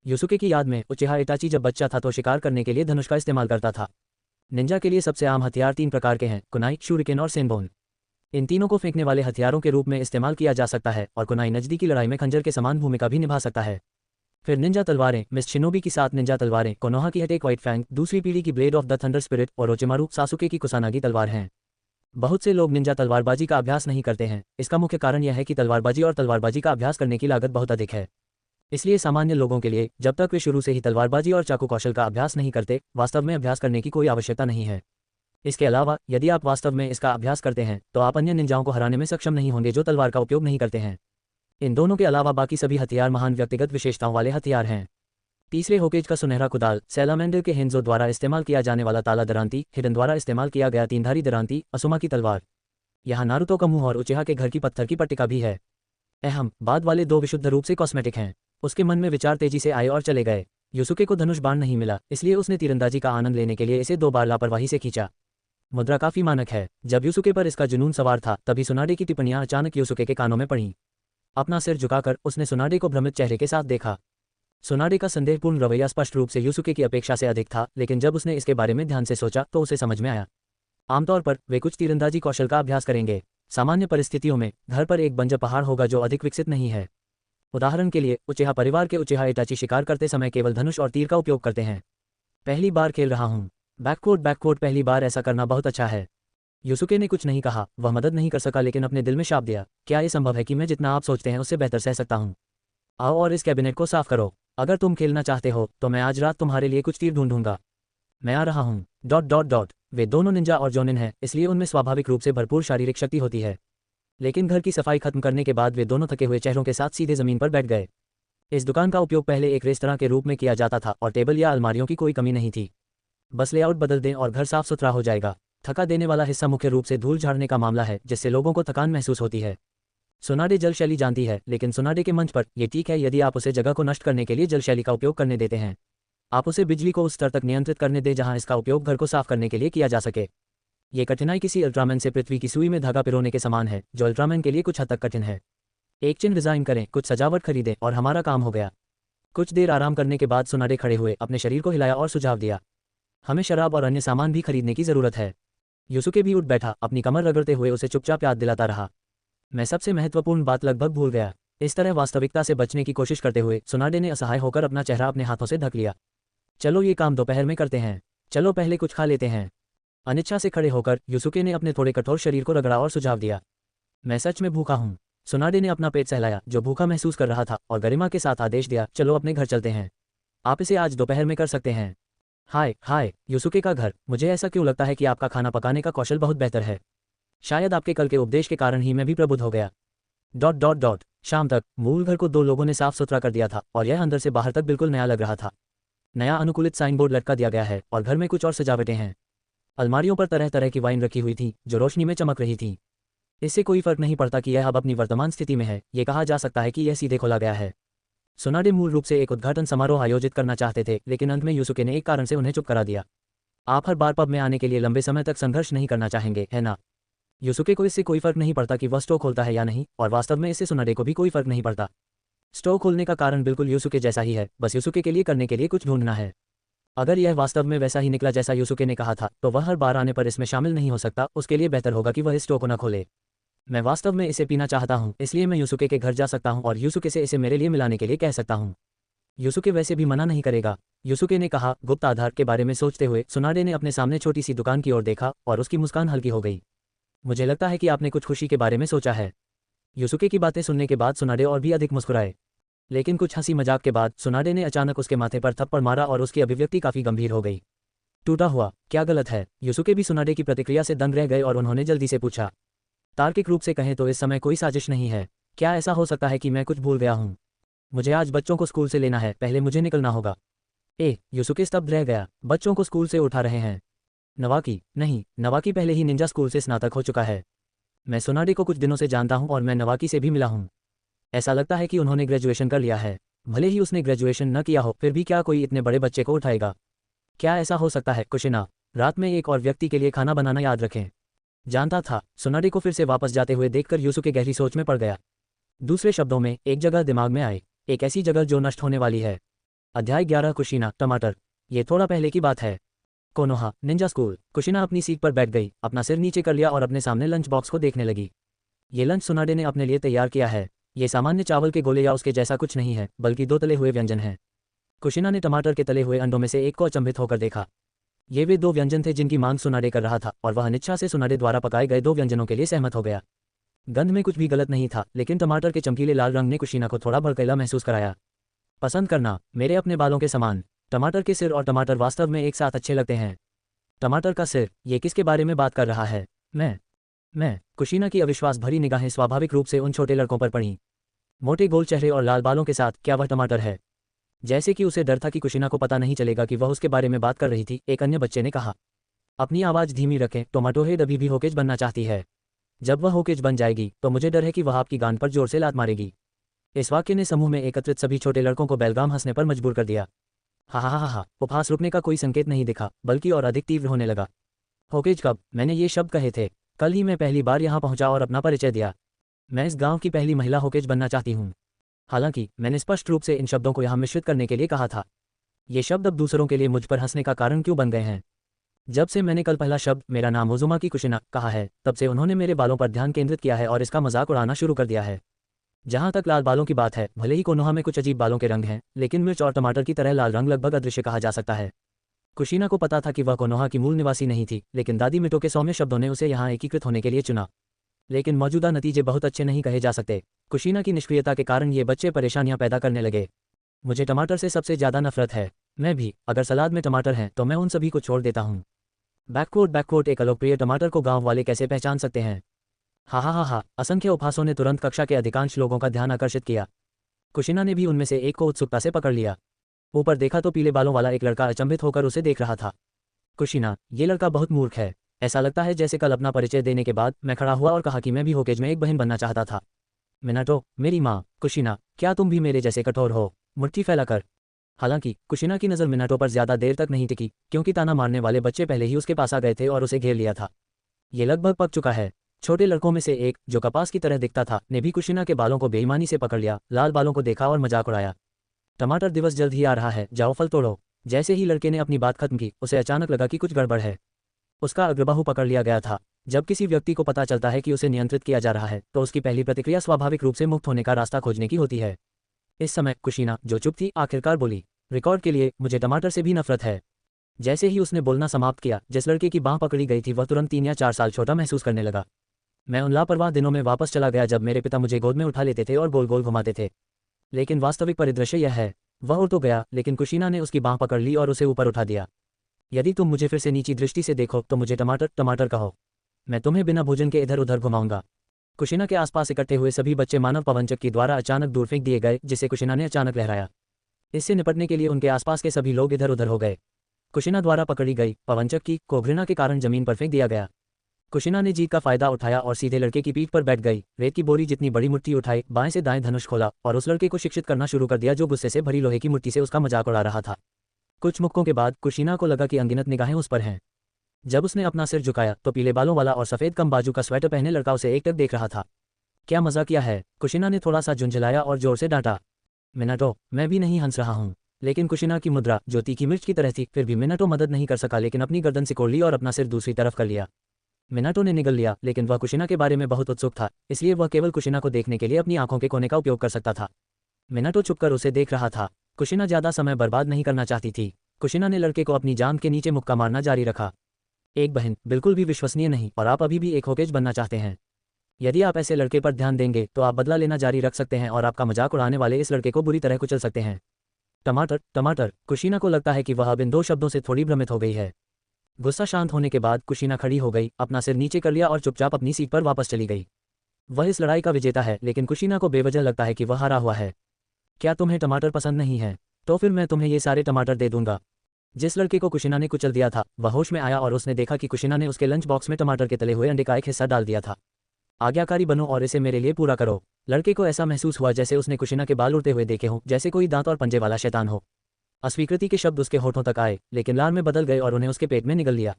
यूसुके की याद में उचिहा इटाची जब बच्चा था तो शिकार करने के लिए धनुष का इस्तेमाल करता था। निंजा के लिए सबसे आम हथियार 3 प्रकार के हैं, कुनाई, शूरिकेन और सेनबोन। इन तीनों को फेंकने वाले हथियारों के रूप में इस्तेमाल किया जा सकता है और कुनाई नज़दीकी लड़ाई में खंजर के समान भूमिका भी निभा सकता है। फिर निंजा तलवारें, मिस शिनोबी की 7 निंजा तलवारें, कोनोहा की हटेक व्हाइट फैंग, दूसरी पीढ़ी की blade of the thunder spirit और ओचिमारू सासुके की कुसानागी तलवार हैं। बहुत से लोग निंजा तलवारबाजी का अभ्यास नहीं करते हैं। इसका मुख्य कारण यह है कि तलवारबाजी और तलवारबाजी का अभ्यास करने की लागत बहुत अधिक है। इसलिए सामान्य लोगों के लिए, जब तक वे शुरू से ही तलवारबाजी और चाकू कौशल का अभ्यास नहीं करते, वास्तव में अभ्यास करने की कोई आवश्यकता नहीं है। इसके अलावा यदि आप वास्तव में इसका अभ्यास करते हैं तो आप अन्य निंजाओं को हराने में सक्षम नहीं होंगे जो तलवार का उपयोग नहीं करते हैं। इन दोनों के अलावा बाकी सभी हथियार महान व्यक्तिगत विशेषताओं वाले हथियार हैं। तीसरे होकेज का सुनहरा कुदाल, सैलामेंडर के हेंजो द्वारा इस्तेमाल किया जाने वाला ताला दरांती, हिडन द्वारा इस्तेमाल किया गया 3 धारी दरांती, असुमा की तलवार। यहाँ नारुतो का मुंह और उचिहा के घर की पत्थर की पट्टिका भी है। अहम, बाद वाले 2 विशुद्ध रूप से कॉस्मेटिक हैं। उसके मन में विचार तेजी से आए और चले गए। यूसुके को धनुष बाण नहीं मिला, इसलिए उसने तीरंदाजी का आनंद लेने के लिए इसे 2 बार लापरवाही से खींचा। मुद्रा काफी मानक है। जब यूसुके पर इसका जुनून सवार था तभी सुनाडे की टिप्पणियां अचानक यूसुके के कानों में पड़ीं। अपना सिर झुकाकर उसने सुनाडे को भ्रमित चेहरे के साथ देखा। सुनाडे का संदेहपूर्ण रवैया स्पष्ट रूप से यूसुके की अपेक्षा से अधिक था, लेकिन जब उसने इसके बारे में ध्यान से सोचा तो उसे समझ में आया। आमतौर पर वे कुछ तीरंदाजी कौशल का अभ्यास करेंगे। सामान्य परिस्थितियों में घर पर एक बंजर पहाड़ होगा जो अधिक विकसित नहीं है। उदाहरण के लिए उचिहा परिवार के उचिहा इटाची शिकार करते समय केवल धनुष और तीर का उपयोग करते हैं। पहली बार खेल रहा हूँ। बैककोट पहली बार ऐसा करना बहुत अच्छा है। यूसुके ने कुछ नहीं कहा, वह मदद नहीं कर सका, लेकिन अपने दिल में शाप दिया, क्या ये संभव है कि मैं जितना आप सोचते हैं उससे बेहतर सह सकता हूँ? आओ और इस कैबिनेट को साफ करो। अगर तुम खेलना चाहते हो तो मैं आज रात तुम्हारे लिए कुछ तीर ढूंढूंगा। मैं आ रहा हूँ। वे दोनों निंजा और जोनिन हैं, इसलिए उनमें स्वाभाविक रूप से भरपूर शारीरिक शक्ति होती है। लेकिन घर की सफाई खत्म करने के बाद वे दोनों थके हुए चेहरों के साथ सीधे जमीन पर बैठ गए। इस दुकान का उपयोग पहले एक रेस्तरां के रूप में किया जाता था और टेबल या अलमारियों की कोई कमी नहीं थी। बस लेआउट बदल दें और घर साफ सुथरा हो जाएगा। थका देने वाला हिस्सा मुख्य रूप से धूल झाड़ने का मामला है, जिससे लोगों को थकान महसूस होती है। सुनाडे जल शैली जानती है, लेकिन सुनाडे के मंच पर यह ठीक है यदि आप उसे जगह को नष्ट करने के लिए जल शैली का उपयोग करने देते हैं। आप उसे बिजली को उस स्तर तक नियंत्रित करने दें जहां इसका उपयोग घर को साफ करने के लिए किया जा सके। ये कठिनाई किसी अल्ट्रामैन से पृथ्वी की सुई में धागा पिरोने के समान है, जो अल्ट्रामैन के लिए कुछ हद तक कठिन है। एक चिन्ह डिजाइन करें, कुछ सजावट खरीदें और हमारा काम हो गया। कुछ देर आराम करने के बाद सुनाडे खड़े हुए, अपने शरीर को हिलाया और सुझाव दिया, हमें शराब और अन्य सामान भी खरीदने की जरूरत है। यूसुके भी उठ बैठा, अपनी कमर रगड़ते हुए उसे चुपचाप याद दिलाता रहा। मैं सबसे महत्वपूर्ण बात लगभग भूल गया। इस तरह वास्तविकता से बचने की कोशिश करते हुए सुनाडे ने असहाय होकर अपना चेहरा अपने हाथों से ढक लिया। चलो ये काम दोपहर में करते हैं। चलो पहले कुछ खा लेते हैं। अनिच्छा से खड़े होकर यूसुके ने अपने थोड़े कठोर शरीर को रगड़ा और सुझाव दिया। मैं सच में भूखा हूँ। सुनाडे ने अपना पेट सहलाया जो भूखा महसूस कर रहा था और गरिमा के साथ आदेश दिया, चलो अपने घर चलते हैं। आप इसे आज दोपहर में कर सकते हैं। हाय हाय, यूसुके का घर। मुझे ऐसा क्यों लगता है कि आपका खाना पकाने का कौशल बहुत बेहतर है। शायद आपके कल के उपदेश के कारण ही मैं भी प्रबुद्ध हो गया। ... शाम तक मूल घर को 2 लोगों ने साफ सुथरा कर दिया था और यह अंदर से बाहर तक बिल्कुल नया लग रहा था। नया अनुकूलित साइन बोर्ड लटका दिया गया है और घर में कुछ और सजावटें हैं। अलमारियों पर तरह तरह की वाइन रखी हुई थी जो रोशनी में चमक रही थी। इससे कोई फर्क नहीं पड़ता कि यह अब अपनी वर्तमान स्थिति में है, ये कहा जा सकता है कि यह सीधे खोला गया है। सुनाडे मूल रूप से एक उद्घाटन समारोह आयोजित करना चाहते थे, लेकिन अंत में यूसुके ने एक कारण से उन्हें चुप करा दिया। आप हर बार पब में आने के लिए लंबे समय तक संघर्ष नहीं करना चाहेंगे, है ना? यूसुके को इससे कोई फर्क नहीं पड़ता कि वह स्टोव खोलता है या नहीं, और वास्तव में इससे सुनाडे को भी कोई फर्क नहीं पड़ता। स्टोव खोलने का कारण बिल्कुल यूसुके जैसा ही है, बस यूसुके के लिए करने के लिए कुछ ढूंढना है। अगर यह वास्तव में वैसा ही निकला जैसा यूसुके ने कहा था, तो वह हर बार आने पर इसमें शामिल नहीं हो सकता। उसके लिए बेहतर होगा कि वह इस स्टोव को न खोले। मैं वास्तव में इसे पीना चाहता हूँ, इसलिए मैं यूसुके के घर जा सकता हूँ और यूसुके से इसे मेरे लिए मिलाने के लिए कह सकता हूँ। यूसुके वैसे भी मना नहीं करेगा, यूसुके ने कहा। गुप्त आधार के बारे में सोचते हुए सुनाडे ने अपने सामने छोटी सी दुकान की ओर देखा और उसकी मुस्कान हल्की हो गई। मुझे लगता है कि आपने कुछ खुशी के बारे में सोचा है। यूसुके की बातें सुनने के बाद सुनाडे और भी अधिक मुस्कुराए, लेकिन कुछ हंसी मजाक के बाद सुनाडे ने अचानक उसके माथे पर थप्पड़ मारा और उसकी अभिव्यक्ति काफी गंभीर हो गई। टूटा हुआ, क्या गलत है? यूसुके भी सुनाडे की प्रतिक्रिया से दंग रह गए और उन्होंने जल्दी से पूछा। तार्किक रूप से कहें तो इस समय कोई साजिश नहीं है। क्या ऐसा हो सकता है कि मैं कुछ भूल गया हूँ? मुझे आज बच्चों को स्कूल से लेना है, पहले मुझे निकलना होगा। यूसुके स्तब्ध रह गया। बच्चों को स्कूल से उठा रहे हैं? नवाकी? नहीं, नवाकी पहले ही निंजा स्कूल से स्नातक हो चुका है। मैं सुनाडे को कुछ दिनों से जानता हूँ और मैं नवाकी से भी मिला हूँ। ऐसा लगता है कि उन्होंने ग्रेजुएशन कर लिया है। भले ही उसने ग्रेजुएशन न किया हो, फिर भी क्या कोई इतने बड़े बच्चे को उठाएगा? क्या ऐसा हो सकता है? कुशिना, रात में एक और व्यक्ति के लिए खाना बनाना याद रखें। जानता था। सुनाडे को फिर से वापस जाते हुए देखकर यूसुके गहरी सोच में पड़ गया। दूसरे शब्दों में, एक जगह दिमाग में आए, एक ऐसी जगह जो नष्ट होने वाली है। अध्याय 11 कुशिना, टमाटर। ये थोड़ा पहले की बात है। Konoha, Ninja school. कुशिना अपनी सीट पर बैठ गई, अपना सिर नीचे कर लिया और अपने सामने लंच बॉक्स को देखने लगी। ये लंच सुनाडे ने अपने लिए तैयार किया है। ये सामान्य चावल के गोले या उसके जैसा कुछ नहीं है, बल्कि 2 तले हुए व्यंजन हैं। कुशिना ने टमाटर के तले हुए अंडों में से एक को अचंभित होकर देखा। ये वे 2 व्यंजन थे जिनकी मांग सुनाडे कर रहा था, और वह अनिच्छा से सुनाडे द्वारा पकाए गए 2 व्यंजनों के लिए सहमत हो गया। गंध में कुछ भी गलत नहीं था, लेकिन टमाटर के चमकीले लाल रंग ने कुशिना को थोड़ा भड़कीला महसूस कराया। पसंद करना, मेरे अपने बालों के समान। टमाटर के सिर और टमाटर वास्तव में एक साथ अच्छे लगते हैं। टमाटर का सिर, ये किसके बारे में बात कर रहा है? मैं। कुशिना की अविश्वास भरी निगाहें स्वाभाविक रूप से उन छोटे लड़कों पर पड़ीं। मोटे गोल चेहरे और लाल बालों के साथ, क्या वह टमाटर है? जैसे कि उसे डर था कि कुशिना को पता नहीं चलेगा कि वह उसके बारे में बात कर रही थी, एक अन्य बच्चे ने कहा। अपनी आवाज़ धीमी रखें, टोमाटोहेड अभी भी होकेज बनना चाहती है। जब वह होकेज बन जाएगी तो मुझे डर है कि वह आपकी गांड पर जोर से लात मारेगी। इस वाक्य ने समूह में एकत्रित सभी छोटे लड़कों को बेलगाम हंसने पर मजबूर कर दिया। हा। उपहास रुकने का कोई संकेत नहीं दिखा, बल्कि और अधिक तीव्र होने लगा। होकेज कब? मैंने ये शब्द कहे थे। कल ही मैं पहली बार यहाँ पहुंचा और अपना परिचय दिया। मैं इस गांव की पहली महिला होकेज बनना चाहती हूँ। हालांकि मैंने स्पष्ट रूप से इन शब्दों को यहाँ मिश्रित करने के लिए कहा था। ये शब्द अब दूसरों के लिए मुझ पर हंसने का कारण क्यों बन गए हैं? जब से मैंने कल पहला शब्द मेरा नाम ओजुमा की कुशिना कहा है, तब से उन्होंने मेरे बालों पर ध्यान केंद्रित किया है और इसका मजाक उड़ाना शुरू कर दिया है। जहाँ तक लाल बालों की बात है, भले ही कोनोहा में कुछ अजीब बालों के रंग हैं, लेकिन मिर्च और टमाटर की तरह लाल रंग लगभग अदृश्य कहा जा सकता है। कुशिना को पता था कि वह कोनोहा की मूल निवासी नहीं थी, लेकिन दादी मिटो के सौम्य शब्दों ने उसे यहाँ एकीकृत होने के लिए चुना। लेकिन मौजूदा नतीजे बहुत अच्छे नहीं कहे जा सकते। कुशिना की निष्क्रियता के कारण ये बच्चे परेशानियां पैदा करने लगे। मुझे टमाटर से सबसे ज़्यादा नफरत है। मैं भी, अगर सलाद में टमाटर हैं तो मैं उन सभी को छोड़ देता हूँ। बैककोट एक अलोकप्रिय टमाटर को गांव वाले कैसे पहचान सकते हैं? हा। असंख्य उपहासों ने तुरंत कक्षा के अधिकांश लोगों का ध्यान आकर्षित किया। कुशिना ने भी उनमें से एक को उत्सुकता से पकड़ लिया। ऊपर देखा तो पीले बालों वाला एक लड़का अचंभित होकर उसे देख रहा था। कुशिना, ये लड़का बहुत मूर्ख है। ऐसा लगता है जैसे कल अपना परिचय देने के बाद मैं खड़ा हुआ और कहा कि मैं भी होकेज में एक बहन बनना चाहता था। मिनाटो, मेरी माँ। कुशिना, क्या तुम भी मेरे जैसे कठोर हो? मुट्ठी फैलाकर। हालांकि कुशिना की नज़र मिनाटो पर ज्यादा देर तक नहीं टिकी, क्योंकि ताना मारने वाले बच्चे पहले ही उसके पास आ गए थे और उसे घेर लिया था। ये लगभग पक चुका है। छोटे लड़कों में से एक, जो कपास की तरह दिखता था, ने भी कुशिना के बालों को बेईमानी से पकड़ लिया, लाल बालों को देखा और मजाक उड़ाया। टमाटर दिवस जल्द ही आ रहा है, जाओ फल तोड़ो। जैसे ही लड़के ने अपनी बात खत्म की, उसे अचानक लगा कि कुछ गड़बड़ है। उसका अग्रबाहु पकड़ लिया गया था। जब किसी व्यक्ति को पता चलता है कि उसे नियंत्रित किया जा रहा है, तो उसकी पहली प्रतिक्रिया स्वाभाविक रूप से मुक्त होने का रास्ता खोजने की होती है। इस समय कुशिना, जो चुप थी, आखिरकार बोली, रिकॉर्ड के लिए, मुझे टमाटर से भी नफरत है। जैसे ही उसने बोलना समाप्त किया, जिस लड़के की बांह पकड़ी गई थी वह तुरंत 3 या 4 साल छोटा महसूस करने लगा। मैं उन लापरवाह दिनों में वापस चला गया जब मेरे पिता मुझे गोद में उठा लेते थे और गोल गोल घुमाते थे। लेकिन वास्तविक परिदृश्य यह है, वह उड़ तो गया, लेकिन कुशीना ने उसकी बांह पकड़ ली और उसे ऊपर उठा दिया। यदि तुम मुझे फिर से नीची दृष्टि से देखो तो मुझे टमाटर टमाटर कहो। मैं तुम्हें बिना भोजन के इधर उधर घुमाऊंगा। कुशीना के आसपास इकट्ठे हुए सभी बच्चे मानव पवनचक्की के द्वारा अचानक दूर फेंक दिए गए, जिसे कुशीना ने अचानक लहराया। इससे निपटने के लिए उनके आसपास के सभी लोग इधर उधर हो गए। कुशीना द्वारा पकड़ी गई पवनचक्की को घृणा के कारण जमीन पर फेंक दिया गया। कुशीना ने जीत का फायदा उठाया और सीधे लड़के की पीठ पर बैठ गई, रेत की बोरी जितनी बड़ी मुट्ठी उठाई, बाएं से दाएं धनुष खोला और उस लड़के को शिक्षित करना शुरू कर दिया जो गुस्से से भरी लोहे की मुट्ठी से उसका मजाक उड़ा रहा था। कुछ मुक्कों के बाद कुशीना को लगा कि अनगिनत निगाहें उस पर हैं। जब उसने अपना सिर झुकाया तो पीले बालों वाला और सफेद कम बाजू का स्वेटर पहने लड़का उसे एकटक देख रहा था। क्या मजा किया है? कुशीना ने थोड़ा सा झुंझलाया और जोर से डांटा। मिनटो, मैं भी नहीं हंस रहा हूँ। लेकिन कुशीना की मुद्रा जो तीखी मिर्च की तरह थी, फिर भी मिनटो मदद नहीं कर सका, लेकिन अपनी गर्दन सिकोड़ ली और अपना सिर दूसरी तरफ कर लिया। मिनटो ने निगल लिया, लेकिन वह कुशीना के बारे में बहुत उत्सुक था, इसलिए वह केवल कुशीना को देखने के लिए अपनी आंखों के कोने का उपयोग कर सकता था। मिनटो छुपकर उसे देख रहा था। कुशीना ज्यादा समय बर्बाद नहीं करना चाहती थी। कुशीना ने लड़के को अपनी जांघ के नीचे मुक्का मारना जारी रखा। एक बहन, बिल्कुल भी विश्वसनीय नहीं, और आप अभी भी एक होकेज बनना चाहते हैं। यदि आप ऐसे लड़के पर ध्यान देंगे तो आप बदला लेना जारी रख सकते हैं और आपका मजाक उड़ाने वाले इस लड़के को बुरी तरह कुचल सकते हैं। टमाटर टमाटर। कुशीना को लगता है कि वह अब इन 2 शब्दों से थोड़ी भ्रमित हो गई है। गुस्सा शांत होने के बाद कुशीना खड़ी हो गई, अपना सिर नीचे कर लिया और चुपचाप अपनी सीट पर वापस चली गई। वह इस लड़ाई का विजेता है, लेकिन कुशीना को बेवजह लगता है कि वह हारा हुआ है। क्या तुम्हें टमाटर पसंद नहीं है? तो फिर मैं तुम्हें ये सारे टमाटर दे दूंगा। जिस लड़के को कुशीना ने कुचल दिया था वह होश में आया और उसने देखा कि कुशीना ने उसके लंच बॉक्स में टमाटर के तले हुए अंडे का एक हिस्सा डाल दिया था। आज्ञाकारी बनो और इसे मेरे लिए पूरा करो। लड़के को ऐसा महसूस हुआ जैसे उसने कुशीना के बाल उड़ते हुए देखे हों, जैसे कोई दांत और पंजे वाला शैतान हो। अस्वीकृति के शब्द उसके होठों तक आए, लेकिन लार में बदल गए और उन्हें उसके पेट में निगल लिया।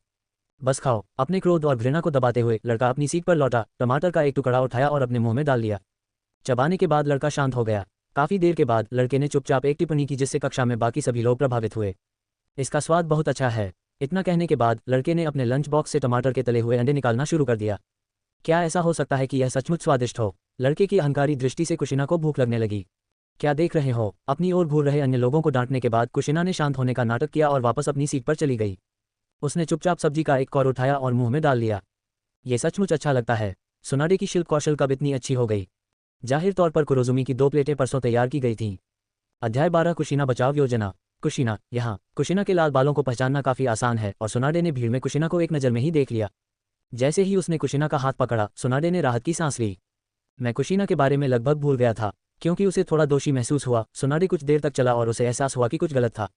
बस खाओ। अपने क्रोध और घृणा को दबाते हुए लड़का अपनी सीट पर लौटा, टमाटर का एक टुकड़ा उठाया और अपने मुंह में डाल लिया। चबाने के बाद लड़का शांत हो गया। काफी देर के बाद लड़के ने चुपचाप एक टिप्पणी की जिससे कक्षा में बाकी सभी लोग प्रभावित हुए। इसका स्वाद बहुत अच्छा है। इतना कहने के बाद लड़के ने अपने लंच बॉक्स से टमाटर के तले हुए अंडे निकालना शुरू कर दिया। क्या ऐसा हो सकता है कि यह सचमुच स्वादिष्ट हो? लड़के की अहंकारी दृष्टि से कुशीना को भूख लगने लगी। क्या देख रहे हो? अपनी ओर घूर रहे अन्य लोगों को डांटने के बाद कुशीना ने शांत होने का नाटक किया और वापस अपनी सीट पर चली गई। उसने चुपचाप सब्जी का एक कौर उठाया और मुंह में डाल लिया। ये सचमुच अच्छा लगता है। सुनाडे की शिल्प कौशल कब इतनी अच्छी हो गई? जाहिर तौर पर कुरोजुमी की 2 प्लेटें परसों तैयार की गई थीं। अध्याय 12 कुशीना बचाव योजना। कुशीना यहाँ। कुशीना के लाल बालों को पहचानना काफी आसान है और सुनाडे ने भीड़ में कुशीना को एक नज़र में ही देख लिया। जैसे ही उसने कुशीना का हाथ पकड़ा, सुनाडे ने राहत की सांस ली। मैं कुशीना के बारे में लगभग भूल गया था, क्योंकि उसे थोड़ा दोषी महसूस हुआ। सुनाडे कुछ देर तक चला और उसे एहसास हुआ कि कुछ गलत था।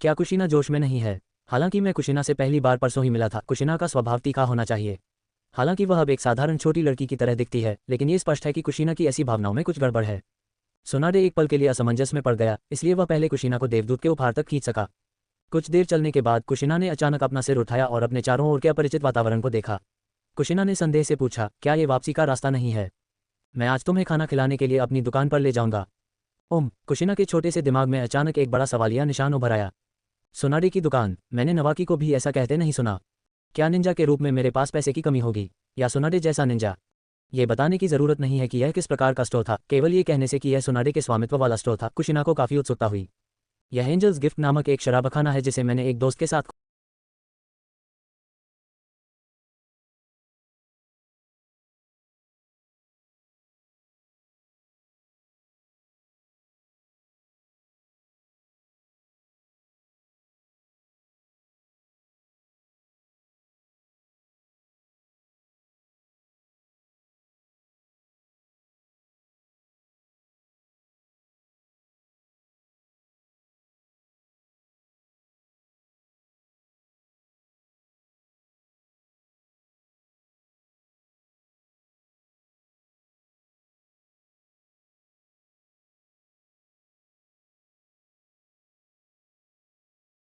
क्या कुशीना जोश में नहीं है? हालांकि मैं कुशीना से पहली बार परसों ही मिला था। कुशीना का स्वभाव तीखा होना चाहिए। हालांकि वह अब एक साधारण छोटी लड़की की तरह दिखती है, लेकिन ये स्पष्ट है कि कुशीना की ऐसी भावनाओं में कुछ गड़बड़ है। सुनाडे एक पल के लिए असमंजस में पड़ गया, इसलिए वह पहले कुशीना को देवदूत के उपहार तक खींच सका। कुछ देर चलने के बाद कुशीना ने अचानक अपना सिर उठाया और अपने चारों ओर के अपरिचित वातावरण को देखा। कुशीना ने संदेह से पूछा, क्या ये वापसी का रास्ता नहीं है? मैं आज तुम्हें खाना खिलाने के लिए अपनी दुकान पर ले जाऊंगा। कुशीना के छोटे से दिमाग में अचानक एक बड़ा सवालिया निशान उभर आया। सुनाडे की दुकान? मैंने नवाकी को भी ऐसा कहते नहीं सुना। क्या निंजा के रूप में मेरे पास पैसे की कमी होगी, या सुनाडे जैसा निंजा? ये बताने की जरूरत नहीं है कि यह किस प्रकार का स्टोर था, केवल ये कहने से कि यह सुनाडे के स्वामित्व वाला स्टोर था कुशीना को काफी उत्सुकता हुई। यह एंजल्स गिफ्ट नामक एक शराबखाना है जिसे मैंने एक दोस्त के साथ